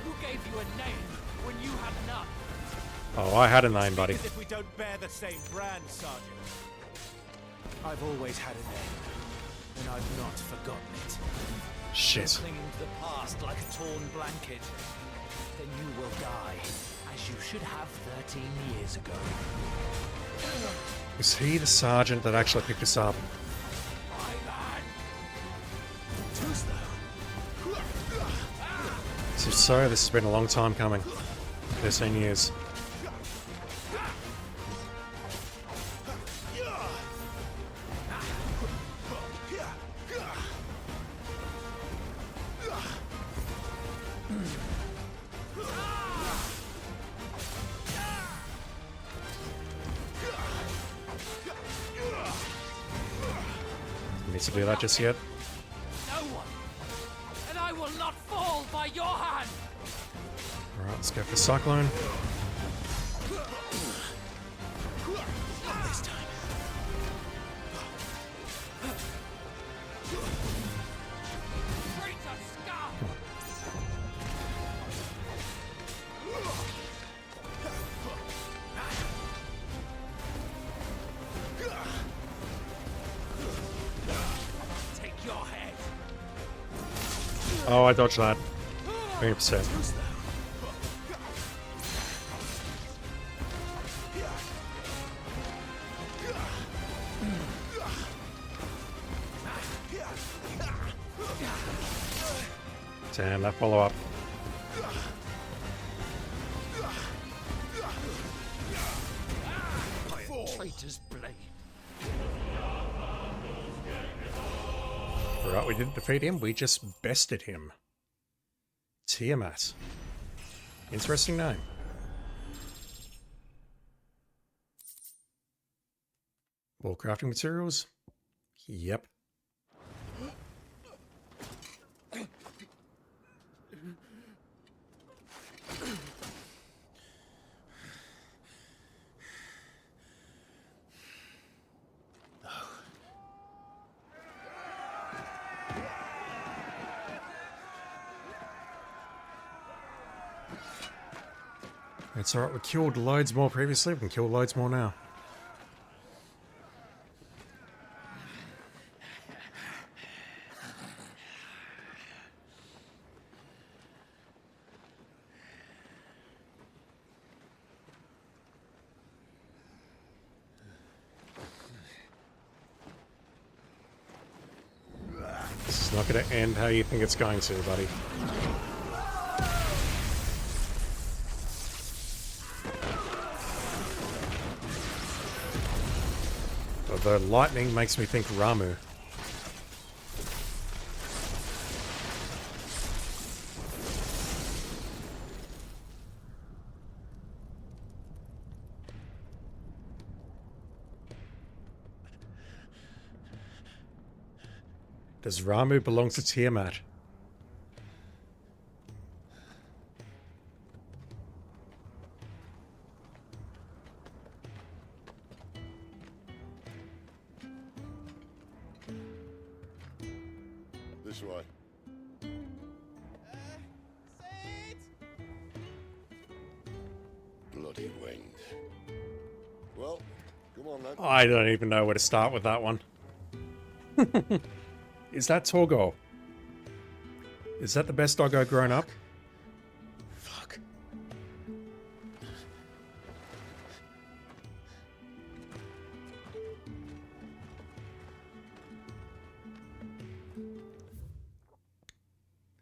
Who gave you a name when you had none?
Oh, I had a name, buddy.
As if we don't bear the same brand, Sergeant. I've always had a name, and I've not forgotten it.
Shit.
Clinging to the past like a torn blanket. Then you will die, as you should have 13 years ago.
Was he the sergeant that actually picked us up? So sorry, this has been a long time coming. 13 years. Need to do that just yet.
No one, and I will not fall by your hand.
Alright, let's go for Cyclone.
Not this time.
Traitor scum! Take your head.
Oh, I dodged that. 100%. Damn, that follow-up.
Traitor's blade.
Right, we didn't defeat him, we just bested him. Tiamat. Interesting name. More crafting materials? Yep. It's alright, we killed loads more previously, we can kill loads more now. This is not going to end how you think it's going to, buddy. Although lightning makes me think Ramu. Does Ramu belong to Tiamat?
This way. Bloody wind. Well, come on then.
I don't even know where to start with that one. Is that Torgor? Is that the best doggo grown up?
Fuck.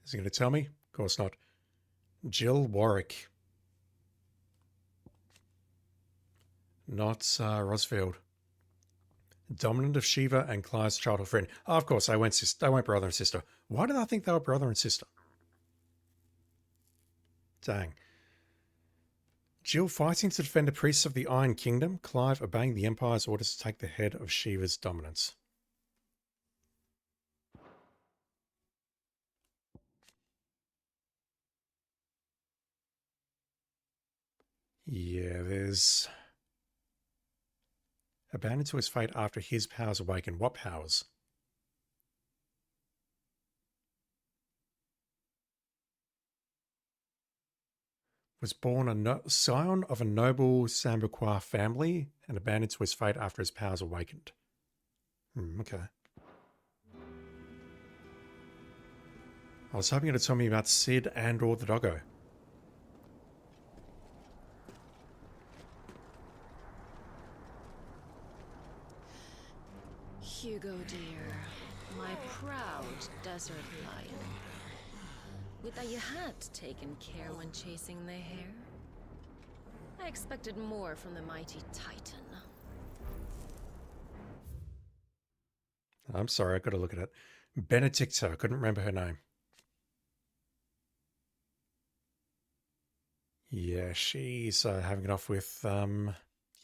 Is he going to tell me? Of course not. Jill Warwick. Not Rosfield. Dominant of Shiva and Clive's childhood friend. Oh, of course, they went brother and sister. Why did I think they were brother and sister? Dang. Jill fighting to defend the priests of the Iron Kingdom. Clive obeying the Empire's orders to take the head of Shiva's dominance. Yeah, there's... Abandoned to his fate after his powers awaken. What powers? Was born a scion of a noble Sambuqua family and abandoned to his fate after his powers awakened. Okay. I was hoping you to tell me about Sid and or the doggo.
Hugo, dear, my proud desert lion. Would that you had taken care when chasing the hare? I expected more from the mighty Titan.
I'm sorry, I got to look at it. Benedicta, I couldn't remember her name. Yeah, she's having it off with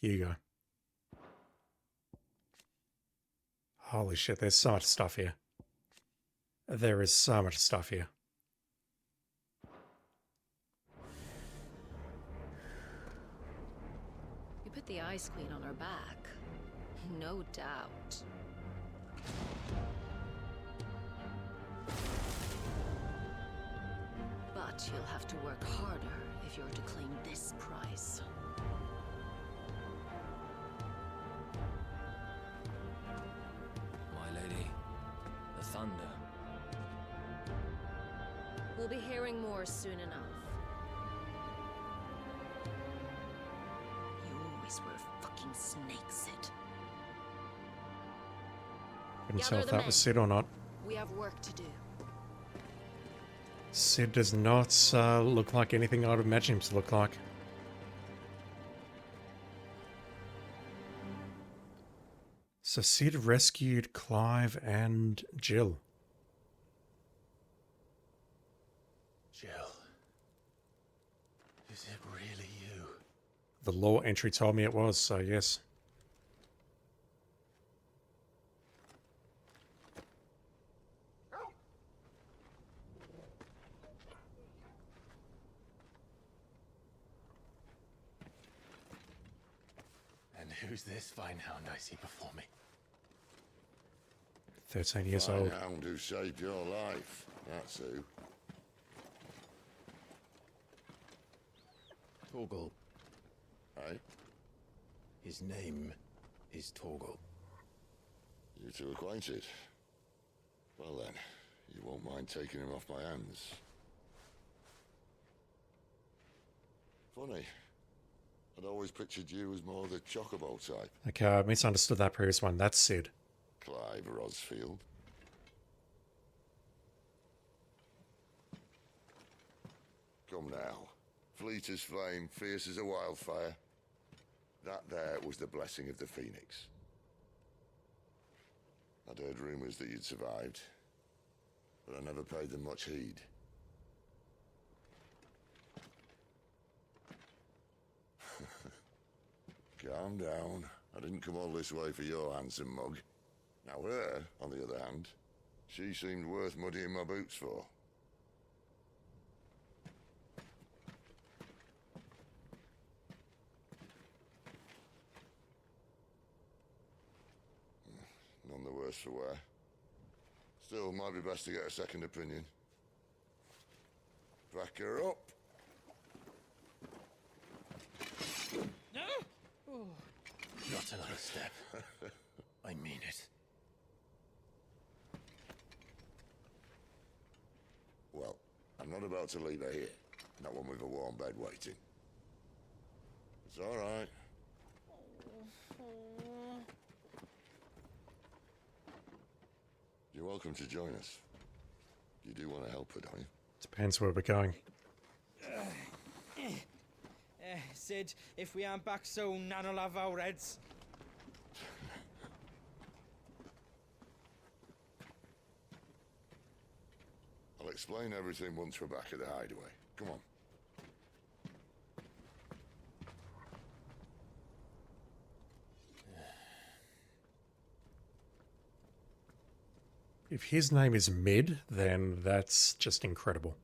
Hugo. Holy shit, there's so much stuff here. There is so much stuff here.
You put the Ice Queen on her back. No doubt. But you'll have to work harder if you're to claim this prize.
The thunder.
We'll be hearing more soon enough. You always were a fucking snake, Sid.
Couldn't tell if that was Sid or not.
We have work to do.
Sid does not look like anything I'd imagine him to look like. So Sid rescued Clive and Jill.
Jill. Is it really you?
The lore entry told me it was, so yes.
And who's this fine hound I see before me?
13 years
Fine
old.
hound who saved your life. That's who.
Torgal.
Aye?
His name is Torgal.
You two acquainted? Well then, you won't mind taking him off my hands. Funny. I'd always pictured you as more the chocobo type.
Okay, I misunderstood that previous one. That's Sid.
Clive Rosfield. Come now. Fleet as flame, fierce as a wildfire. That there was the blessing of the Phoenix. I'd heard rumours that you'd survived, but I never paid them much heed. Calm down. I didn't come all this way for your handsome mug. Now her, on the other hand, she seemed worth muddying my boots for. None the worse for wear. Still, might be best to get a second opinion. Back her up.
No? Oh.
Not another step. I mean it.
Well, I'm not about to leave her here. Not one with a warm bed waiting. It's all right. You're welcome to join us. You do want to help her, don't you?
Depends where we're going.
Sid, if we aren't back soon, Nan'll have our heads.
I'll explain everything once we're back at the hideaway. Come on.
If his name is Mid, then that's just incredible.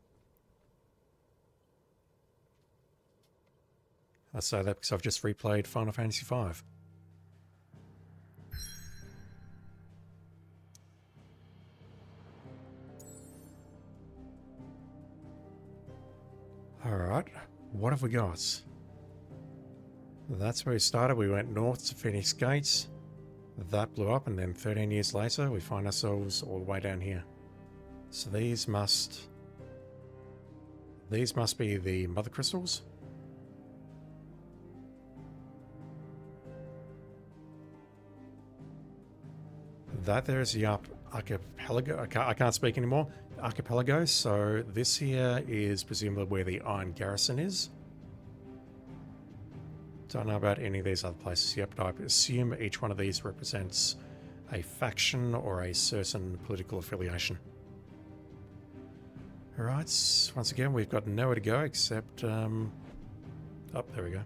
I say that because I've just replayed Final Fantasy V. Alright, what have we got? That's where we started. We went north to Phoenix Gates. That blew up, and then 13 years later, we find ourselves all the way down here. So these must be the mother crystals. That there is the archipelago. I can't speak anymore. Archipelago. So this here is presumably where the Iron Garrison is. Don't know about any of these other places yet, but I assume each one of these represents a faction or a certain political affiliation. Alright, once again, we've got nowhere to go except... oh, there we go.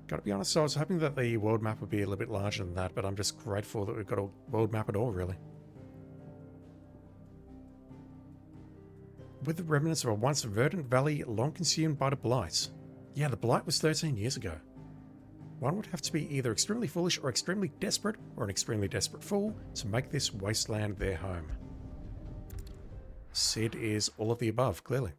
Gotta be honest, I was hoping that the world map would be a little bit larger than that, but I'm just grateful that we've got a world map at all, really. With the remnants of a once verdant valley long consumed by the Blight. Yeah, the Blight was 13 years ago. One would have to be either extremely foolish or extremely desperate, or an extremely desperate fool, to make this wasteland their home. Sid is all of the above, clearly.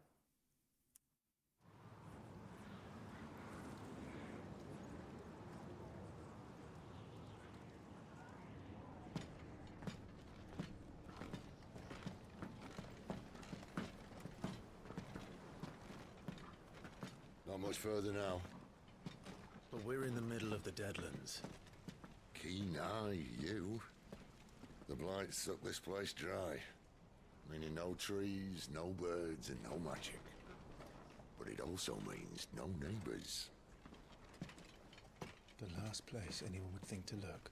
Not much further now.
But we're in the middle of the Deadlands.
Keen eye, you. The blight sucked this place dry. Meaning no trees, no birds, and no magic. But it also means no neighbors.
The last place anyone would think to look.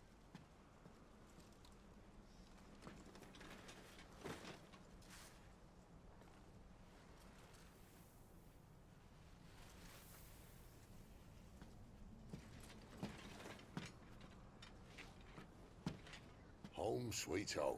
Home sweet home.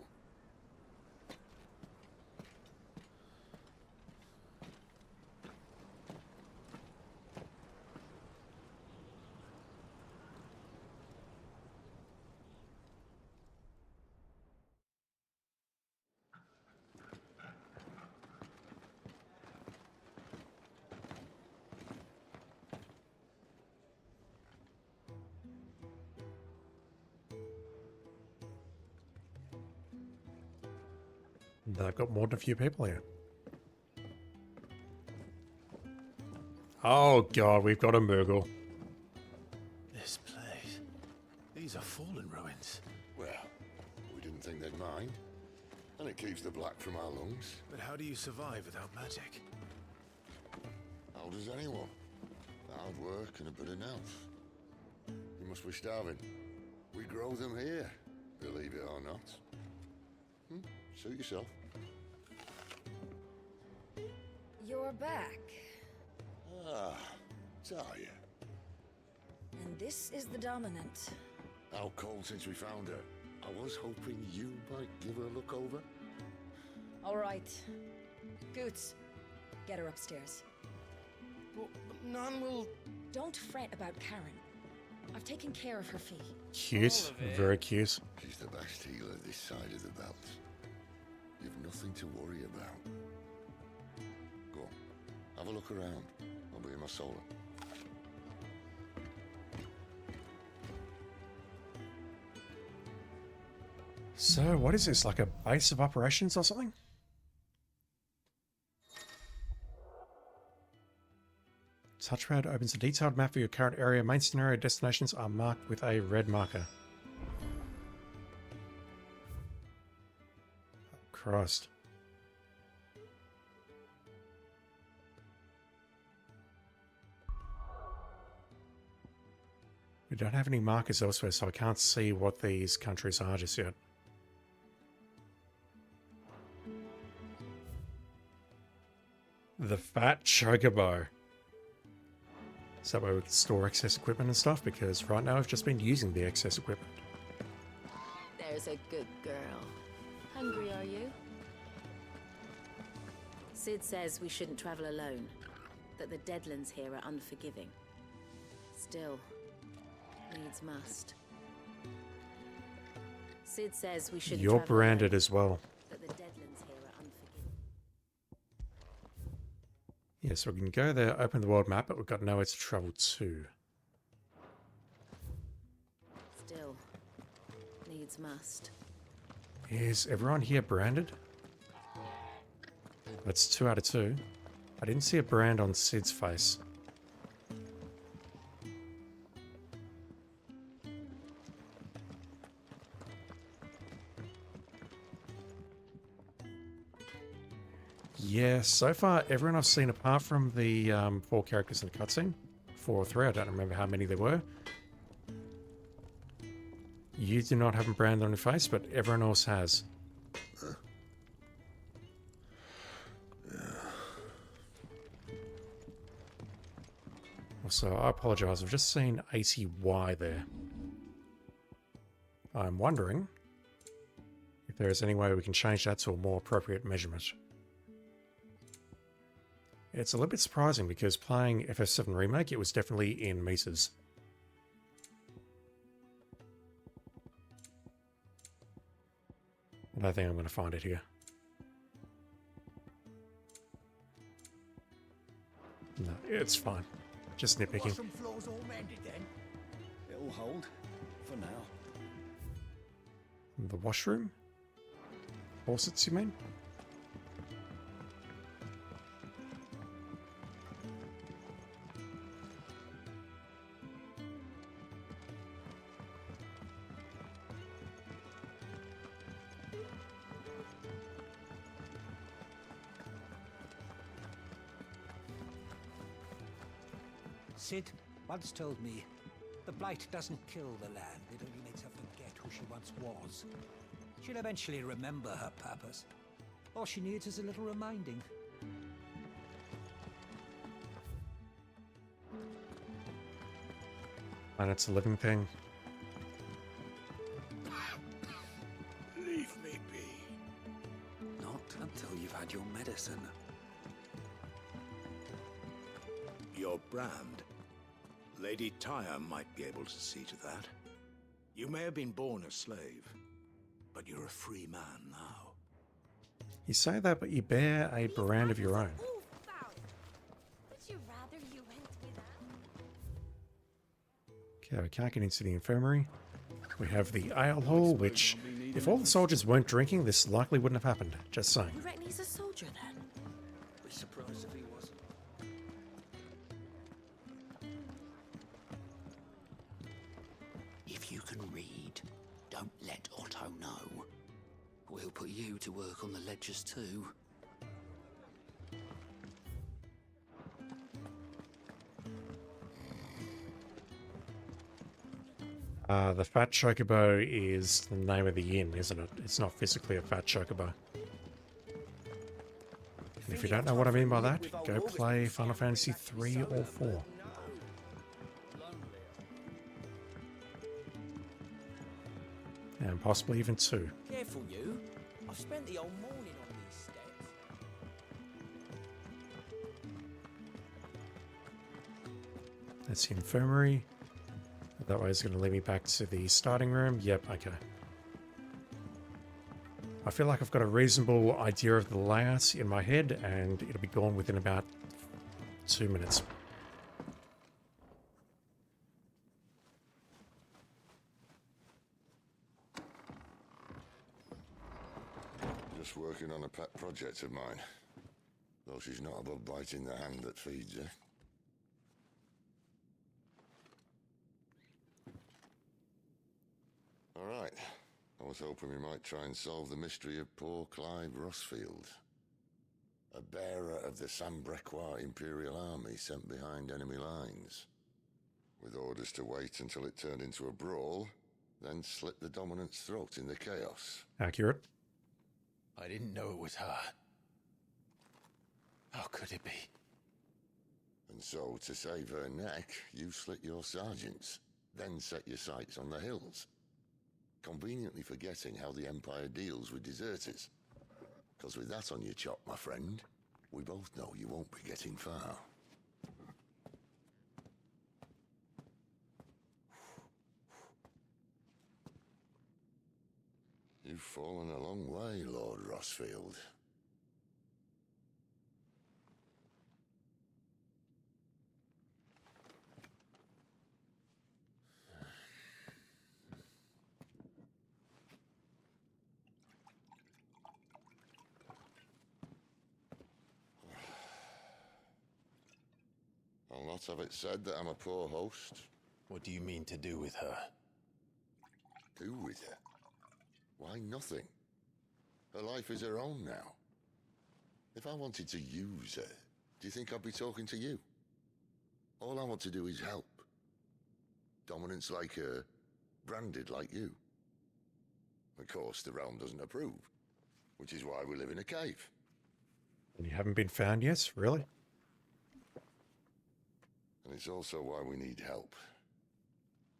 They've got more than a few people here. Oh god, we've got a Murgle.
This place. These are fallen ruins.
Well, we didn't think they'd mind. And it keeps the black from our lungs.
But how do you survive without magic?
How does anyone? Hard work and a bit of nerve. You must be starving. We grow them here, believe it or not. Suit yourself.
You're back.
Ah, Talia.
And this is the Dominant.
Out cold since we found her. I was hoping you might give her a look over.
All right. Goots, get her upstairs.
But none will...
Don't fret about Karen. I've taken care of her fee.
Cute. Very cute.
She's the best healer this side of the belt. You've nothing to worry about. Go on. Have a look around. I'll be in my solar.
So, what is this? Like a base of operations or something? Touchpad opens a detailed map of your current area. Main scenario destinations are marked with a red marker. Oh, Christ. We don't have any markers elsewhere, so I can't see what these countries are just yet. The Fat Chocobo. Is that where we can store excess equipment and stuff? Because right now I've just been using the excess equipment.
There's a good girl. Hungry, are you? Sid says we shouldn't travel alone. That the Deadlands here are unforgiving. Still, needs must. Sid says we shouldn't
You're
travel
branded
alone.
as well.
That the Deadlands here are unforgiving.
Yeah, so we can go there, open the world map, but we've got nowhere to travel to.
Still, needs must.
Is everyone here branded? That's 2 out of 2. I didn't see a brand on Sid's face. Yeah, so far everyone I've seen apart from the 4 characters in the cutscene, 4 or 3, I don't remember how many there were. You do not have a brand on your face, but everyone else has. Also, I apologise, I've just seen 80Y there. I'm wondering if there is any way we can change that to a more appropriate measurement. It's a little bit surprising because playing FF7 Remake, it was definitely in meters. I don't think I'm going to find it here. No, it's fine. Just nitpicking.
Washroom floor's all mended then?
It'll hold. For now.
The washroom? Faucets, you mean?
Cid once told me, the blight doesn't kill the land, it only makes her forget who she once was. She'll eventually remember her purpose. All she needs is a little reminding.
And it's a living thing.
Leave me be. Not until you've had your medicine.
Your brand. Lady Tyre might be able to see to that. You may have been born a slave, but you're a free man now.
You say that, but you bear a brand of your own.
Would you rather you went without?
Okay, we can't get into the infirmary. We have the ale hall, which, if all the soldiers weren't drinking, this likely wouldn't have happened. Just saying.
You reckon he's a soldier then?
Be surprised if he wasn't.
If you can read, don't let Otto know. We'll put you to work on the ledgers too.
The Fat Chocobo is the name of the inn, isn't it? It's not physically a Fat Chocobo. And if you don't know what I mean by that, go play Final Fantasy 3 or 4. And possibly even 2.
Careful, you. I've spent the whole morning on these steps.
That's the infirmary. That way it's going to lead me back to the starting room. Yep, okay. I feel like I've got a reasonable idea of the layout in my head, and it'll be gone within about 2 minutes.
Just working on a pet project of mine. Though she's not above biting the hand that feeds her. Alright. I was hoping we might try and solve the mystery of poor Clive Rossfield. A bearer of the Sambrequois Imperial Army sent behind enemy lines. With orders to wait until it turned into a brawl, then slit the dominant's throat in the chaos.
Accurate.
I didn't know it was her. How could it be?
And so, to save her neck, you slit your sergeants, then set your sights on the hills. Conveniently forgetting how the Empire deals with deserters. Because with that on your chop, my friend, we both know you won't be getting far. You've fallen a long way, Lord Rossfield. I'll not have it said that I'm a poor host.
What do you mean to do with her?
Do with her? Why, nothing. Her life is her own now. If I wanted to use her, do you think I'd be talking to you? All I want to do is help. Dominants like her, branded like you. Of course, the realm doesn't approve, which is why we live in a cave.
And you haven't been found yet? Really?
And it's also why we need help.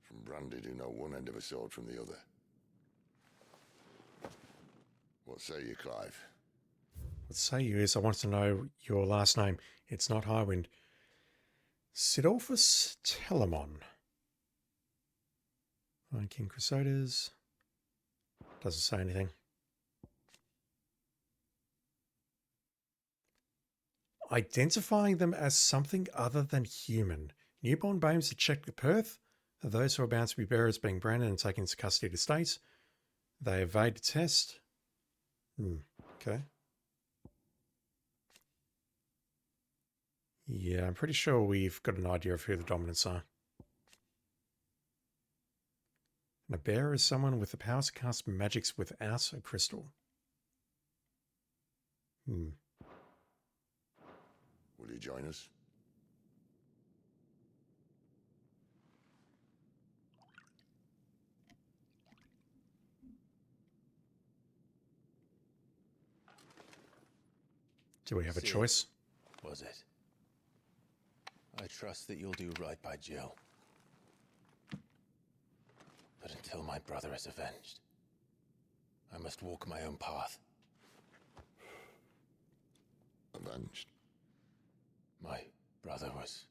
From branded who know one end of a sword from the other. What say you, Clive?
What say you is I want to know your last name. It's not Highwind. Sidolphus Telemon. King Crusaders. Doesn't say anything. Identifying them as something other than human. Newborn babes are checked with birth. Those who are bound to be bearers being branded and taken into custody of the state. They evade the test. Okay. Yeah, I'm pretty sure we've got an idea of who the dominants are. And a bearer is someone with the power to cast magics without a crystal.
Will you join us?
Do we have a
Sid,
choice?
Was it? I trust that you'll do right by Jill. But until my brother is avenged, I must walk my own path.
Avenged?
My brother was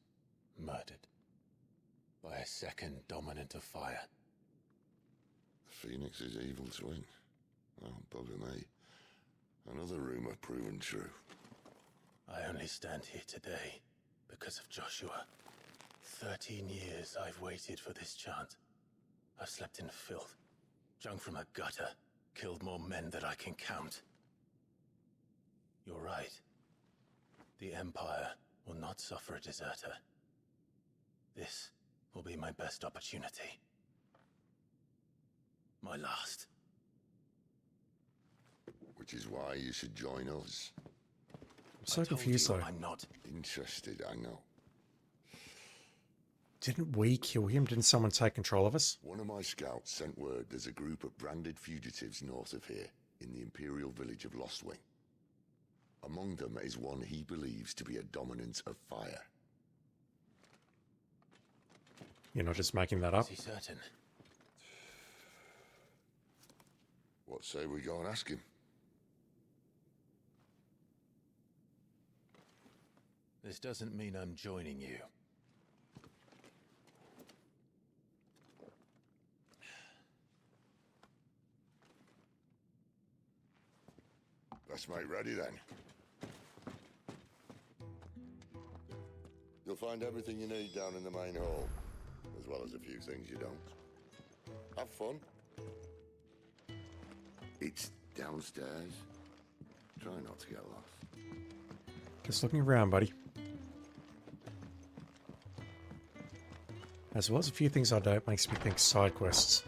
murdered by a second dominant of fire.
Phoenix's evil twin. Oh, bugger me. Another rumor proven true.
I only stand here today because of Joshua. 13 years I've waited for this chance. I've slept in filth, drunk from a gutter, killed more men than I can count. You're right. The Empire will not suffer a deserter. This will be my best opportunity. My last.
Which is why you should join us.
I'm so confused though.
I'm not
interested, I know.
Didn't we kill him? Didn't someone take control of us?
One of my scouts sent word there's a group of branded fugitives north of here, in the Imperial village of Lostwing. Among them is one he believes to be a dominant of fire.
You're not just making that up?
Is he certain?
What say we go and ask him?
This doesn't mean I'm joining you.
Let's make ready then. You'll find everything you need down in the main hall, as well as a few things you don't. Have fun. It's downstairs. Try not to get lost.
Just looking around, buddy. As well as a few things I don't, makes me think side quests.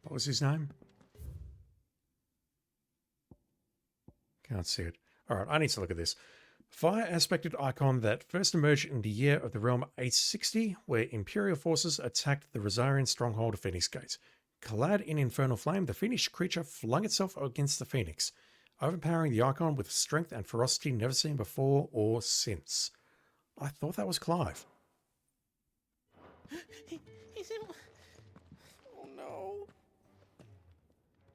What was his name? Can't see it. Alright, I need to look at this. Fire aspected icon that first emerged in the year of the realm 860, where Imperial forces attacked the Rosarian stronghold of Phoenix Gate. Clad in infernal flame, the fiendish creature flung itself against the Phoenix, overpowering the icon with strength and ferocity never seen before or since. I thought that was Clive.
He's in... Oh no.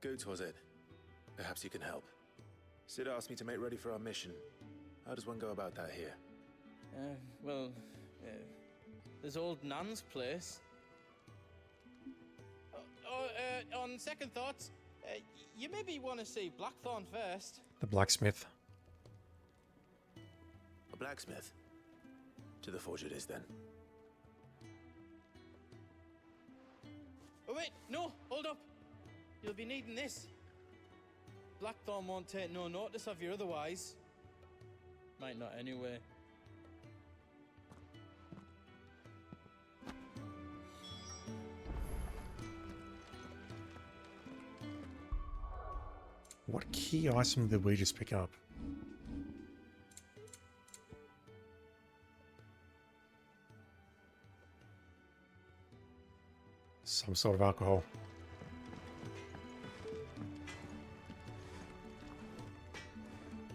Goots, was it? Perhaps you can help. Sid asked me to make ready for our mission. How does one go about that here?
There's old Nan's place. On second thoughts, you maybe want to see Blackthorn first.
The blacksmith.
A blacksmith? To the forge it is then.
Oh wait, no, hold up. You'll be needing this. Blackthorn won't take no notice of you otherwise. Might not anyway.
What key item did we just pick up? Some sort of alcohol.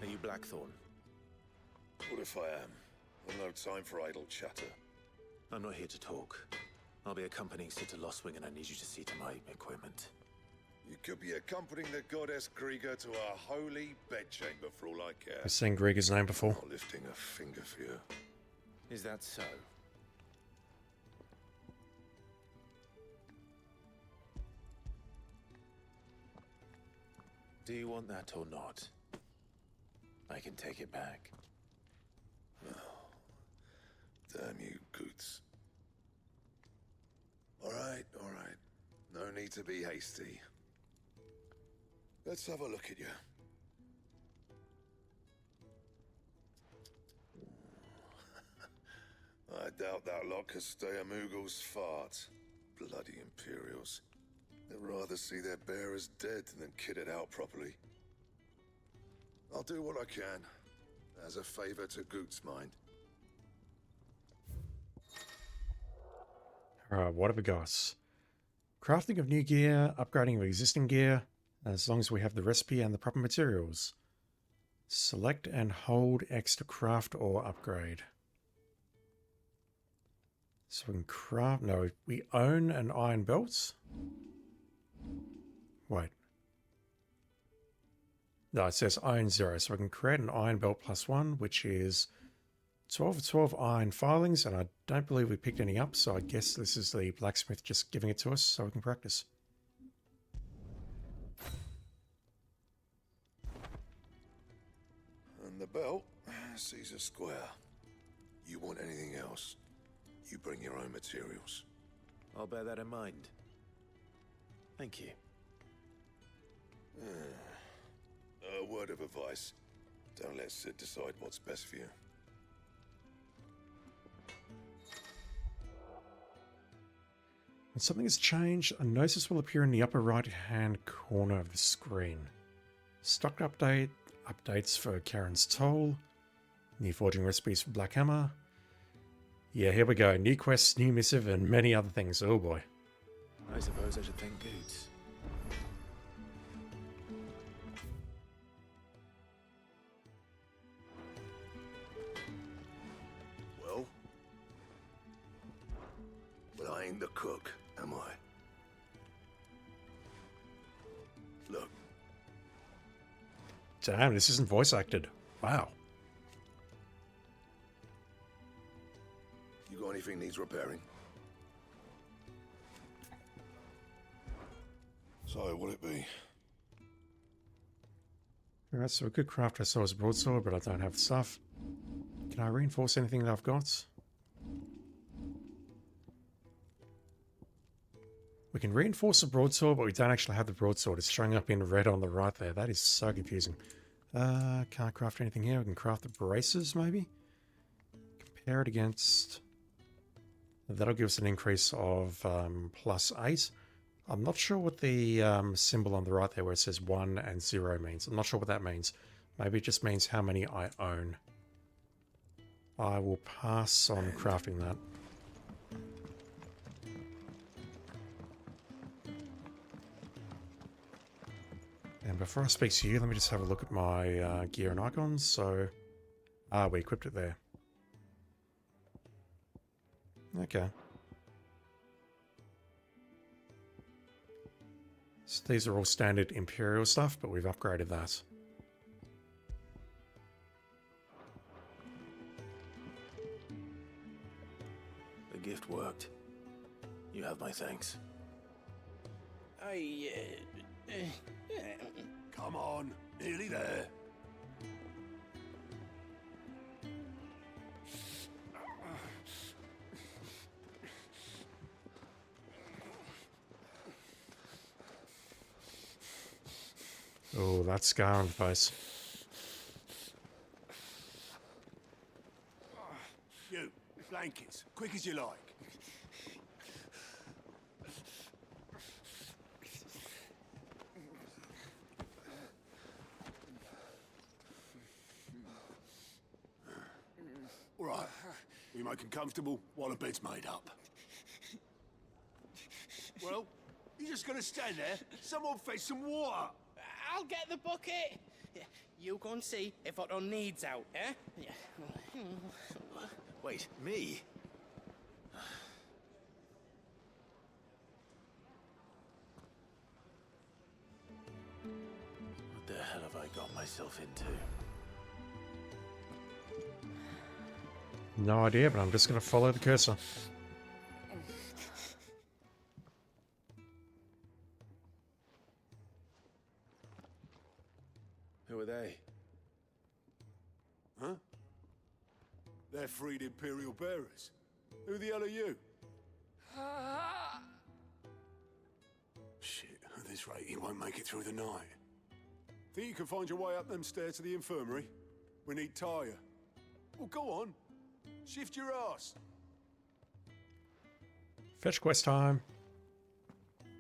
Are you Blackthorn?
What if I am? I've no time for idle chatter.
I'm not here to talk. I'll be accompanying Sid to Lostwing and I need you to see to my equipment.
You could be accompanying the goddess Krieger to our holy bedchamber for all I care.
I've seen Grieger's name before.
Not lifting a finger for you.
Is that so? Do you want that or not? I can take it back.
Oh, damn you, Goots. All right. No need to be hasty. Let's have a look at you. I doubt that lot could stay a Moogle's fart. Bloody Imperials. They'd rather see their bearers dead than kitted out properly. I'll do what I can.
As a favor to Goot's mind.
Alright, what have we got? Crafting of new gear, upgrading of existing gear, as long as we have the recipe and the proper materials. Select and hold X to craft or upgrade. So we can craft... No, we own an iron belt. Wait. No, it says iron 0, so we can create an iron belt +1, which is 12 of 12 iron filings, and I don't believe we picked any up, so I guess this is the blacksmith just giving it to us so we can practice.
And the belt sees a square. You want anything else, you bring your own materials.
I'll bear that in mind. Thank you.
A word of advice. Don't let Sid decide what's best for you.
When something has changed, a notice will appear in the upper right-hand corner of the screen. Stock update, updates for Karen's Toll, new forging recipes for Black Hammer. Yeah, here we go. New quests, new missive, and many other things. Oh boy.
I suppose I should thank Goots.
Well? But I ain't the cook, am I? Look.
Damn, this isn't voice acted. Wow.
You got anything needs repairing? So, what'll it be?
Alright, so a good craft ourselves a broadsword, but I don't have the stuff. Can I reinforce anything that I've got? We can reinforce the broadsword, but we don't actually have the broadsword. It's showing up in red on the right there. That is so confusing. Can't craft anything here. We can craft the braces, maybe? Compare it against... That'll give us an increase of +8. I'm not sure what the symbol on the right there where it says 1 and 0 means. I'm not sure what that means. Maybe it just means how many I own. I will pass on crafting that. And before I speak to you, let me just have a look at my gear and icons. So, we equipped it there. Okay. So these are all standard Imperial stuff, but we've upgraded that.
The gift worked. You have my thanks.
Come on, nearly there.
Oh, that scar on the face.
You, blankets, quick as you like. All right, we make him comfortable while the bed's made up. Well, you just gonna stand there? Someone fetch some water.
I'll get the bucket. You go and see if Otto needs out, eh?
Wait, me? What the hell have I got myself into?
No idea, but I'm just going to follow the cursor.
Who are they?
Huh? They're freed Imperial bearers. Who the hell are you? Shit, at this rate, you won't make it through the night. Think you can find your way up them stairs to the infirmary? We need Taya. Well, go on. Shift your ass.
Fetch quest time.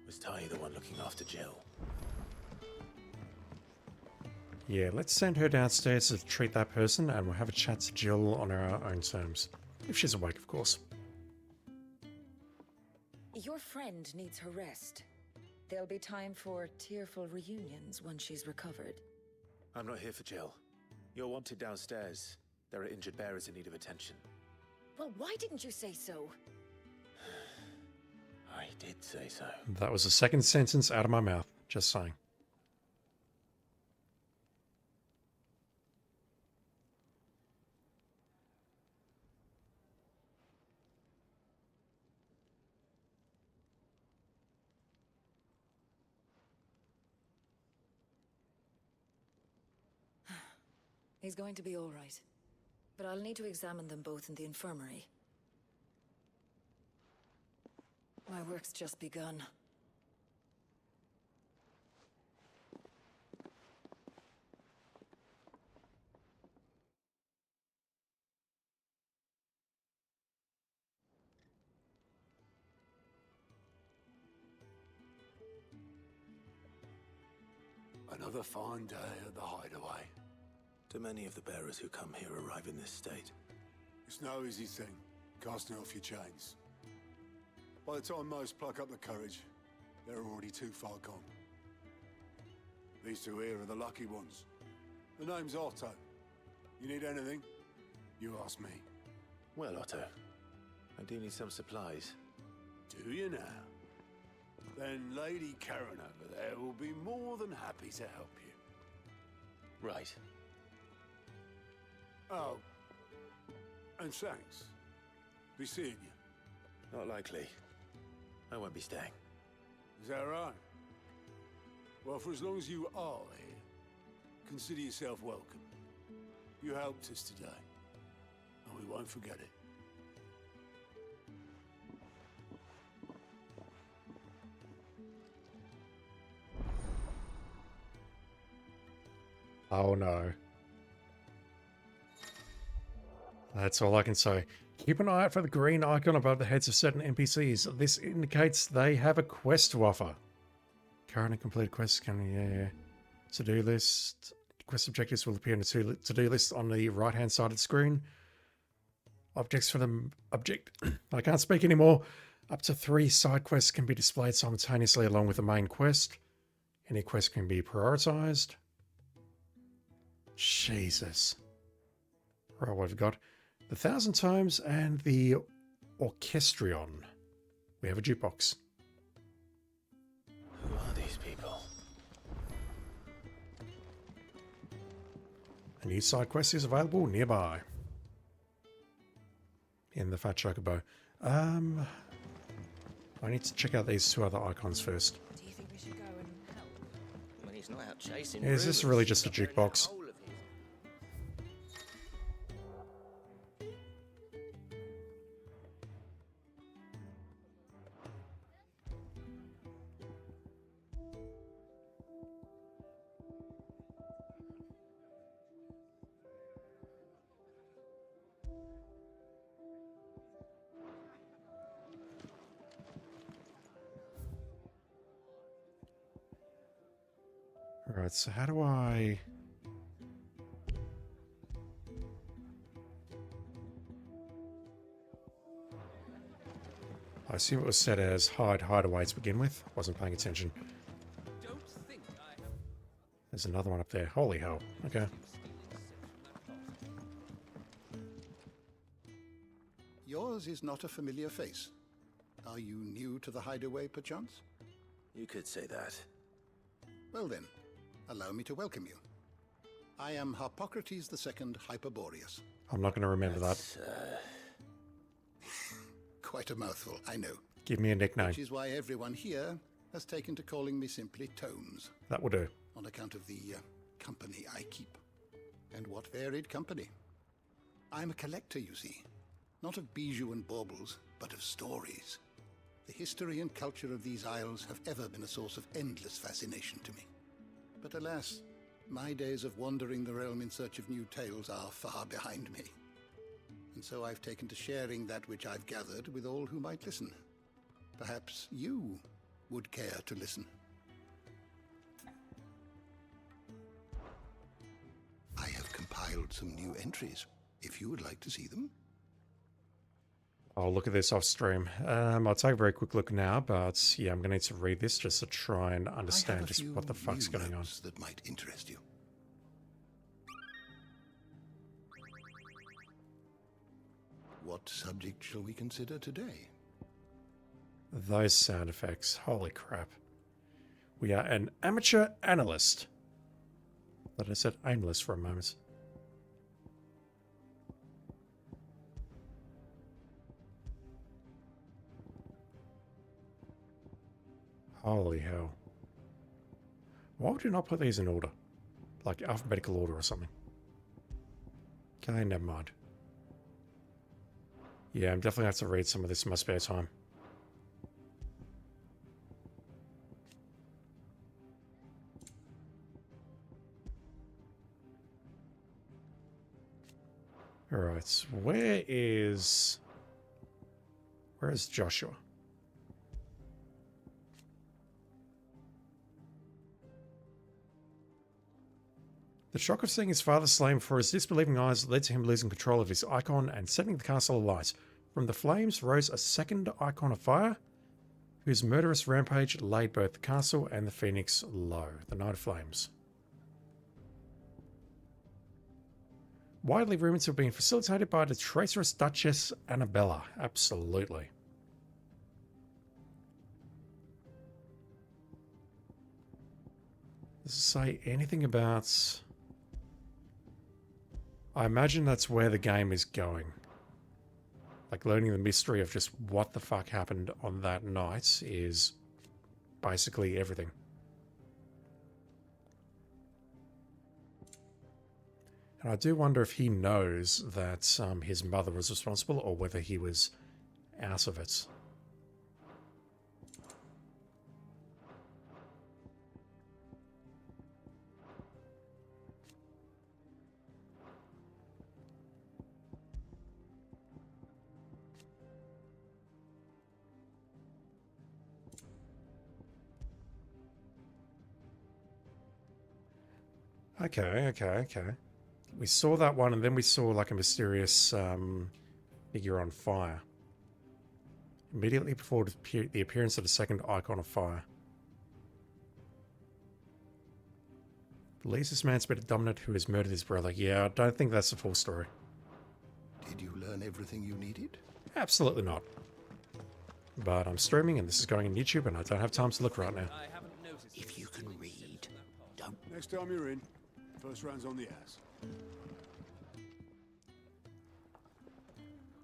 Was Taya the one looking after Jill?
Yeah, let's send her downstairs to treat that person, and we'll have a chat to Jill on our own terms. If she's awake, of course.
Your friend needs her rest. There'll be time for tearful reunions once she's recovered.
I'm not here for Jill. You're wanted downstairs. There are injured bearers in need of attention.
Well, why didn't you say so?
I did say so.
That was the second sentence out of my mouth. Just saying.
He's going to be all right. But I'll need to examine them both in the infirmary. My work's just begun.
Another fine day at the hideaway.
Do many of the bearers who come here arrive in this state?
It's no easy thing, casting off your chains. By the time most pluck up the courage, they're already too far gone. These two here are the lucky ones. The name's Otto. You need anything? You ask me.
Well, Otto, I do need some supplies.
Do you now? Then Lady Karen over there will be more than happy to help you.
Right.
Oh. And thanks. Be seeing you.
Not likely. I won't be staying.
Is that right? Well, for as long as you are here, consider yourself welcome. You helped us today, and we won't forget it.
Oh no. That's all I can say. Keep an eye out for the green icon above the heads of certain NPCs. This indicates they have a quest to offer. Current and completed quests can, yeah. To-do list. Quest objectives will appear in the to-do list on the right-hand side of the screen. Objects for the object. I can't speak anymore. Up to 3 side quests can be displayed simultaneously along with the main quest. Any quest can be prioritized. Jesus. Right, what have we got? The 1,000 Tomes and the Orchestrion. We have a jukebox.
Who are these people?
A new side quest is available nearby. In the Fat Chocobo. I need to check out these 2 other icons first.
Do you think we should go and help?
When he's not out chasing.
Is this really just a jukebox? Alright, so how do I... I assume it was set as hideaway to begin with. Wasn't paying attention. There's another one up there. Holy hell. Okay.
Yours is not a familiar face. Are you new to the hideaway, perchance?
You could say that.
Well then, allow me to welcome you. I am Harpocrates II Hyperboreus.
I'm not going to remember that.
Quite a mouthful, I know.
Give me a nickname.
Which is why everyone here has taken to calling me simply Tomes.
That will do.
On account of the company I keep. And what varied company. I'm a collector, you see. Not of bijou and baubles, but of stories. The history and culture of these isles have ever been a source of endless fascination to me. But alas, my days of wandering the realm in search of new tales are far behind me. And so I've taken to sharing that which I've gathered with all who might listen. Perhaps you would care to listen. revealed some new entries, if you would like to see them.
I'll look at this off stream. I'll take a very quick look now, but yeah, I'm going to need to read this just to try and understand just what the fuck's going on.
That might interest you. What subject shall we consider today?
Those sound effects. Holy crap. We are an amateur analyst. But I said aimless for a moment. Holy hell. Why would you not put these in order? Like alphabetical order or something. Okay, never mind. Yeah, I'm definitely going to have to read some of this in my spare time. Alright, where is Joshua? The shock of seeing his father slain before his disbelieving eyes led to him losing control of his icon and setting the castle alight. From the flames rose a second icon of fire, whose murderous rampage laid both the castle and the Phoenix low. The Knight of Flames. Widely rumored to have been facilitated by the traitorous Duchess Annabella. Absolutely. Does it say anything about... I imagine that's where the game is going. Like, learning the mystery of just what the fuck happened on that night is basically everything. And I do wonder if he knows that his mother was responsible or whether he was out of it. Okay. We saw that one, and then we saw like a mysterious figure on fire. Immediately before the appearance of the second icon of fire. Believes this man's been a dominant who has murdered his brother. Yeah, I don't think that's the full story.
Did you learn everything you needed?
Absolutely not. But I'm streaming, and this is going on YouTube, and I don't have time to look right now.
If you can read, don't...
Next time you're in, first round's on the ass.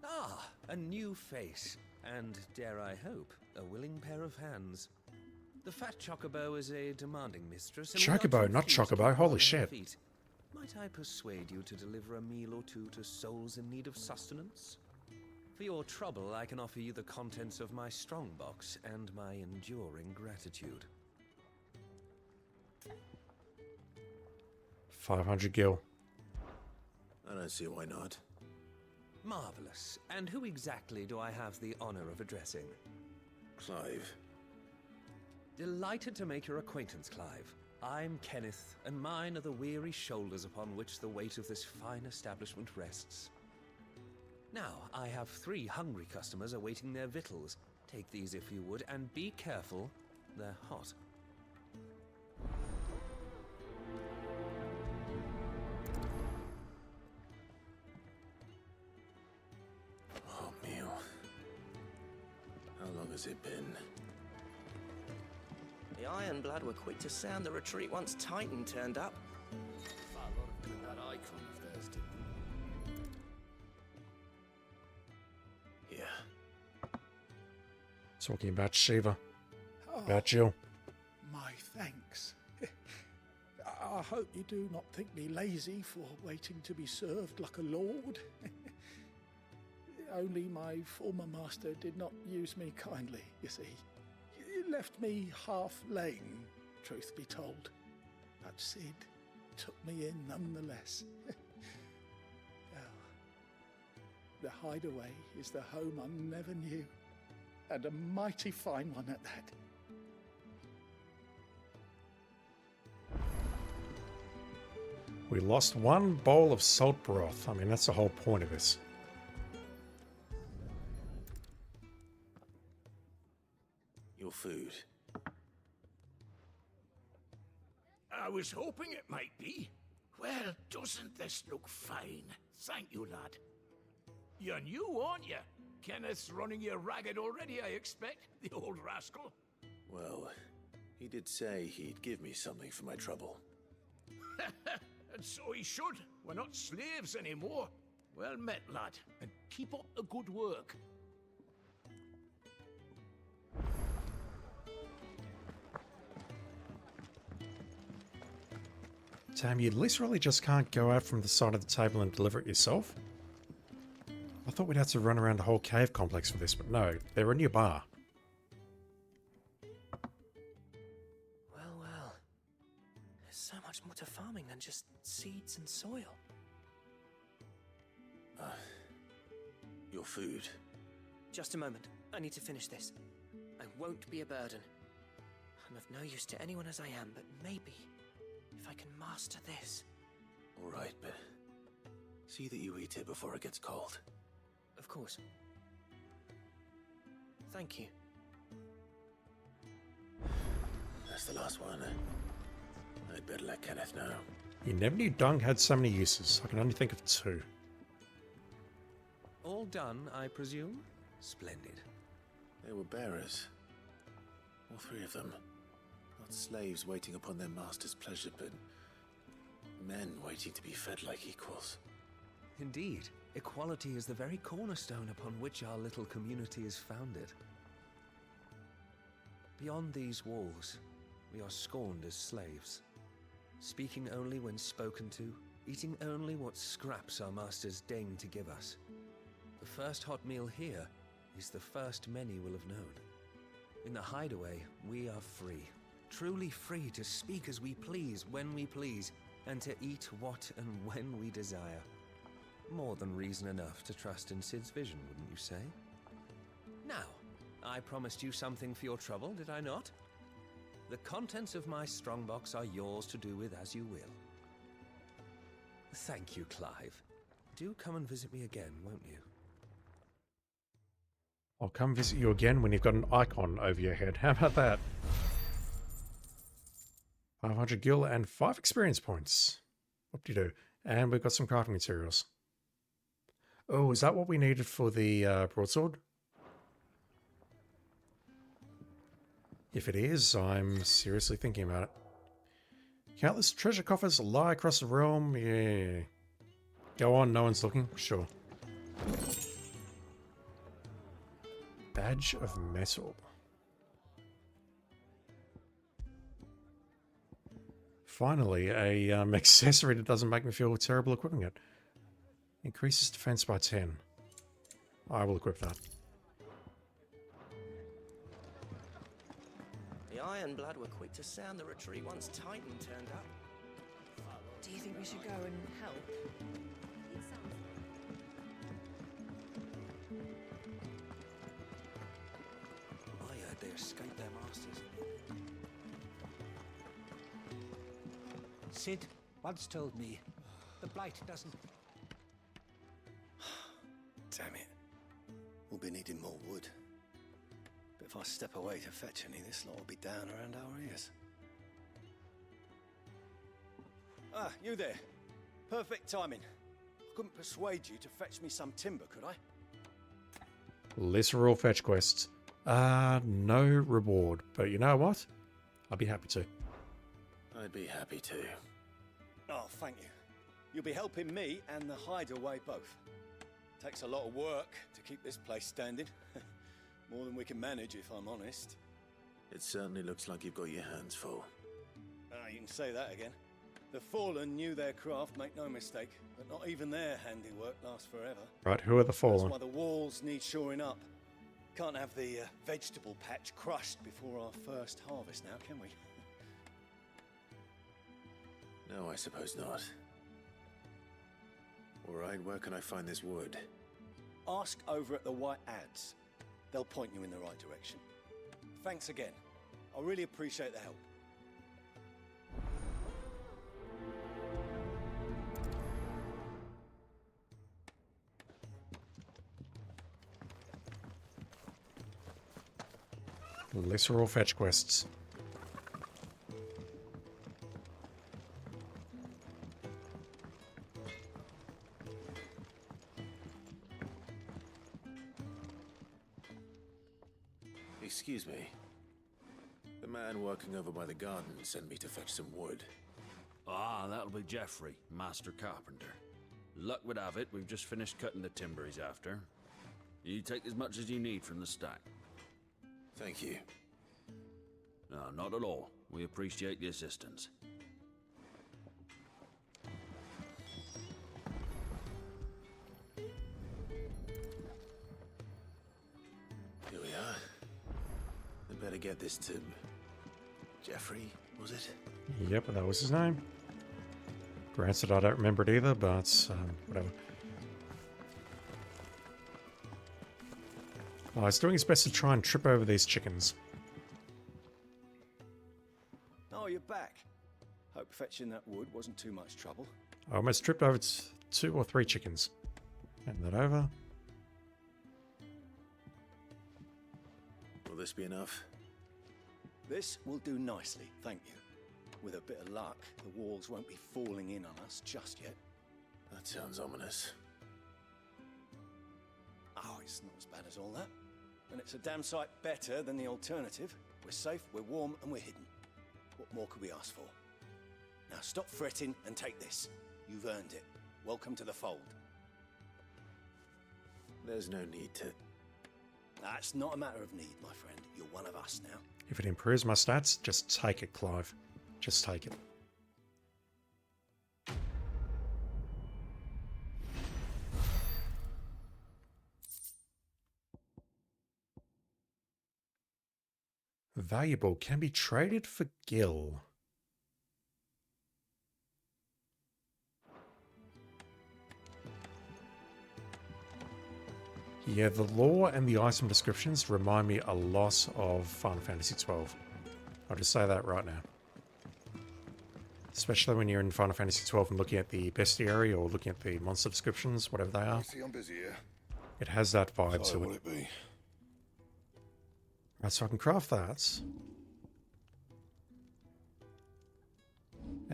Ah, a new face, and dare I hope, a willing pair of hands. The fat Chocobo is a demanding mistress.
Chocobo, not Chocobo, holy shit.
Might I persuade you to deliver a meal or two to souls in need of sustenance? For your trouble, I can offer you the contents of my strongbox and my enduring gratitude.
500 gil.
I don't see why not.
Marvelous. And who exactly do I have the honor of addressing?
Clive.
Delighted to make your acquaintance, Clive. I'm Kenneth, and mine are the weary shoulders upon which the weight of this fine establishment rests. Now, I have 3 hungry customers awaiting their victuals. Take these if you would, and be careful, they're hot.
Oh, meal. How long has it been?
The Ironblood were quick to sound the retreat once Titan turned up.
Far a lot of good in that icon of theirs, didn't
Talking about Shiva. About Jill.
My thanks. I hope you do not think me lazy for waiting to be served like a lord. Only my former master did not use me kindly, you see. He left me half lame, truth be told. But Sid took me in nonetheless. Well, the hideaway is the home I never knew. And a mighty fine one at that.
We lost one bowl of salt broth. I mean, that's the whole point of this.
Your food.
I was hoping it might be. Well, doesn't this look fine? Thank you, lad. You're new, aren't you? Kenneth's running you ragged already, I expect, the old rascal.
Well, he did say he'd give me something for my trouble.
And so he should. We're not slaves anymore. Well met, lad, and keep up the good work.
Damn, you literally just can't go out from the side of the table and deliver it yourself? I thought we'd have to run around the whole cave complex for this, but no, they're in your bar.
Well, well. There's so much more to farming than just seeds and soil.
Your food.
Just a moment. I need to finish this. I won't be a burden. I'm of no use to anyone as I am, but maybe if I can master this.
All right, but see that you eat it before it gets cold.
Of course. Thank you.
That's the last one. I'd better let Kenneth know.
You never knew dung had so many uses. I can only think of two.
All done, I presume? Splendid.
They were bearers. All three of them. Not slaves waiting upon their master's pleasure, but men waiting to be fed like equals.
Indeed. Equality is the very cornerstone upon which our little community is founded. Beyond these walls, we are scorned as slaves. Speaking only when spoken to, eating only what scraps our masters deign to give us. The first hot meal here is the first many will have known. In the hideaway, we are free. Truly free to speak as we please, when we please, and to eat what and when we desire. More than reason enough to trust in Sid's vision, wouldn't you say? Now, I promised you something for your trouble, did I not? The contents of my strongbox are yours to do with as you will. Thank you, Clive. Do come and visit me again, won't you?
I'll come visit you again when you've got an icon over your head. How about that? 500 gil and 5 experience points. What do you do? And we've got some crafting materials. Oh, is that what we needed for the broadsword? If it is, I'm seriously thinking about it. Countless treasure coffers lie across the realm. Yeah. Go on, no one's looking. Sure. Badge of metal. Finally, a accessory that doesn't make me feel terrible equipping it. Increases defense by 10. I will equip that.
The Iron Blood were quick to sound the retreat once Titan turned up.
Do you think we should go and help?
I heard they escaped their masters. Sid once told me the Blight doesn't...
Damn it. We'll be needing more wood. But if I step away to fetch any, this lot will be down around our ears. Ah, you there. Perfect timing. I couldn't persuade you to fetch me some timber, could I?
Literal fetch quests. No reward. But you know what? I'll be happy to.
I'd be happy to.
Oh, thank you. You'll be helping me and the hideaway both. Takes a lot of work to keep this place standing. More than we can manage, if I'm honest.
It certainly looks like you've got your hands full.
You can say that again. The Fallen knew their craft, make no mistake, but not even their handiwork lasts forever.
Right, who are the Fallen?
That's why the walls need shoring up. Can't have the vegetable patch crushed before our first harvest now, can we?
No, I suppose not. All right, where can I find this wood?
Ask over at the White Ads. They'll point you in the right direction. Thanks again. I really appreciate the help.
Lesser or fetch quests.
Excuse me. The man working over by the garden sent me to fetch some wood.
Ah, that'll be Geoffrey, master carpenter. Luck would have it, we've just finished cutting the timber he's after. You take as much as you need from the stack.
Thank you.
No, not at all. We appreciate the assistance.
Here we are. I better get this to... Geoffrey, was it?
Yep, that was his name. Granted, I don't remember it either, but whatever. Well, he's doing his best to try and trip over these chickens.
Oh, you're back. Hope fetching that wood wasn't too much trouble.
I almost tripped over 2 or 3 chickens. Hand that over.
Will this be enough?
This will do nicely, thank you. With a bit of luck, the walls won't be falling in on us just yet.
That sounds ominous.
Oh, it's not as bad as all that. And it's a damn sight better than the alternative. We're safe, we're warm, and we're hidden. What more could we ask for? Now stop fretting and take this. You've earned it. Welcome to the fold.
There's no need to...
That's not a matter of need, my friend. You're one of us now.
If it improves my stats, just take it, Clive. Just take it. Valuable can be traded for gil. Yeah, the lore and the item descriptions remind me a lot of Final Fantasy XII. I'll just say that right now. Especially when you're in Final Fantasy XII and looking at the bestiary or looking at the monster descriptions, whatever they are.
See, I'm busy here.
It has that vibe
So
to
will
it.
it be?
Right, so I can craft that.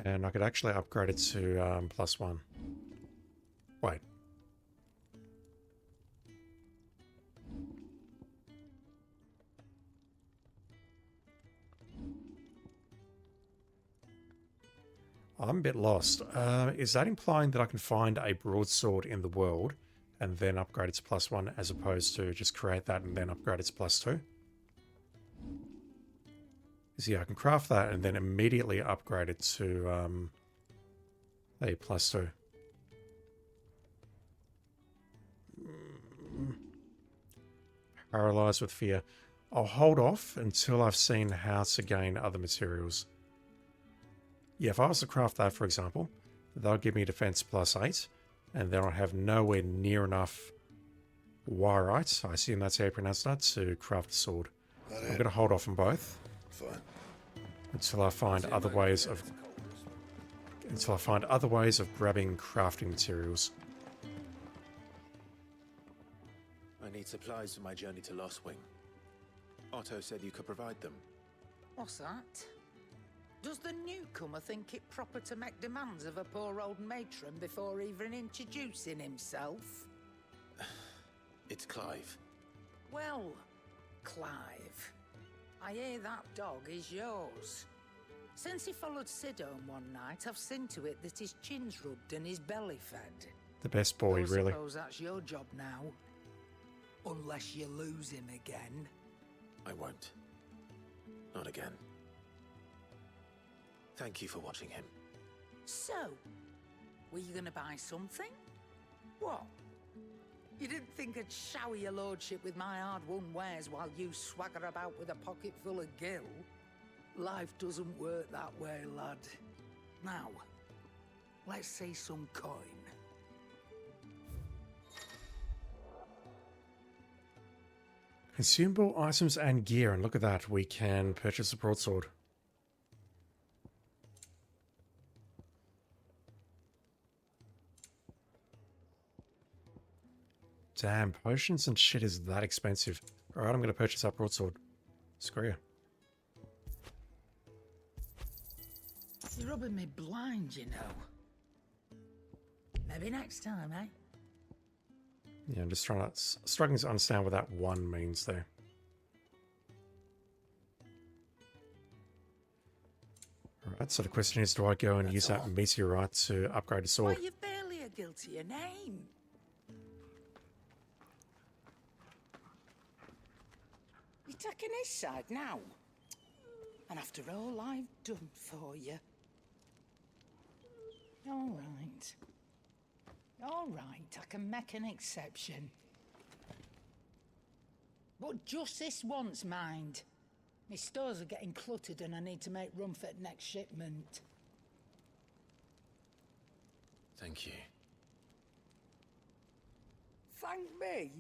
And I could actually upgrade it to +1. Wait. I'm a bit lost. Is that implying that I can find a broadsword in the world and then upgrade it to +1 as opposed to just create that and then upgrade it to +2? See, I can craft that and then immediately upgrade it to a +2. Paralyzed with fear. I'll hold off until I've seen how to gain other materials. Yeah, if I was to craft that, for example, that would give me defense +8, and then I'll have nowhere near enough Wirite, I assume that's how you pronounce that, to craft a sword. I'm going to hold off on both.
Fine.
Until I find other ways of grabbing crafting materials.
I need supplies for my journey to Lost Wing. Otto said you could provide them.
What's that? Does the newcomer think it proper to make demands of a poor old matron before even introducing himself?
It's Clive.
Well, Clive, I hear that dog is yours. Since he followed Sid home one night, I've seen to it that his chin's rubbed and his belly fed.
The best boy,
Though I
really.
suppose that's your job now. Unless you lose him again.
I won't. Not again. Thank you for watching him.
So, were you gonna buy something? What? You didn't think I'd shower your lordship with my hard-won wares while you swagger about with a pocket full of gil? Life doesn't work that way, lad. Now, let's see some coin.
Consumable items and gear, and look at that, we can purchase a broadsword. Damn, potions and shit is that expensive. Alright, I'm going to purchase that broadsword. Screw you.
You're rubbing me blind, you know. Maybe next time, eh?
Yeah, I'm just struggling to understand what that one means there. Alright, so the question is, do I go and use that meteorite to upgrade the sword?
Why, you've barely a guiltier name. You're taking his side now. And after all I've done for you. All right. All right, I can make an exception. But just this once, mind. My stores are getting cluttered and I need to make room for the next shipment.
Thank you.
Thank me?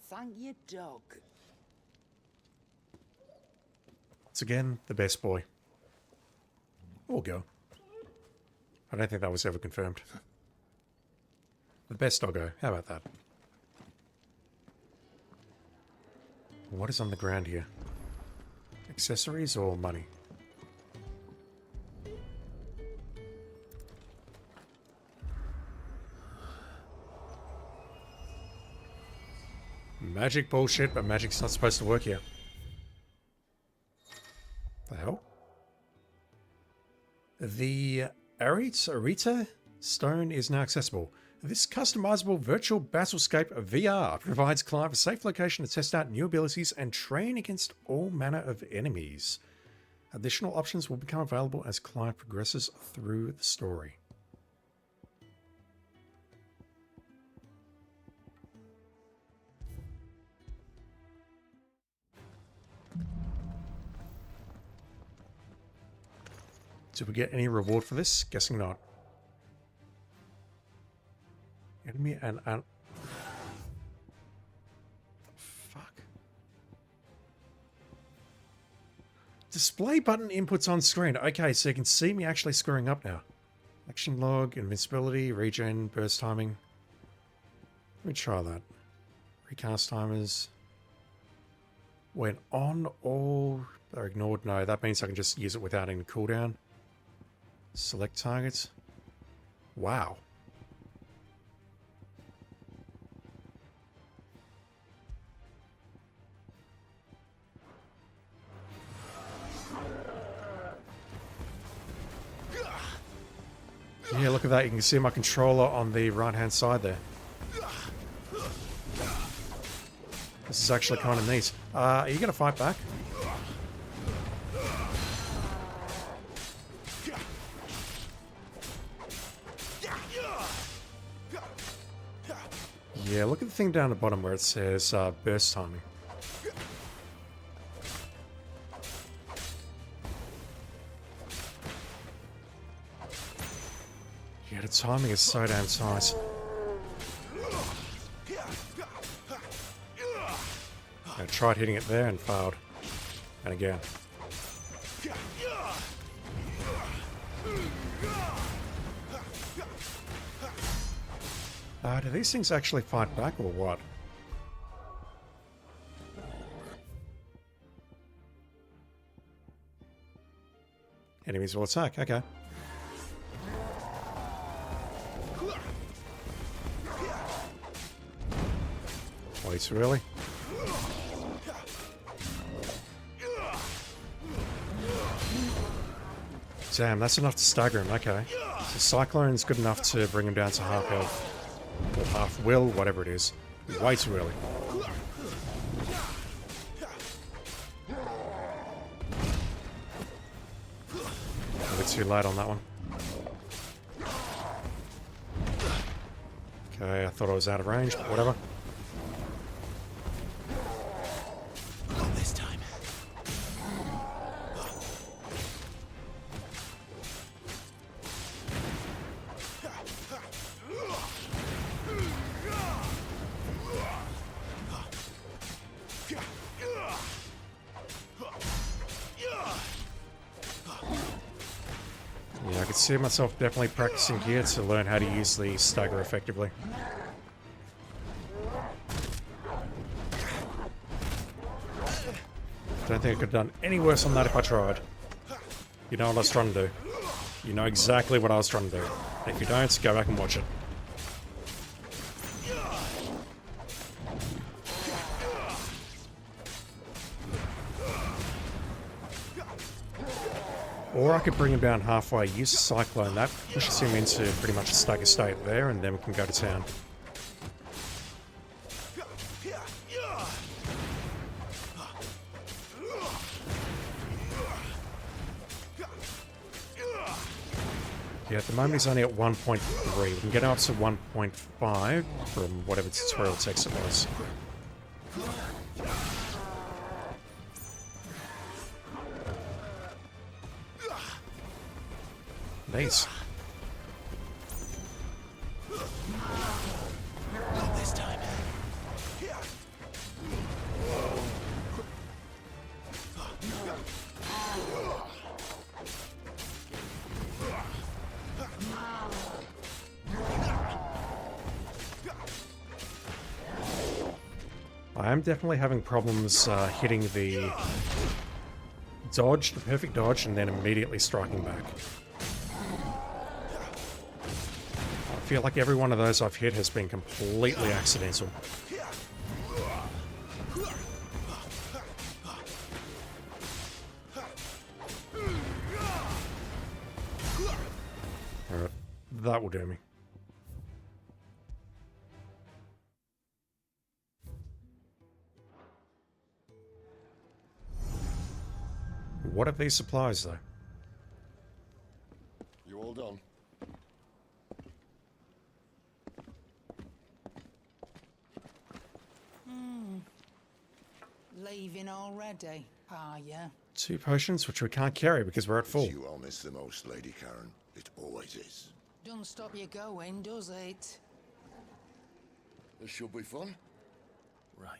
Thank your dog.
Once again, the best boy. Or girl. I don't think that was ever confirmed. The best doggo. How about that? What is on the ground here? Accessories or money? Magic bullshit, but magic's not supposed to work here. The hell? The Arita stone is now accessible. This customizable virtual battlescape VR provides Clive a safe location to test out new abilities and train against all manner of enemies. Additional options will become available as Clive progresses through the story. Did we get any reward for this? Guessing not. Enemy and fuck. Display button inputs on screen. Okay, so you can see me actually screwing up now. Action log, invincibility, regen, burst timing. Let me try that. Recast timers. When on, all are ignored. No, that means I can just use it without any cooldown. Select targets. Wow. Yeah, look at that. You can see my controller on the right-hand side there. This is actually kind of neat. Are you going to fight back? Yeah, look at the thing down the bottom where it says burst timing. Yeah, the timing is so damn tight. I tried hitting it there and failed. And again. Do these things actually fight back or what? Enemies will attack, okay. Way too early. Damn, that's enough to stagger him, okay. So Cyclone's good enough to bring him down to half health. Or half will, whatever it is. Way too early. A bit too late on that one. Okay, I thought I was out of range, but whatever.
Not this time.
Yeah, I could see myself definitely practicing here to learn how to use the stagger effectively. Don't think I could have done any worse on that if I tried. You know what I was trying to do. You know exactly what I was trying to do. And if you don't, go back and watch it. Or I could bring him down halfway, use a Cyclone, that pushes him into pretty much a stagger state there, and then we can go to town. Yeah, at the moment he's only at 1.3. We can get him up to 1.5 from whatever tutorial text it was. Nice.
Not this time.
I am definitely having problems hitting the dodge, the perfect dodge, and then immediately striking back. I feel like every one of those I've hit has been completely accidental. Alright, that will do me. What are these supplies, though?
You all done?
Leaving already, are ya?
2 potions, which we can't carry because we're at full.
You all miss the most, Lady Karen. It always is.
Don't stop you going, does it?
This should be fun.
Right.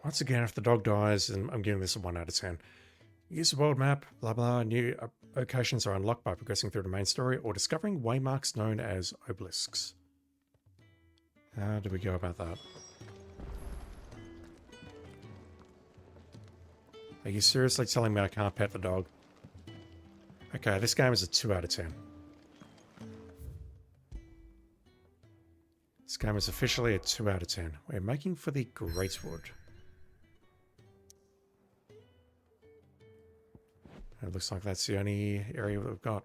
Once again, if the dog dies, and I'm giving this a 1 out of 10. Use the world map, blah blah, new locations are unlocked by progressing through the main story or discovering waymarks known as obelisks. How do we go about that? Are you seriously telling me I can't pet the dog? Okay, this game is a 2 out of 10. This game is officially a 2 out of 10. We're making for the Greatwood. It looks like that's the only area that we've got.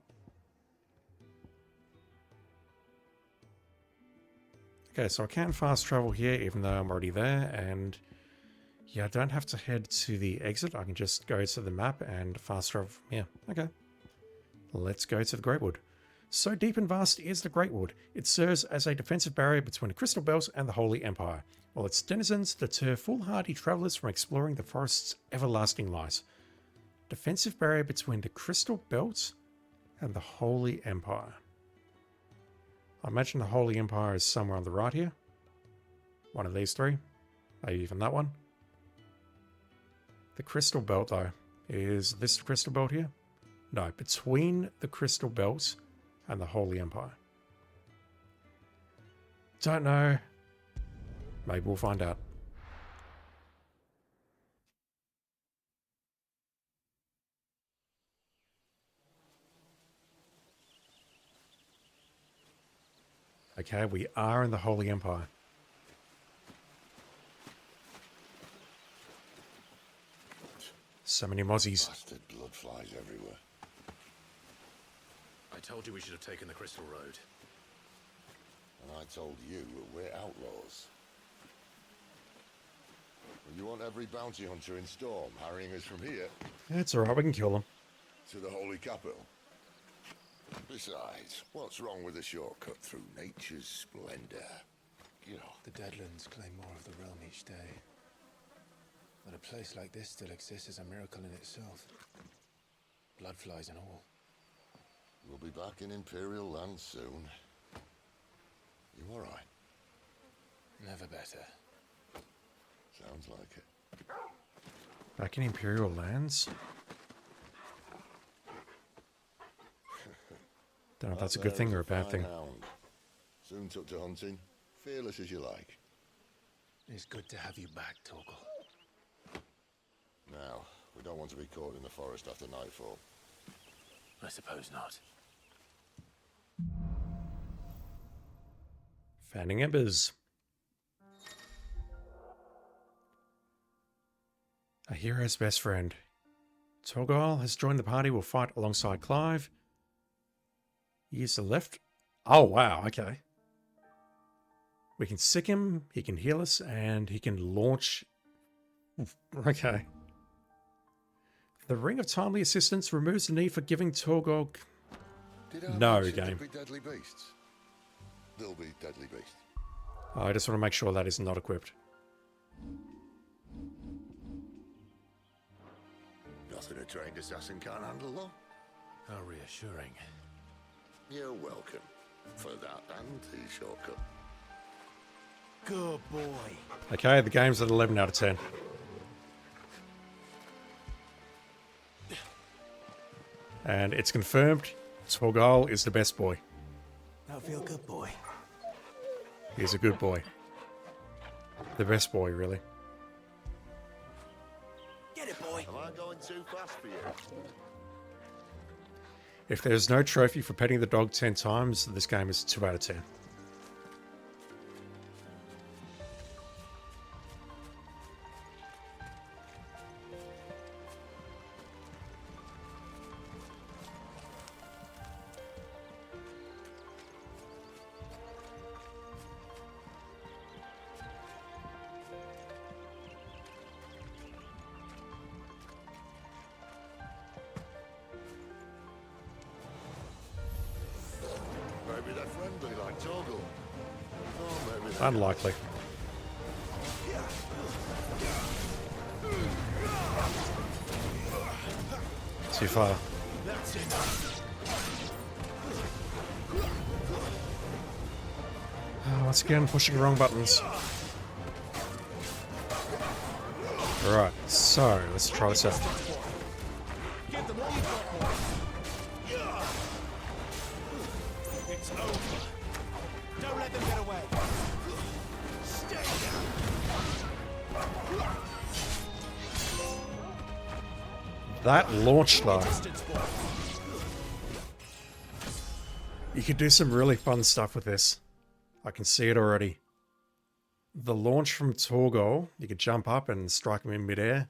Okay, so I can fast travel here even though I'm already there, and yeah, I don't have to head to the exit. I can just go to the map and fast travel from here. Okay. Let's go to the Greatwood. So deep and vast is the Greatwood. It serves as a defensive barrier between the Crystal Belt and the Holy Empire, while its denizens deter foolhardy travelers from exploring the forest's everlasting light. Defensive barrier between the Crystal Belt and the Holy Empire. I imagine the Holy Empire is somewhere on the right here. One of these 3. Maybe even that one. The Crystal Belt, though. Is this the Crystal Belt here? No, between the Crystal Belt and the Holy Empire. Don't know. Maybe we'll find out. Okay, we are in the Holy Empire. So many mozzies.
Bastard blood flies everywhere.
I told you we should have taken the Crystal Road.
And I told you that we're outlaws. Well, you want every bounty hunter in Storm harrying us from here
It's alright, we can kill them.
to the Holy Capital? Besides, what's wrong with a shortcut through nature's splendor? You know.
The Deadlands claim more of the realm each day. But a place like this still exists is a miracle in itself. Bloodflies and all.
We'll be back in Imperial land soon. You all right?
Never better.
Sounds Sounds like it.
Back in Imperial lands? Don't know if that's a good thing or a bad thing.
Hound. Soon took to hunting. Fearless as you like.
It's good to have you back, Torgal.
Now, we don't want to be caught in the forest after nightfall.
I suppose not.
Fanning embers. A hero's best friend. Torgal has joined the party. Will fight alongside Clive. Use the left. Oh, wow. Okay. We can sick him. He can heal us. And he can launch. Okay. The Ring of Timely Assistance removes the need for giving Torgal... No, game.
Be deadly beasts? They'll be deadly beasts.
I just want to make sure that is not equipped.
Nothing a trained assassin can't handle, though.
How reassuring.
You're welcome. For that and the shortcut.
Good boy.
Okay, the game's at 11 out of 10. And it's confirmed, Torgal is the best boy.
That feel good, boy.
He's a good boy. The best boy, really.
Get it, boy.
Am I going too fast for you?
If there's no trophy for petting the dog 10 times, this game is 2 out of 10.
Maybe they're friendly like Torgal. Or maybe they're
Unlikely. Too far.
That's it.
Once again, pushing the wrong buttons. Alright, so let's try this out.
Give them all you got, boy. It's over. Don't let them get away. Stay down.
That launch though. You could do some really fun stuff with this. I can see it already. The launch from Torgal, you could jump up and strike him in midair.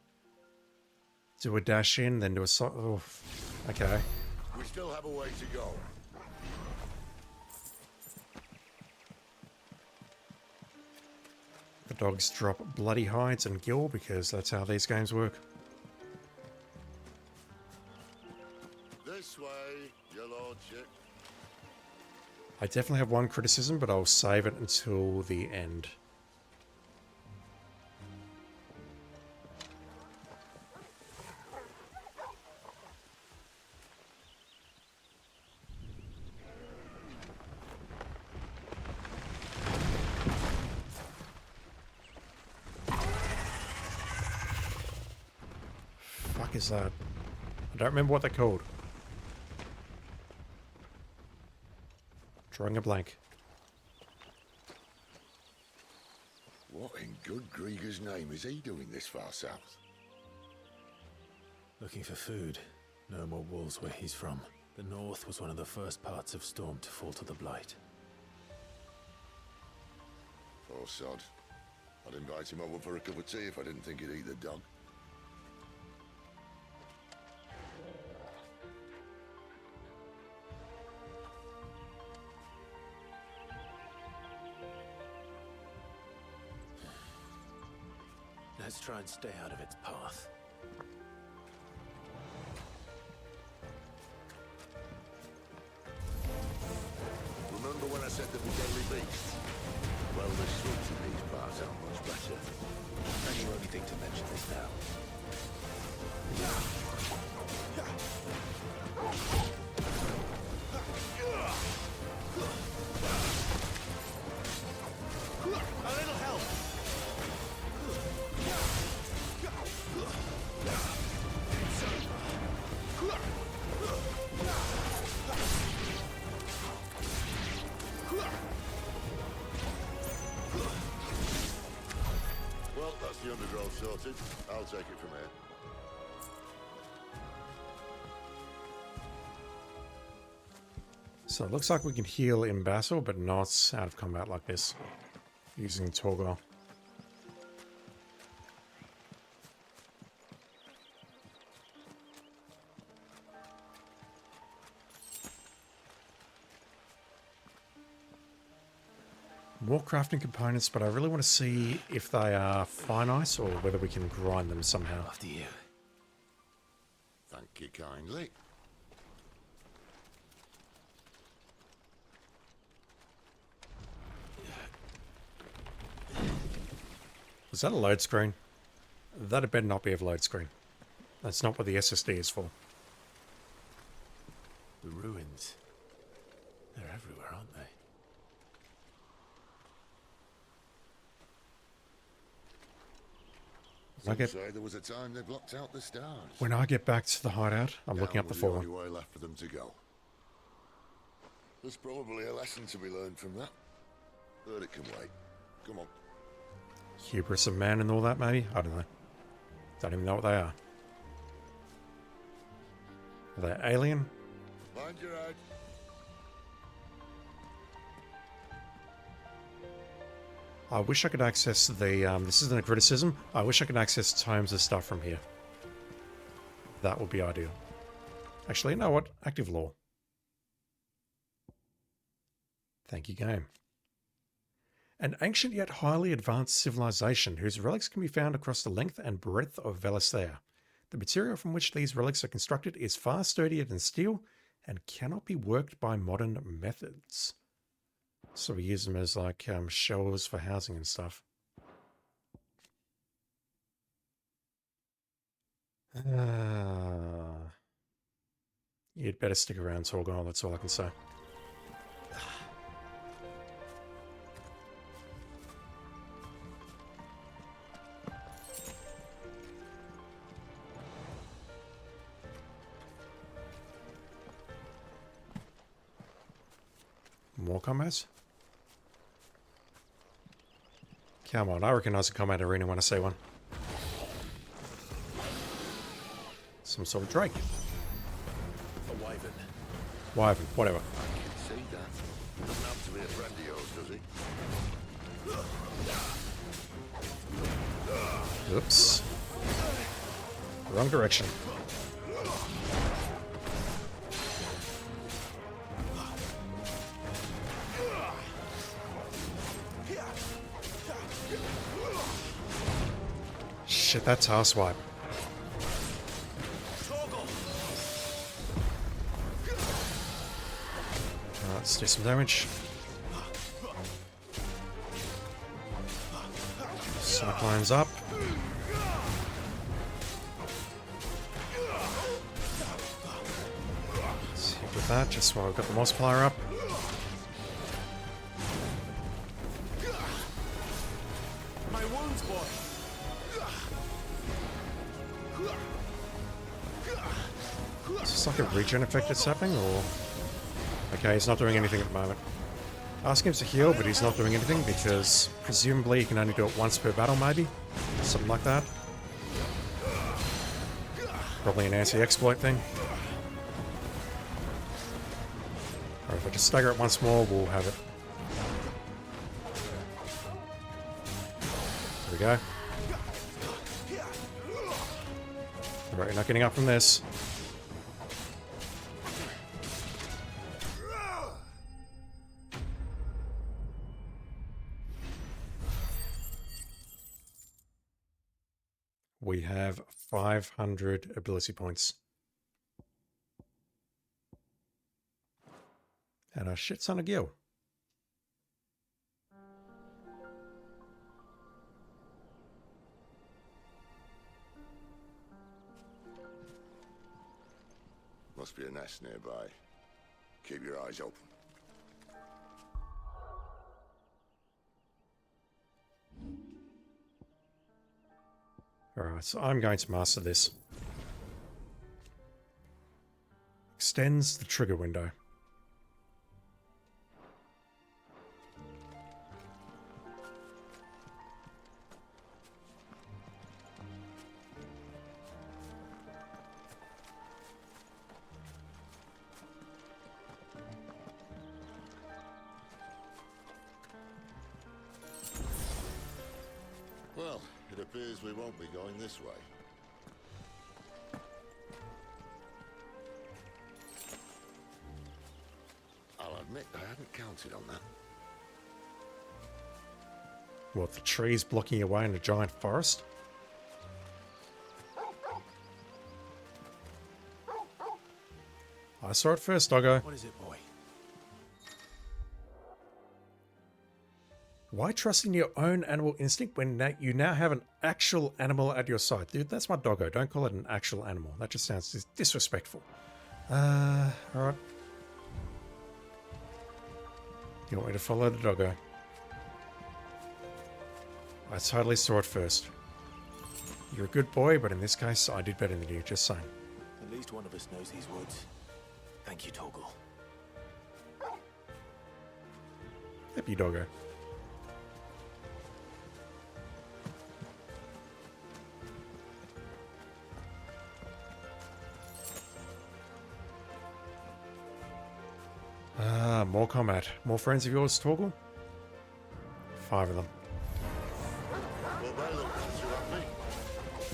Do a dash in, then do a oh, okay.
We still have a way to go.
The dogs drop bloody hides and gill because that's how these games work.
This way, your lordship.
I definitely have one criticism, but I'll save it until the end. Fuck is that? I don't remember what they're called. Drawing a blank.
What in good Grieger's name is he doing this far south?
Looking for food. No more wolves where he's from. The north was one of the first parts of Storm to fall to the Blight.
Poor sod. I'd invite him over for a cup of tea if I didn't think he'd eat the dog.
Let's try and stay out of its path.
Remember when I said there were deadly beasts? Well, the slugs in these parts aren't much better.
And you only think to mention this now. A little help.
grove sorted. I'll take it from here.
So it looks like we can heal in battle, but not out of combat like this, using Torgor. More crafting components, but I really want to see if they are finite or whether we can grind them somehow.
After you.
Thank you kindly.
Was that a load screen? That had better not be a load screen. That's not what the SSD is for.
The ruins. They're everywhere, aren't they?
Some say there was a time they blocked out the stars.
When I get back to the hideout, I'm looking up the
Down was
forum.
the only way left for them to go. There's probably a lesson to be learned from that. But it can wait. Come on.
Hubris of man and all that, maybe? I don't know. Don't even know what they are. Are they alien?
Mind your head.
I wish I could access the, this isn't a criticism, I wish I could access tomes of stuff from here. That would be ideal. Actually, you know what? Active law. Thank you, game. An ancient yet highly advanced civilization whose relics can be found across the length and breadth of Valisthea. The material from which these relics are constructed is far sturdier than steel and cannot be worked by modern methods. So we use them as like shelves for housing and stuff. You'd better stick around, Torgal, that's all I can say. More combats? Come on, I recognize a combat arena when I see one. Some sort of drake.
A wyvern.
Wyvern, whatever.
I can see that. Doesn't have to be a friend of yours, does he?
Oops. Wrong direction. Shit, that's tail swipe. Let's do some damage. Cyclone's up. Let's hit with that just while we've got the multiplier up.
My wounds, boy.
Is this like a regen effect that's happening, or...? Okay, he's not doing anything at the moment. Ask him to heal, but he's not doing anything because presumably he can only do it once per battle, maybe? Something like that. Probably an anti-exploit thing. Or if I just stagger it once more, we'll have it. There we go. Alright, you're not getting up from this. We have 500 ability points. And a shit ton of gil.
Must be a nest nearby. Keep your eyes open.
Alright, so I'm going to master this. Extends the trigger window.
It appears we won't be going this way. I'll admit I hadn't counted on that.
What, the trees blocking your way in a giant forest? I saw it first, doggo.
What is it, boy?
Why trust in your own animal instinct when you now have an actual animal at your side? Dude, that's my doggo. Don't call it an actual animal. That just sounds disrespectful. Alright. You want me to follow the doggo? I totally saw it first. You're a good boy, but in this case, I did better than you, just saying.
At least one of us knows these woods. Thank you, Torgal.
Happy doggo. More combat. More friends of yours, Torgal? 5 of them.
Well, they look nicer at me.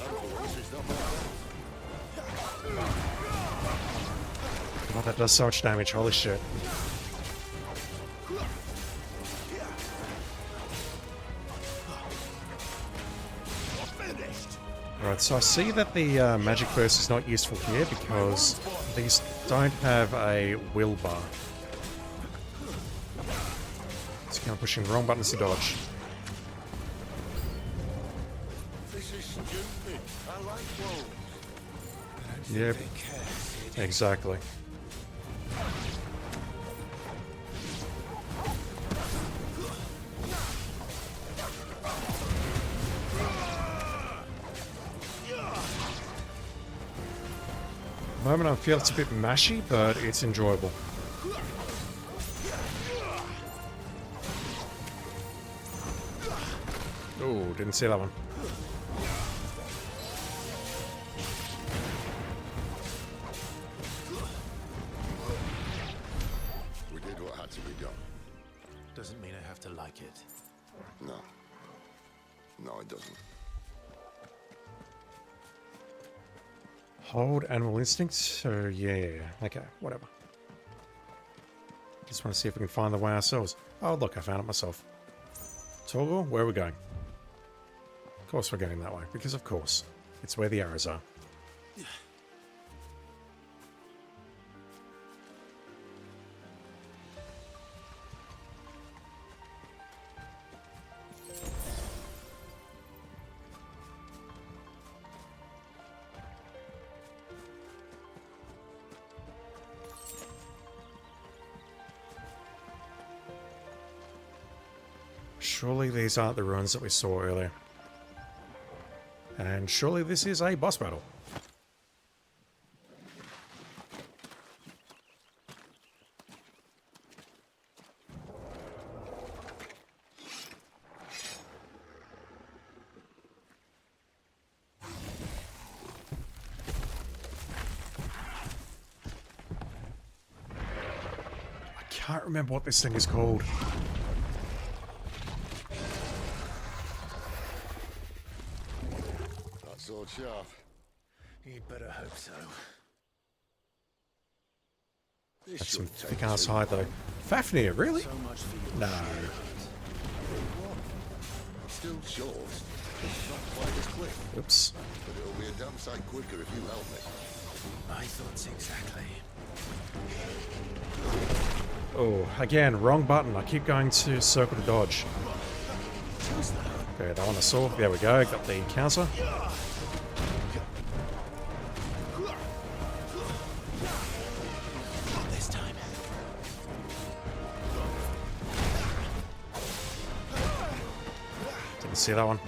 And for once, it's not my fault.
God, that does so much damage. Holy shit. Alright, so I see that the magic burst is not useful here because these don't have a will bar. So I'm pushing the wrong buttons to dodge.
This is stupid. I like wolves.
Yep. Exactly. At the moment I feel it's a bit mashy, but it's enjoyable. Oh, didn't see that one.
We did what had to be done.
Doesn't mean I have to like it.
No. No, it doesn't.
Hold animal instincts? So yeah, okay, whatever. Just want to see if we can find the way ourselves. Oh look, I found it myself. Torgal, where are we going? Of course we're going that way, because of course. It's where the arrows are. Surely these aren't the ruins that we saw earlier. And surely this is a boss battle. I can't remember what this thing is called.
Sword sharp.
You'd better hope so.
That's some thick ass hide though. Fafnir, really?
So much for
No.
Still short. Not quite as quick.
Oops.
But it'll be a damn sight quicker if you help me.
My thoughts exactly.
Oh, again, wrong button. I keep going to circle to dodge. Okay, that one I saw. There we go. Got the counter.
This time.
Didn't see that one.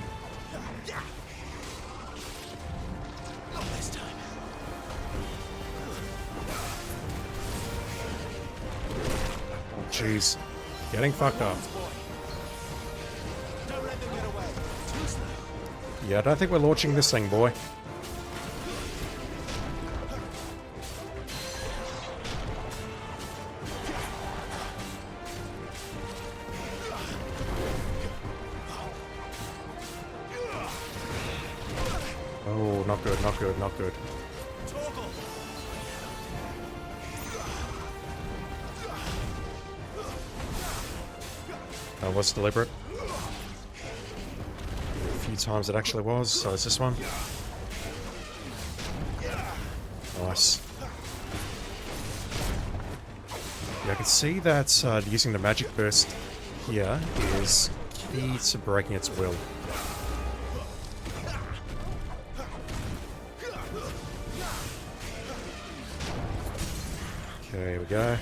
This time.
Jeez. Getting fucked up. Yeah, I don't think we're launching this thing, boy. Oh, not good, not good, not good. That was deliberate. A few times it actually was, so it's this one. Nice. Yeah, I can see that using the magic burst here is key to breaking its will. Okay, here we go.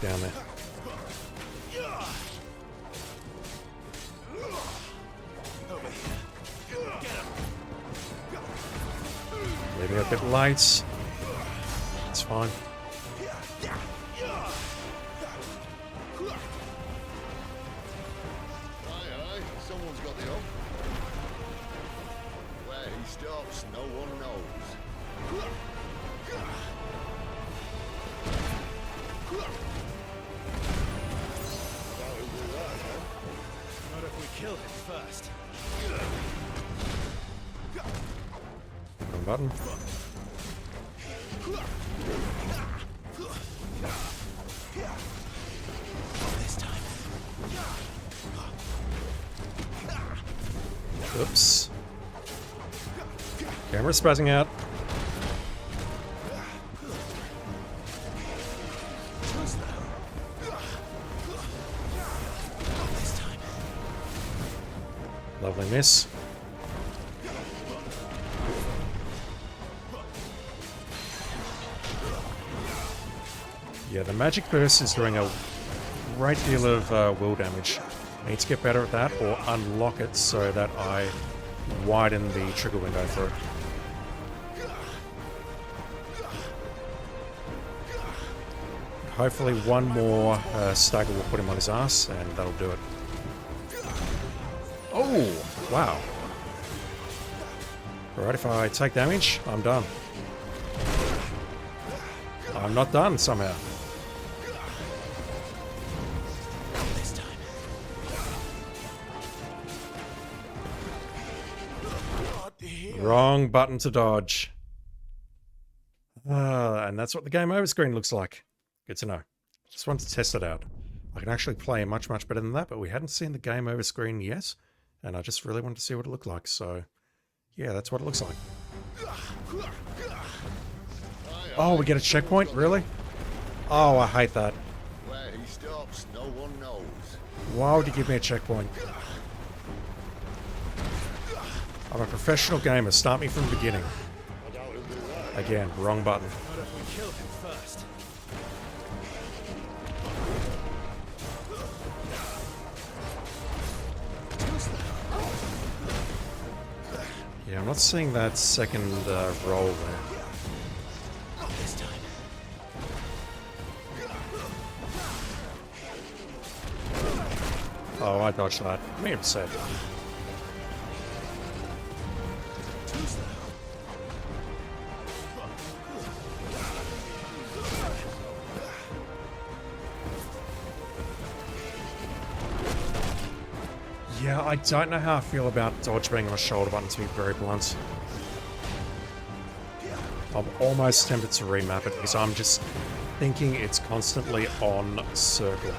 Down there. Leaving it a bit late. It's fine.
Aye, someone's got the up. Where he stops, no one knows.
Not if we kill him first.
Wrong button.
This time.
Oops. Camera spazzing out. Lovely miss. Yeah, the magic burst is doing a great deal of will damage. I need to get better at that or unlock it so that I widen the trigger window for it. Hopefully one more stagger will put him on his ass and that'll do it. Oh, wow. Alright, if I take damage, I'm done. I'm not done somehow. Wrong button to dodge. And that's what the game over screen looks like. Good to know. Just wanted to test it out. I can actually play much, much better than that, but we hadn't seen the game over screen yet, and I just really wanted to see what it looked like, so yeah, that's what it looks like. Oh, we get a checkpoint? Really? Oh, I hate that.
Where he stops, no one knows.
Why would you give me a checkpoint? I'm a professional gamer. Start me from the beginning. Again, wrong button.
Not if we kill him first.
Yeah, I'm not seeing that second roll there. Oh, I dodged that. May have said. Yeah, I don't know how I feel about dodge being on a shoulder button, to be very blunt. I'm almost tempted to remap it because I'm just thinking it's constantly on circle.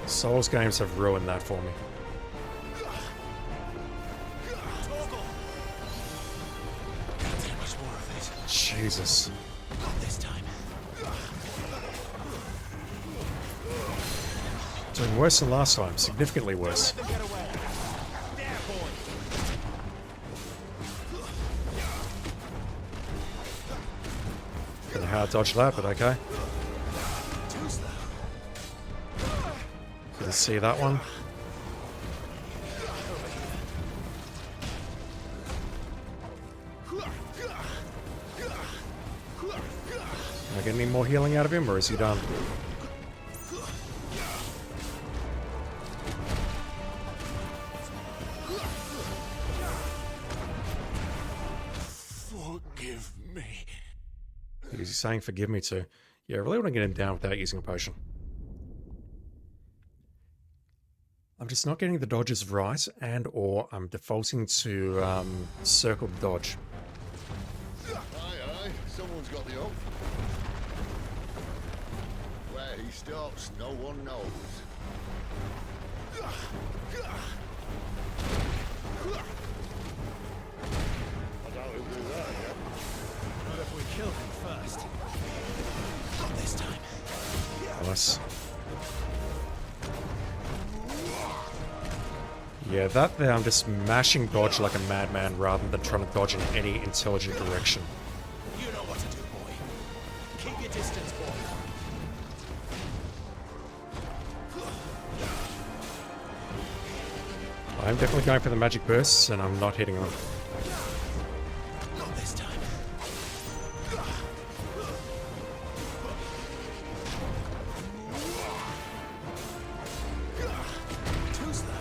Souls games have ruined that for me. Jesus. Doing worse than last time, significantly worse. Don't know how I dodged that, but okay. Couldn't see that one. Am I getting any more healing out of him, or is he done?
Forgive me.
Is he saying forgive me too? Yeah, I really want to get him down without using a potion. I'm just not getting the dodges right, and or I'm defaulting to circle the dodge.
Aye, someone's got the up. Where he stops, no one knows. I doubt he'll do that again.
Not if we kill him first. Not this time.
Nice. Yeah, that there, I'm just mashing dodge like a madman rather than trying to dodge in any intelligent direction.
You know what to do, boy. Keep your distance, boy.
I'm definitely going for the magic bursts, and I'm not hitting them.
Not this time. Too slow.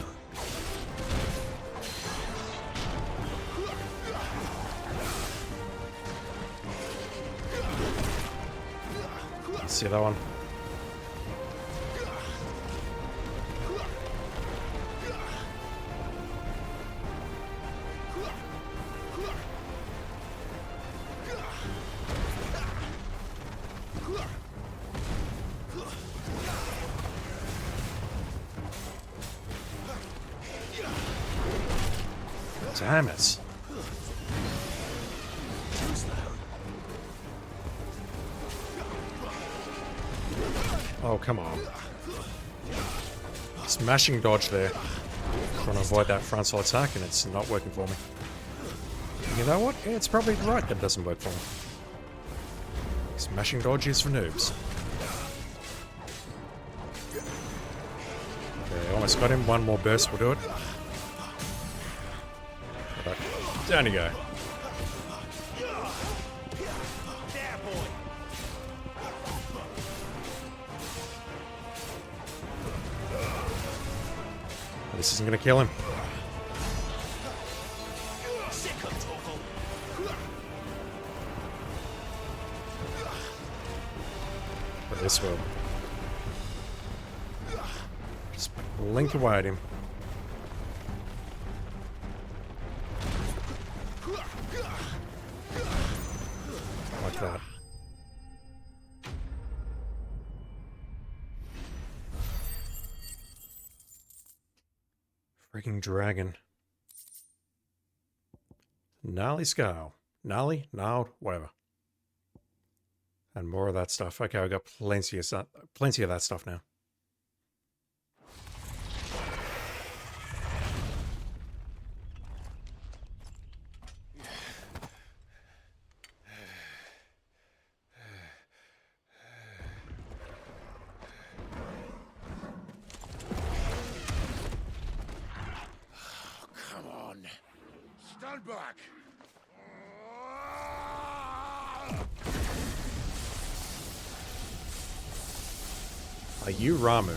See that one? Damn it. Oh, come on. Smashing dodge there. Trying to avoid that frontal attack, and it's not working for me. You know what? Yeah, it's probably right that it doesn't work for me. Smashing dodge is for noobs. Okay, almost got him. One more burst will do it. Right. Down you go. This isn't going to kill him. But this will. Just blink away at him. Like that. Freaking dragon. Gnarly scale. Gnarly? Gnarled? Whatever. And more of that stuff. Okay, I've got plenty of that stuff now.
Stand back!
Are you Ramu?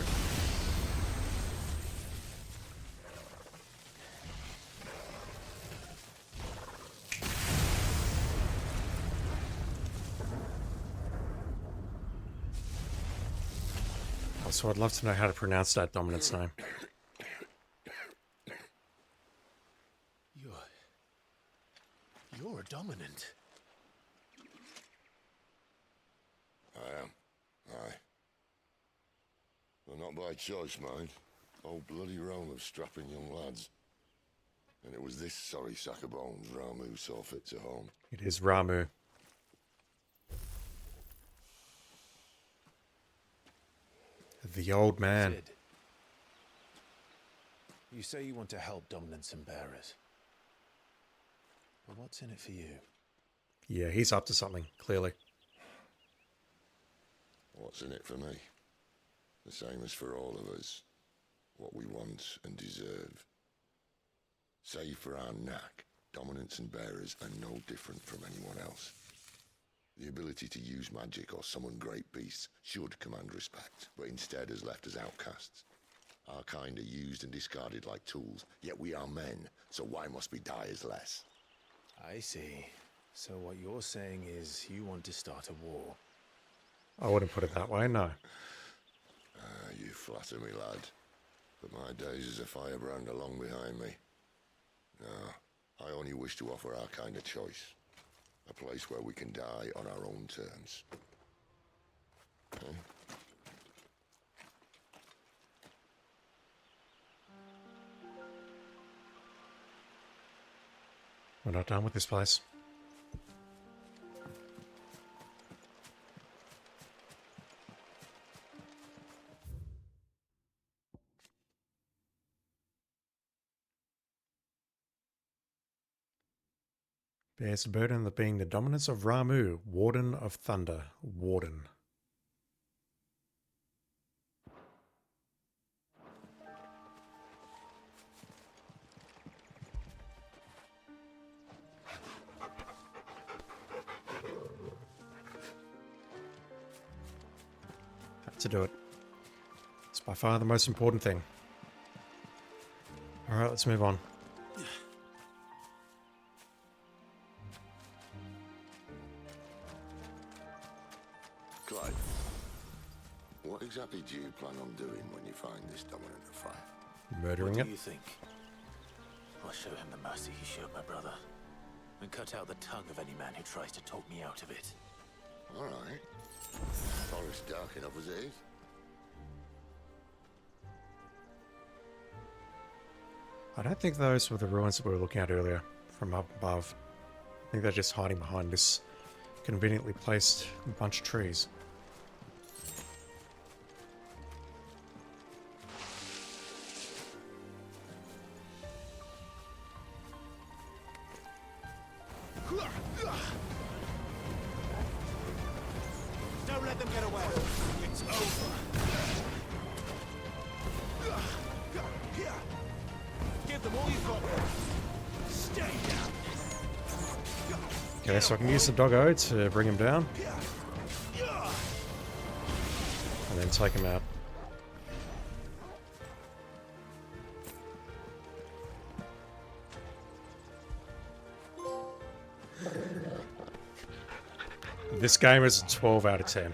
Also, I'd love to know how to pronounce that dominant's name.
You're dominant.
I am. Aye. Well, not by choice, mind. Old bloody Rome of strapping young lads. And it was this sorry sack of bones Ramu saw fit to home.
It is Ramu. The old man.
Sid, you say you want to help dominants and bearers. But what's in it for you?
Yeah, he's up to something, clearly.
What's in it for me? The same as for all of us. What we want and deserve. Save for our knack, dominants and bearers are no different from anyone else. The ability to use magic or summon great beasts should command respect, but instead has left us outcasts. Our kind are used and discarded like tools, yet we are men, so why must we die as less?
I see. So what you're saying is you want to start a war.
I wouldn't put it that way, no.
You flatter me, lad. but my days as a firebrand are long behind me. No, I only wish to offer our kind of choice. A place where we can die on our own terms. Huh?
We're not done with this place. Bears the burden of being the dominance of Ramu, Warden of Thunder. Warden. Have to do it. It's by far the most important thing. Alright, let's move on.
Clive, what exactly do you plan on doing when you find this dominant of fire?
Murdering it.
What do you think? I'll show him the mercy he showed my brother, and cut out the tongue of any man who tries to talk me out of it.
All right. Forest dark enough as it is.
I don't think those were the ruins that we were looking at earlier from up above. I think they're just hiding behind this conveniently placed bunch of trees.
Don't let them get away. It's over. Give them all you've got. Stay down.
Okay, so I can use the doggo to bring him down. And then take him out. This game is a 12 out of 10.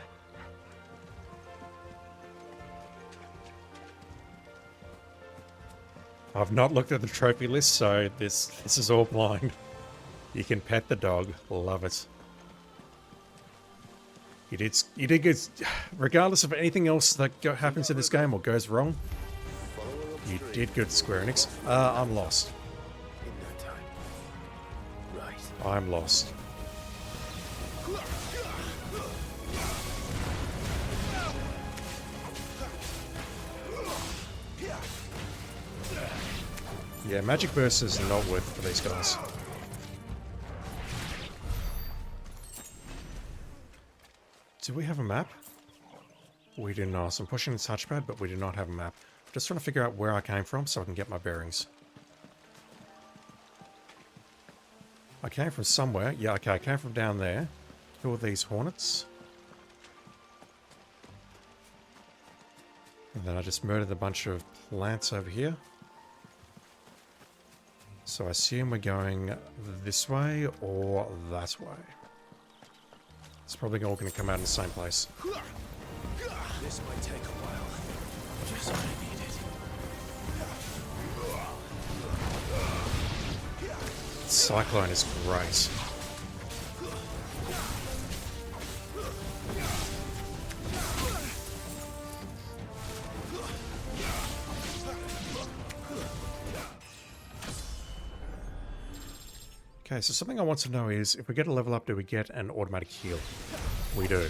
I've not looked at the trophy list, so this is all blind. You can pet the dog. Love it. You did good. Regardless of anything else that happens in this game or goes wrong, you did good, Square Enix. I'm lost. I'm lost. Yeah, Magic Burst is not worth it for these guys. Do we have a map? We do not. So I'm pushing the touchpad, but we do not have a map. Just trying to figure out where I came from so I can get my bearings. I came from somewhere. Yeah, okay, I came from down there. Who are these hornets? And then I just murdered a bunch of plants over here. So I assume we're going this way or that way. It's probably all going to come out in the same place.
This might take a while. Just what I needed.
Cyclone is great. Okay, so something I want to know is, if we get a level up, do we get an automatic heal? We do.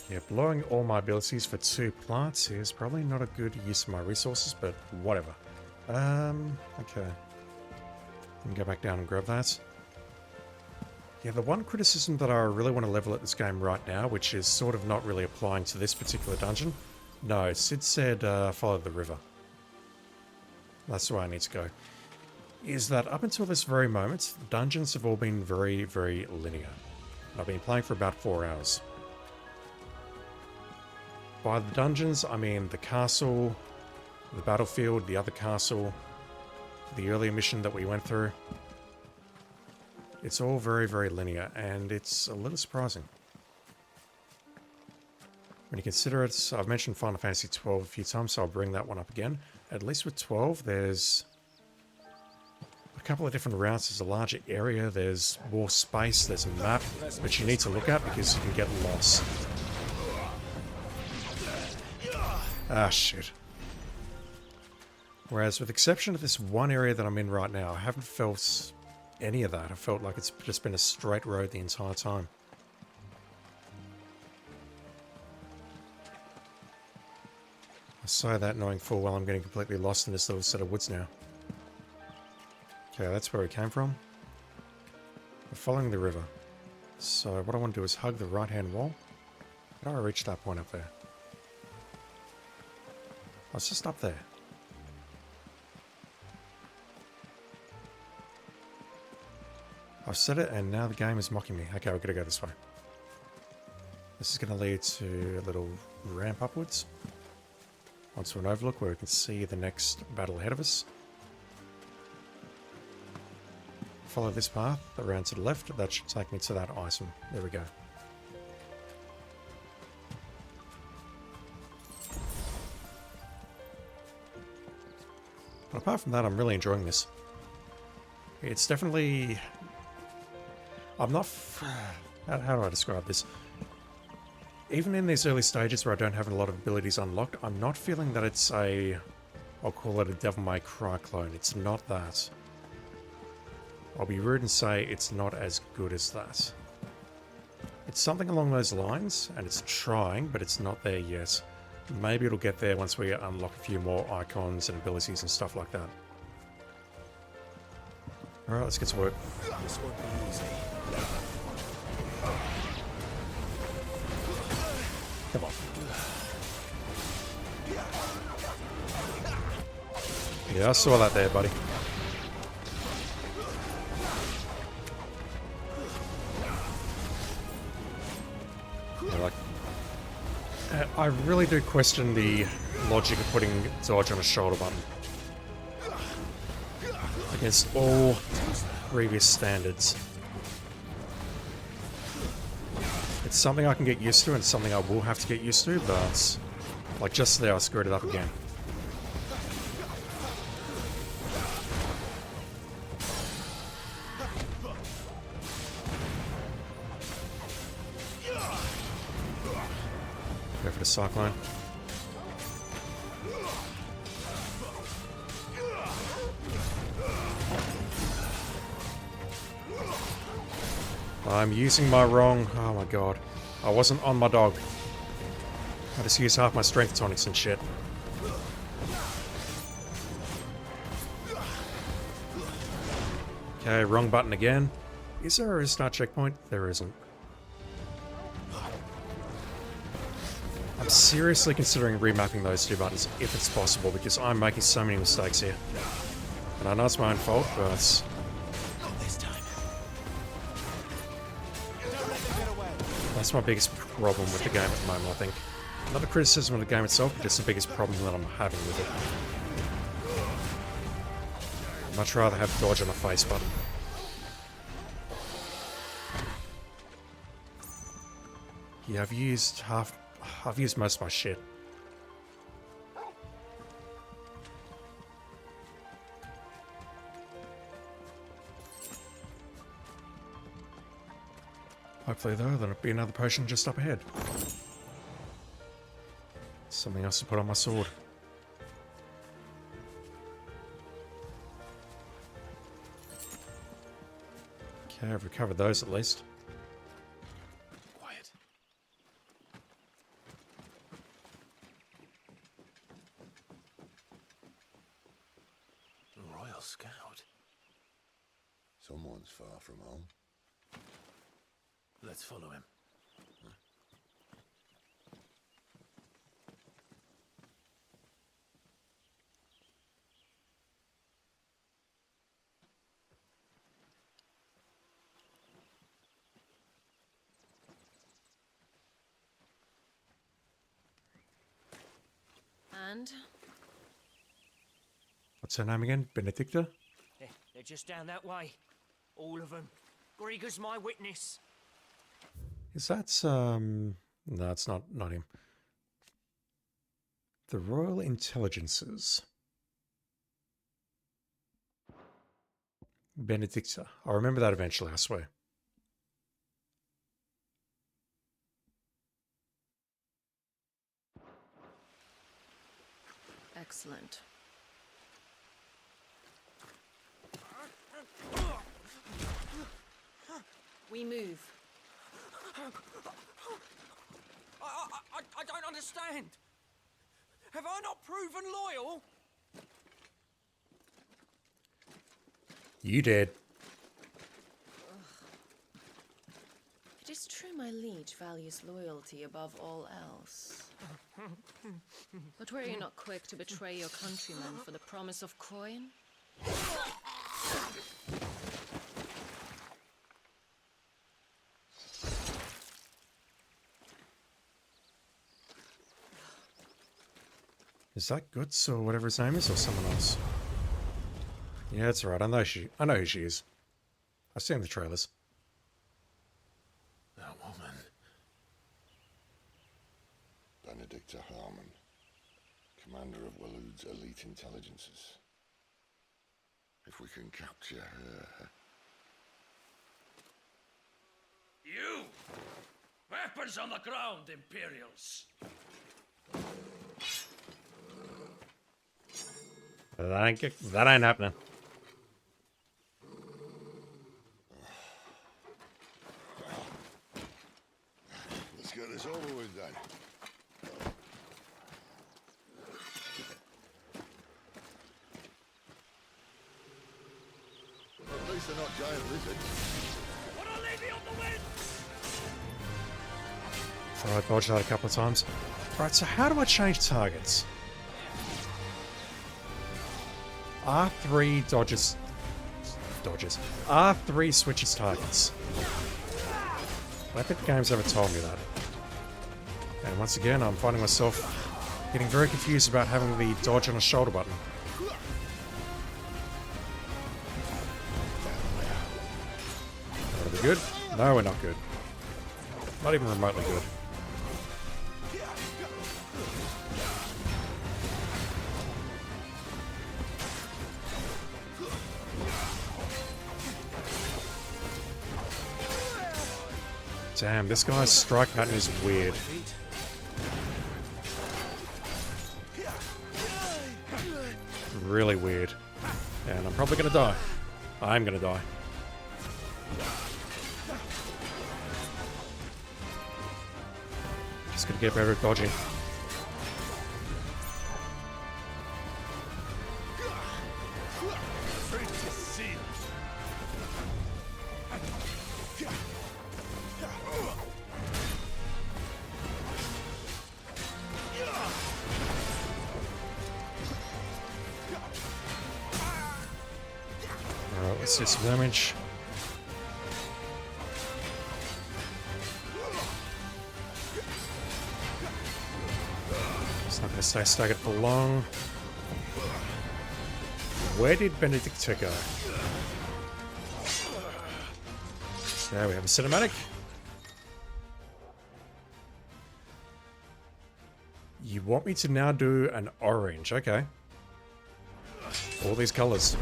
Yeah, blowing all my abilities for 2 plants is probably not a good use of my resources, but whatever. Okay. Can go back down and grab that. Yeah, the one criticism that I really want to level at this game right now, which is sort of not really applying to this particular dungeon. No, Sid said follow the river. That's where I need to go. Is that up until this very moment, dungeons have all been very, very linear. I've been playing for about 4 hours. By the dungeons, I mean the castle, the battlefield, the other castle, the earlier mission that we went through. It's all very, very linear, and it's a little surprising. When you consider it, I've mentioned Final Fantasy XII a few times, so I'll bring that one up again. At least with 12, there's a couple of different routes. There's a larger area, there's more space, there's a map, which you need to look at because you can get lost. Ah, shit. Whereas with the exception of this one area that I'm in right now, I haven't felt any of that. I felt like it's just been a straight road the entire time. I say that knowing full well I'm getting completely lost in this little set of woods now. Okay, that's where we came from. We're following the river. So what I want to do is hug the right-hand wall. How do I reach that point up there? Oh, it's just up there. I've said it and now the game is mocking me. Okay, we're going to go this way. This is going to lead to a little ramp upwards. Onto an overlook where we can see the next battle ahead of us. Follow this path around to the left. That should take me to that item. There we go. But apart from that, I'm really enjoying this. It's definitely... I'm not... How do I describe this? Even in these early stages where I don't have a lot of abilities unlocked, I'm not feeling that it's a... I'll call it a Devil May Cry clone. It's not that. I'll be rude and say it's not as good as that. It's something along those lines, and it's trying, but it's not there yet. Maybe it'll get there once we unlock a few more icons and abilities and stuff like that. Alright, let's get to work.
This won't be easy.
Come on. Yeah, I saw that there, buddy. I really do question the logic of putting dodge on a shoulder button. Against all previous standards. It's something I can get used to and something I will have to get used to, but like just there I screwed it up again. Go for the cyclone. I'm using my wrong... Oh my god. I wasn't on my dog. I just used half my strength tonics and shit. Okay, wrong button again. Is there a restart checkpoint? There isn't. I'm seriously considering remapping those two buttons if it's possible, because I'm making so many mistakes here. And I know it's my own fault, but... That's my biggest problem with the game at the moment, I think. Not a criticism of the game itself, but just the biggest problem that I'm having with it. I'd much rather have dodge on a face button. Yeah, I've used most of my shit. Hopefully though, there'll be another potion just up ahead. Something else to put on my sword. Okay, I've recovered those at least.
Quiet. A Royal Scout.
Someone's far from home.
Let's follow him.
And?
What's her name again? Benedicta?
They're just down that way. All of them. Grieger's my witness.
Is that, no, it's not him. The Royal Intelligences. Benedicta. I'll remember that eventually, I swear.
Excellent. We move.
I don't understand. Have I not proven loyal?
You did.
It is true my liege values loyalty above all else. But were you not quick to betray your countrymen for the promise of coin?
Is that Guts or whatever his name is, or someone else? Yeah, it's alright. I know who she is. I've seen the trailers.
That woman.
Benedicta Harmon, commander of Waloed's elite intelligences. If we can capture her...
You! Weapons on the ground, Imperials!
That ain't happening.
Let's get this over with then. At least they're not giant lizards.
What a lady on the wind!
Alright, dodged that a couple of times. Alright, so how do I change targets? R3 dodges. R3 switches targets. I don't think the game's ever told me that. And once again, I'm finding myself getting very confused about having the dodge on a shoulder button. Are we good? No, we're not good. Not even remotely good. Damn, this guy's strike pattern is weird. Really weird. And I'm probably gonna die. I'm gonna die. Just gonna get better at dodging. Alright, let's do some damage. It's not going to stay staggered for long. Where did Benedicta go? There we have a cinematic. You want me to now do an orange, okay. All these colors.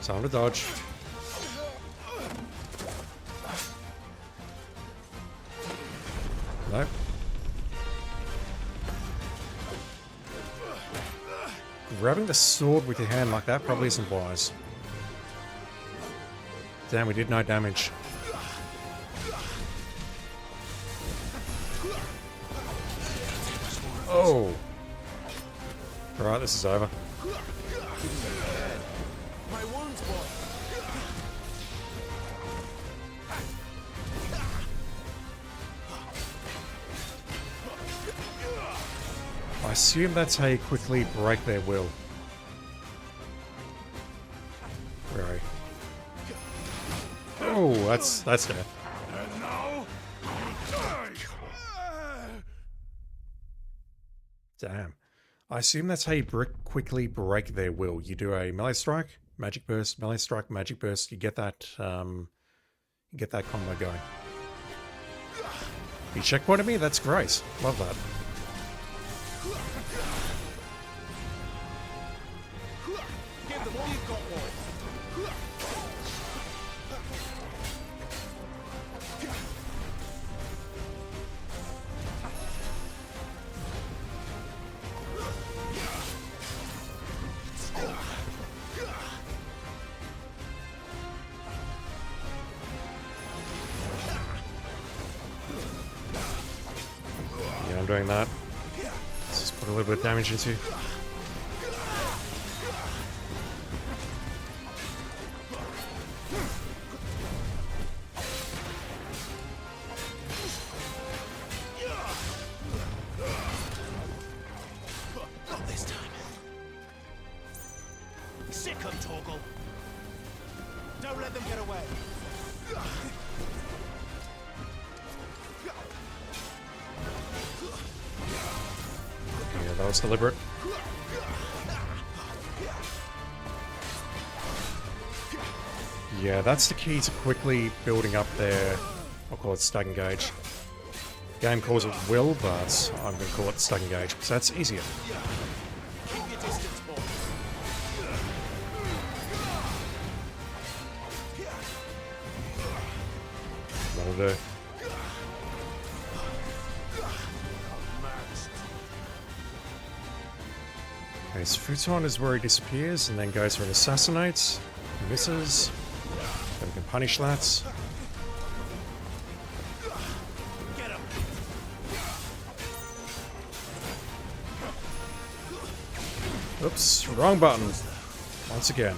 Time to dodge. No. Grabbing the sword with your hand like that probably isn't wise. Damn, we did no damage. Oh. Alright, this is over.
My wounds, boy.
I assume that's how you quickly break their will. Where are you? Oh, that's death.
And now, you die.
Damn. I assume that's how you quickly break their will. You do a melee strike, magic burst, melee strike, magic burst. You get that combo going. You checkpointed me? That's great. Love that.
Give them all you've got, boy.
Yeah, I'm doing that. Let's just put a little bit of damage into you.
Not this time. Sick 'em, Torgal. Don't let them get away.
Yeah, that was deliberate. Yeah, that's the key to quickly building up their, I'll call it stag engage. Game calls it will, but I'm going to call it stag engage, because that's easier.
Keep your distance, boy.
That'll do. Okay, so Futon is where he disappears and then goes for an assassinate. Misses. Then we can punish that.
Get him.
Oops, wrong button. Once again.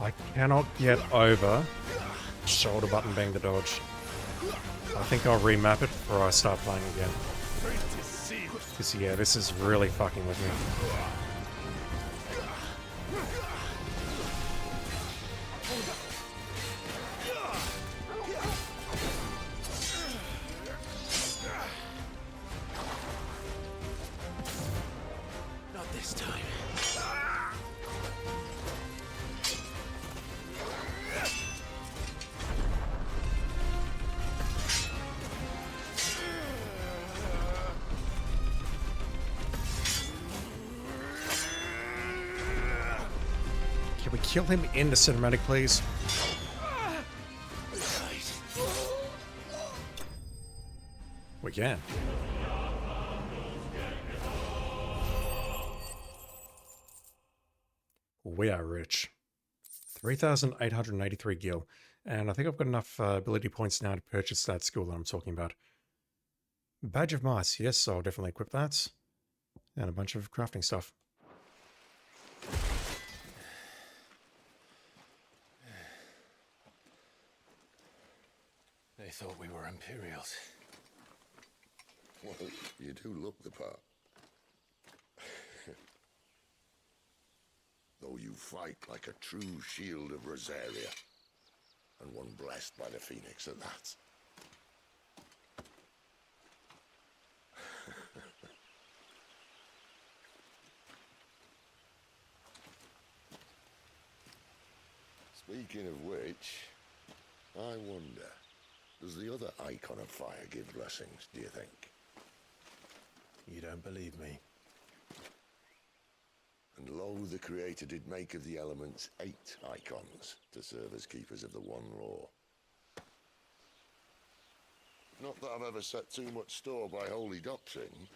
I cannot get over shoulder button being the dodge. I think I'll remap it before I start playing again. Because yeah, this is really fucking with me.
Not this time.
Can we kill him in the cinematic, please? We can. We are rich. 3,883 gil. And I think I've got enough ability points now to purchase that skill that I'm talking about. Badge of Mice. Yes, I'll definitely equip that. And a bunch of crafting stuff.
They thought we were Imperials.
Well, you do look the part. Though you fight like a true shield of Rosaria. And one blessed by the Phoenix at that. Speaking of which, I wonder, does the other icon of fire give blessings, do you think?
You don't believe me?
And lo, the Creator did make of the elements 8 icons to serve as keepers of the One Law. Not that I've ever set too much store by holy doctrine,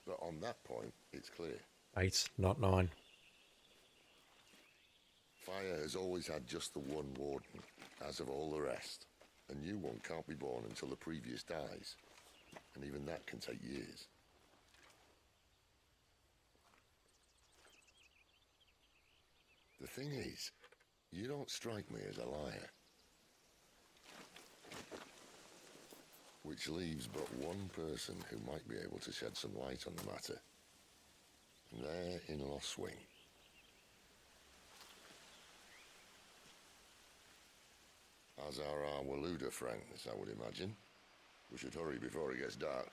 But on that point, it's clear.
8, not 9.
Fire has always had just the one warden, as of all the rest. A new one can't be born until the previous dies, and even that can take years. The thing is, you don't strike me as a liar. Which leaves but one person who might be able to shed some light on the matter. And they're in Lost Wing. As are our Waluda friends, I would imagine. We should hurry before it gets dark.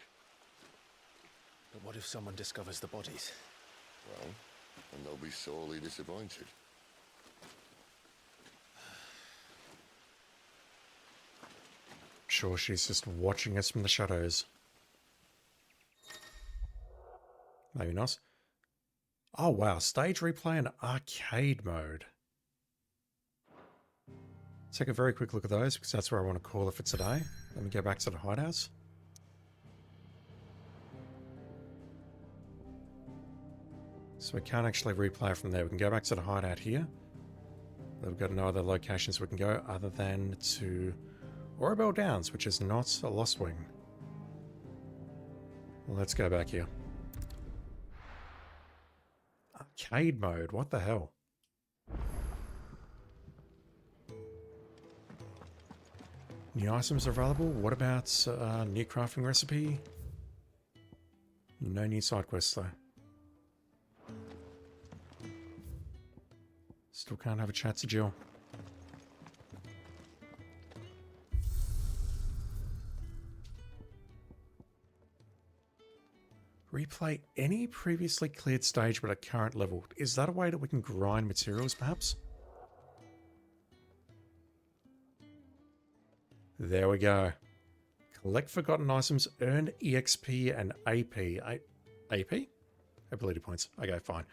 But what if someone discovers the bodies?
Well, and they'll be sorely disappointed.
Sure, she's just watching us from the shadows. Maybe not. Oh wow, stage replay and arcade mode. Take a very quick look at those because that's where I want to call it for today. Let me go back to the hideouts. So we can't actually replay from there. We can go back to the hideout here. We've got no other locations we can go other than to Orabel Downs, which is not a Lost Wing. Well, let's go back here. Arcade mode, what the hell? New items available. What about new crafting recipe? No new side quests though. Still can't have a chat to Jill. Replay any previously cleared stage but at current level. Is that a way that we can grind materials perhaps? There we go. Collect forgotten items, earn EXP and AP. AP? Ability points. Okay, fine.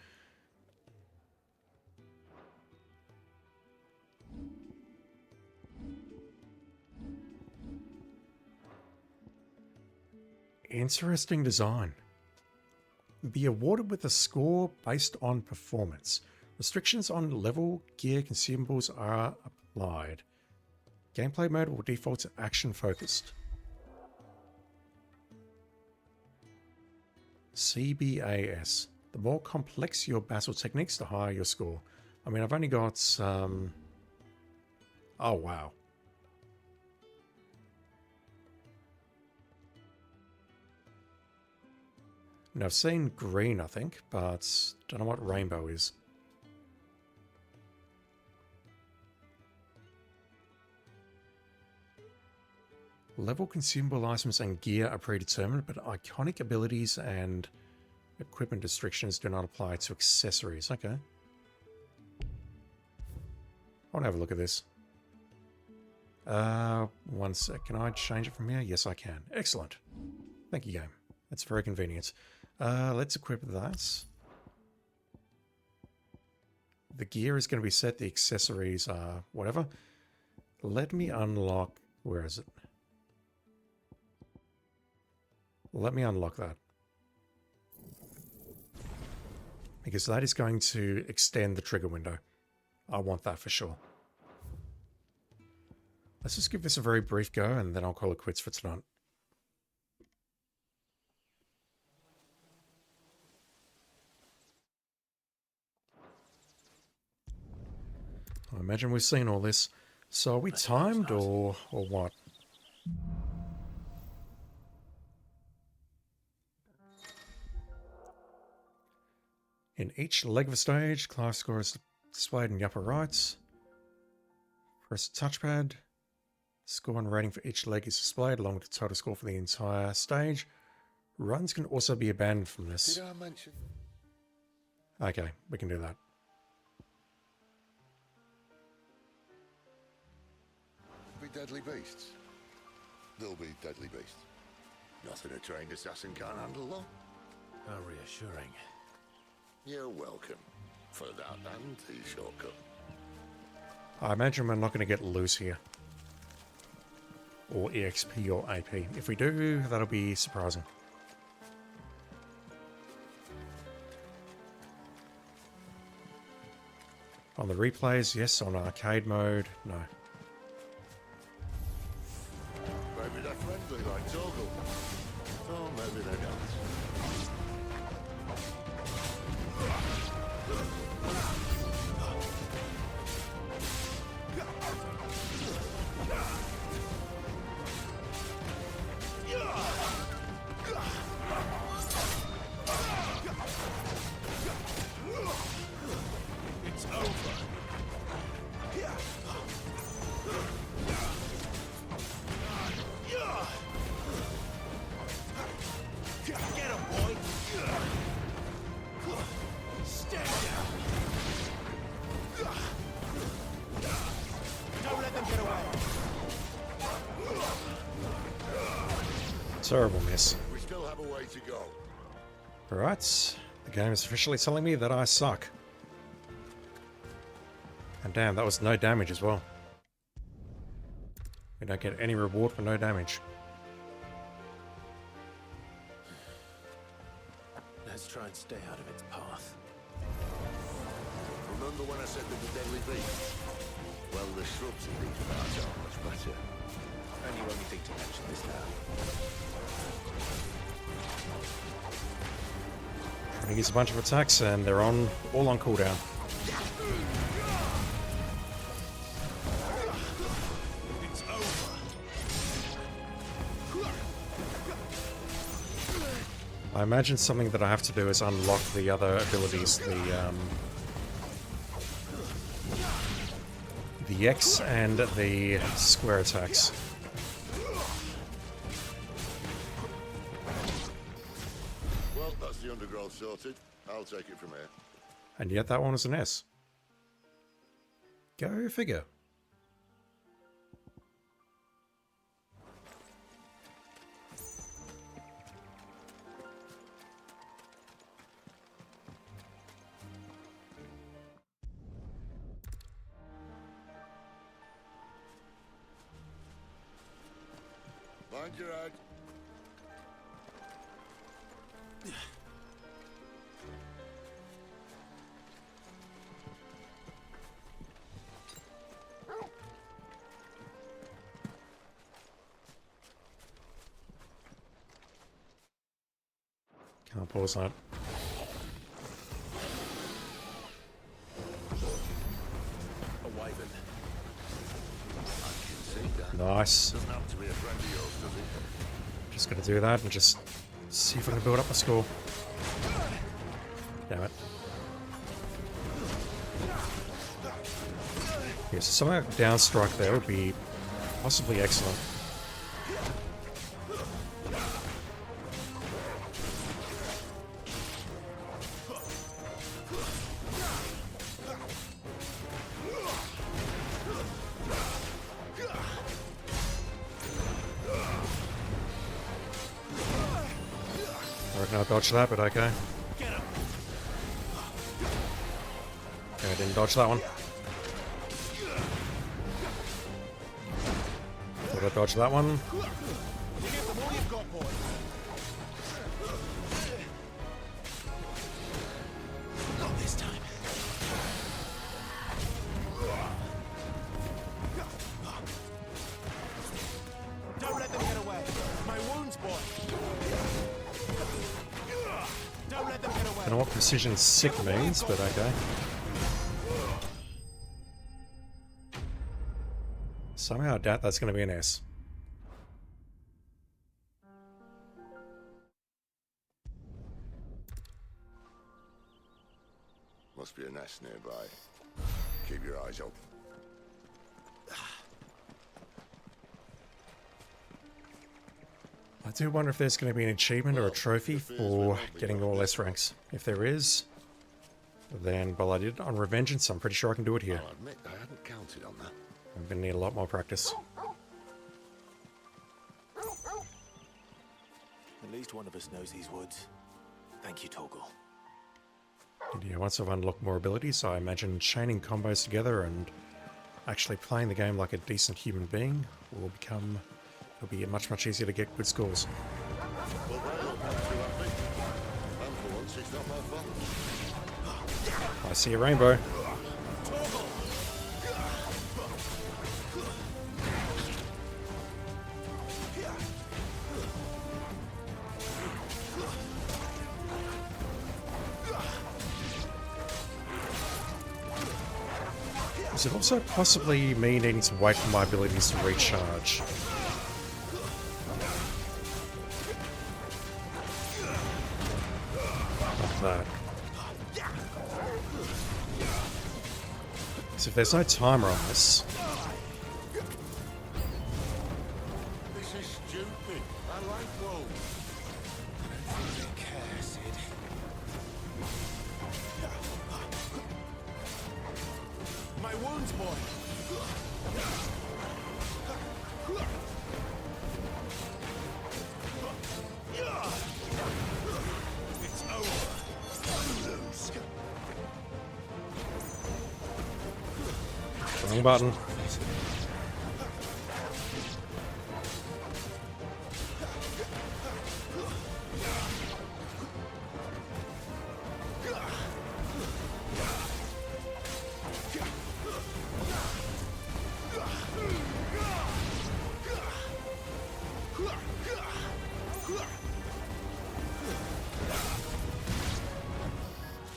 Interesting design. Be awarded with a score based on performance. Restrictions on level, gear, consumables are applied. Gameplay mode will default to action focused. CBAS. The more complex your battle techniques, the higher your score. I mean, I've only got oh wow. Now I've seen green, I think, but don't know what rainbow is. Level consumable items and gear are predetermined, but iconic abilities and equipment restrictions do not apply to accessories. Okay. I want to have a look at this. One sec. Can I change it from here? Yes, I can. Excellent. Thank you, game. That's very convenient. Let's equip that. The gear is going to be set. The accessories are whatever. Let me unlock... Where is it? Let me unlock that. Because that is going to extend the trigger window. I want that for sure. Let's just give this a very brief go and then I'll call it quits for tonight. I imagine we've seen all this. So are we timed or what? In each leg of a stage, class score is displayed in the upper right. Press the touchpad. Score and rating for each leg is displayed along with the total score for the entire stage. Runs can also be abandoned from this.
Did I mention?
Okay, we can do that.
Be deadly beasts. They'll be deadly beasts. Nothing a trained assassin can't handle, though.
How reassuring.
You're welcome for that and the shortcut.
I imagine we're not going to get loose here. Or EXP or AP. If we do, that'll be surprising. On the replays, yes. On arcade mode, no.
Maybe they're friendly like Torgal. Oh, maybe they don't.
It's over. Get him, boy. Stand down. Don't let them get away.
Terrible miss.
We still have a way to go.
Alright, the game is officially telling me that I suck. And damn, that was no damage as well. We don't get any reward for no damage.
Let's try and stay out of its path.
Remember when I said that the deadly beast? Well, the shrubs in these parts are much better.
And you only think to mention this now.
Trying to use a bunch of attacks and they're all on cooldown.
It's over.
I imagine something that I have to do is unlock the other abilities, the X and the square attacks.
Well, that's the undergrowth sorted. I'll take it from here.
And yet that one was an S. Go figure.
Mind your head.
Can't pause that.
A wyvern.
Nice.
Doesn't have to be a friend of yours, does it?
Just gonna do that and just see if I can build up my score. Damn it. Yeah, so something like downstrike there would be possibly excellent. I reckon I dodged that, but okay. Okay, I didn't dodge that one. Thought I dodged that one.
Not this time. Don't let them get away. My wounds, boy. Don't let them get away.
I don't know what precision sick means, but okay. Somehow I doubt that's going to be an S.
Must be a nest nearby. Keep your eyes open.
I do wonder if there's going to be an achievement or a trophy for getting all S ranks. If there is, then, well, I did it on Revengeance, I'm pretty sure I can do it here.
I'll admit I hadn't counted on that.
I'm going to need a lot more practice.
At least one of us knows these woods. Thank you, Torgal.
And yeah, once I've unlocked more abilities, I imagine chaining combos together and actually playing the game like a decent human being will become... It'll be much, much easier to get good scores.
Well, they look not too happy. And for once, it's not my fault.
I see a rainbow.
Torgal,
Does it also possibly mean needing to wait for my abilities to recharge? Like that. So if there's no timer on this...
This is stupid. I like wolves. I don't think they care, Sid.
My wounds, boy. It's over. Lose.
Wrong button.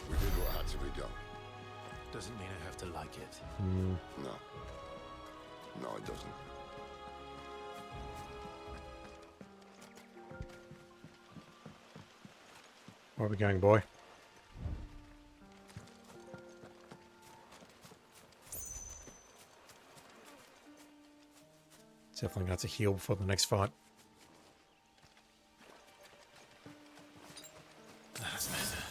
We did what had to be done.
Doesn't mean I have to like it.
No. No, it doesn't.
Where are we going, boy? Definitely got to heal before the next fight.
That's better.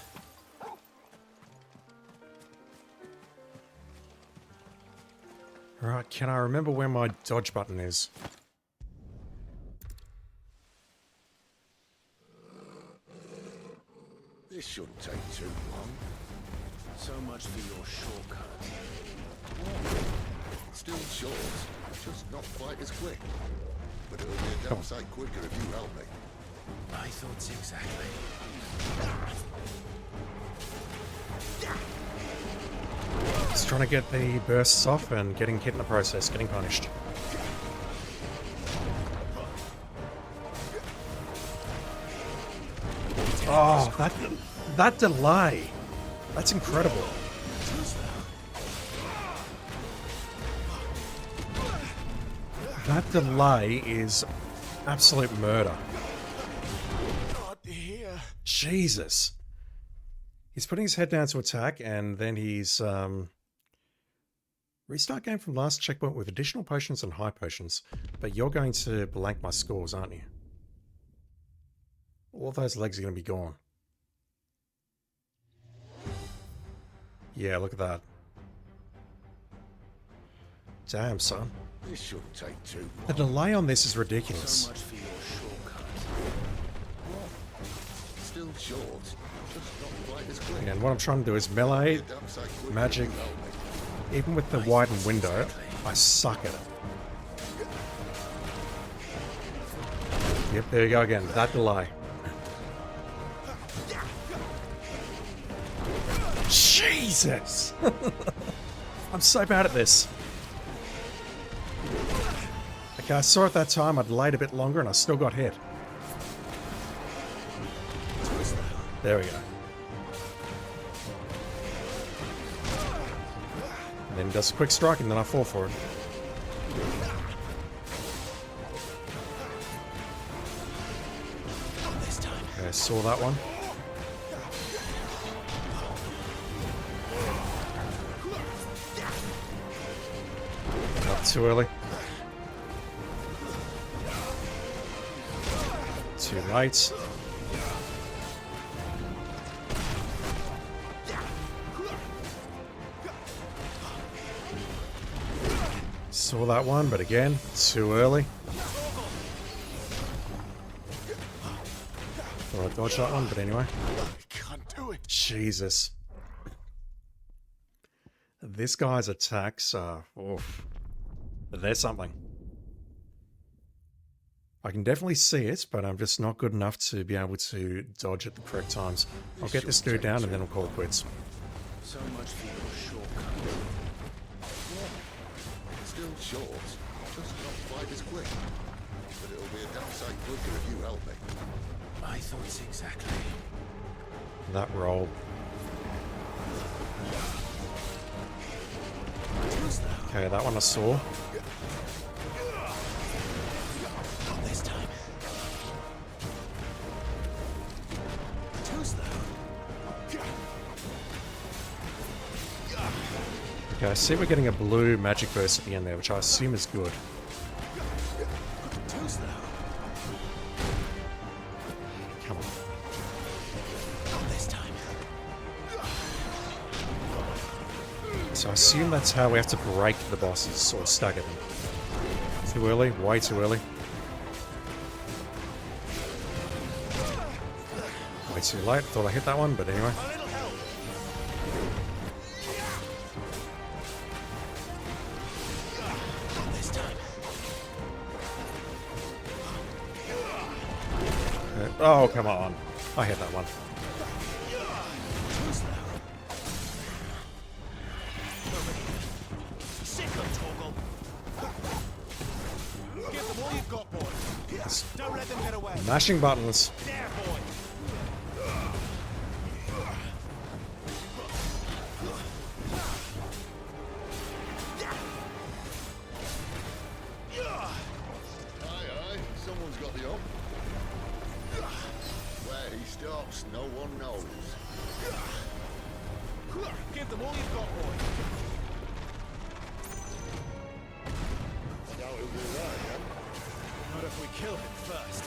Right, can I remember where my dodge button is?
This shouldn't take too long.
So much for your shortcut.
Still short, just not quite as quick. But it'll be a damn sight quicker if you help me.
My thoughts exactly.
Just trying to get the bursts off and getting hit in the process, getting punished. Oh, that delay. That's incredible. That delay is absolute murder. Jesus. He's putting his head down to attack, and then he's restart game from last checkpoint with additional potions and high potions. But you're going to blank my scores, aren't you? All of those legs are going to be gone. Yeah, look at that. Damn, son.
This shouldn't take too long.
The delay on this is ridiculous.
So much for your shortcut.
Still short, just not quite as quick.
And what I'm trying to do is melee, magic. Even with the widened window, I suck at it. Yep, there you go again. That delay. Jesus! I'm so bad at this. Okay, I saw at that time I delayed a bit longer and I still got hit. There we go. And then does a quick strike and then I fall for it. Okay, saw that one. Not too early. Too late. Saw that one, but again, too early. Thought I dodged that one, but anyway.
Can't do it.
Jesus. This guy's attacks are... oof. There's something. I can definitely see it, but I'm just not good enough to be able to dodge at the correct times. I'll get this dude down and then I'll call it quits.
So much for your shortcut.
Still short, just not quite as quick. But it'll be a damn sight quicker if you help me.
My thoughts exactly.
That roll.
What's that?
Okay, that one I saw.
Not this time. Too slow.
Okay, I see we're getting a blue magic burst at the end there, which I assume is good.
Too slow.
Come on.
Not this time.
So I assume that's how we have to break the bosses, or stagger them. Too early? Way too early. Way too late. Thought I hit that one, but anyway. Oh, come on. I hit that one.
Don't let them get away.
Mashing buttons.
There, boy.
Aye, someone's got the up. Where he stops, no one knows.
Give them all you've got, boy.
I doubt he'll do that, yeah?
Not if we kill him first.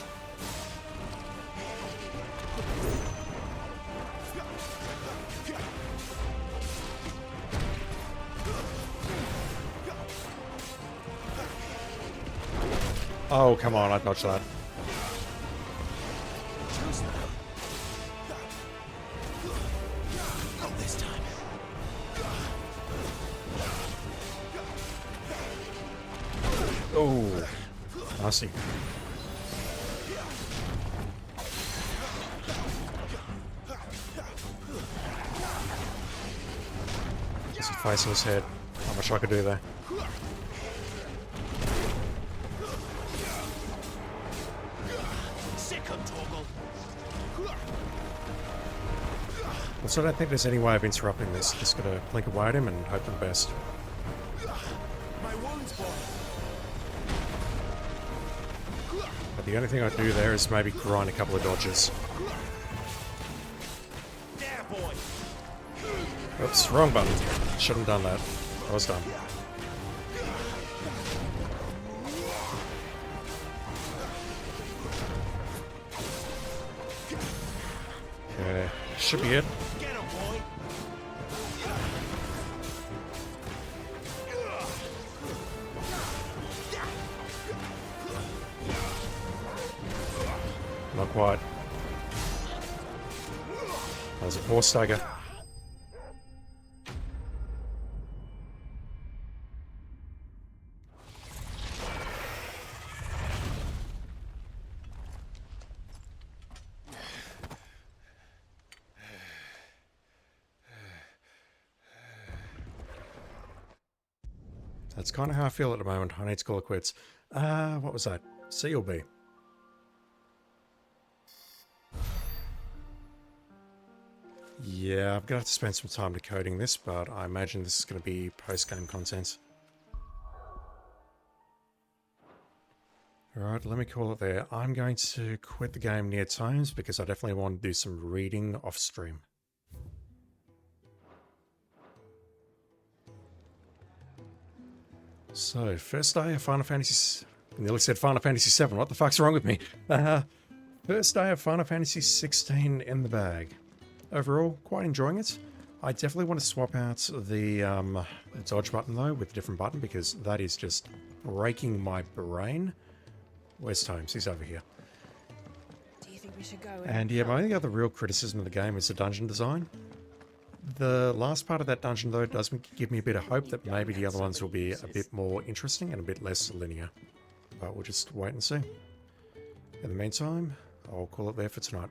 Oh, come on, I dodged that.
Too slow. Not this time.
Oh, nasty. Just facing his head. Not much I could do there.
Sick on Torgal.
Also, I don't think there's any way of interrupting this. Just gotta blink away at him and hope for the best.
My wounds, boy.
But the only thing I'd do there is maybe grind a couple of dodges.
There, boy.
Oops, wrong button. Shouldn't have done that. I was dumb. Okay, should be it.
Get him, boy.
Not quite. That was a poor stagger. That's kind of how I feel at the moment. I need to call it quits. What was that? C or B? Yeah, I'm going to have to spend some time decoding this, but I imagine this is going to be post-game content. Alright, let me call it there. I'm going to quit the game near times because I definitely want to do some reading off stream. So, first day of Final Fantasy... nearly said Final Fantasy VII. What the fuck's wrong with me? First day of Final Fantasy XVI in the bag. Overall, quite enjoying it. I definitely want to swap out the dodge button though with a different button because that is just breaking my brain. Where's Tomes? He's over here.
Do you think we should go?
And yeah, my only other real criticism of the game is the dungeon design. The last part of that dungeon though does give me a bit of hope that maybe the other ones will be a bit more interesting and a bit less linear. But we'll just wait and see. In the meantime, I'll call it there for tonight.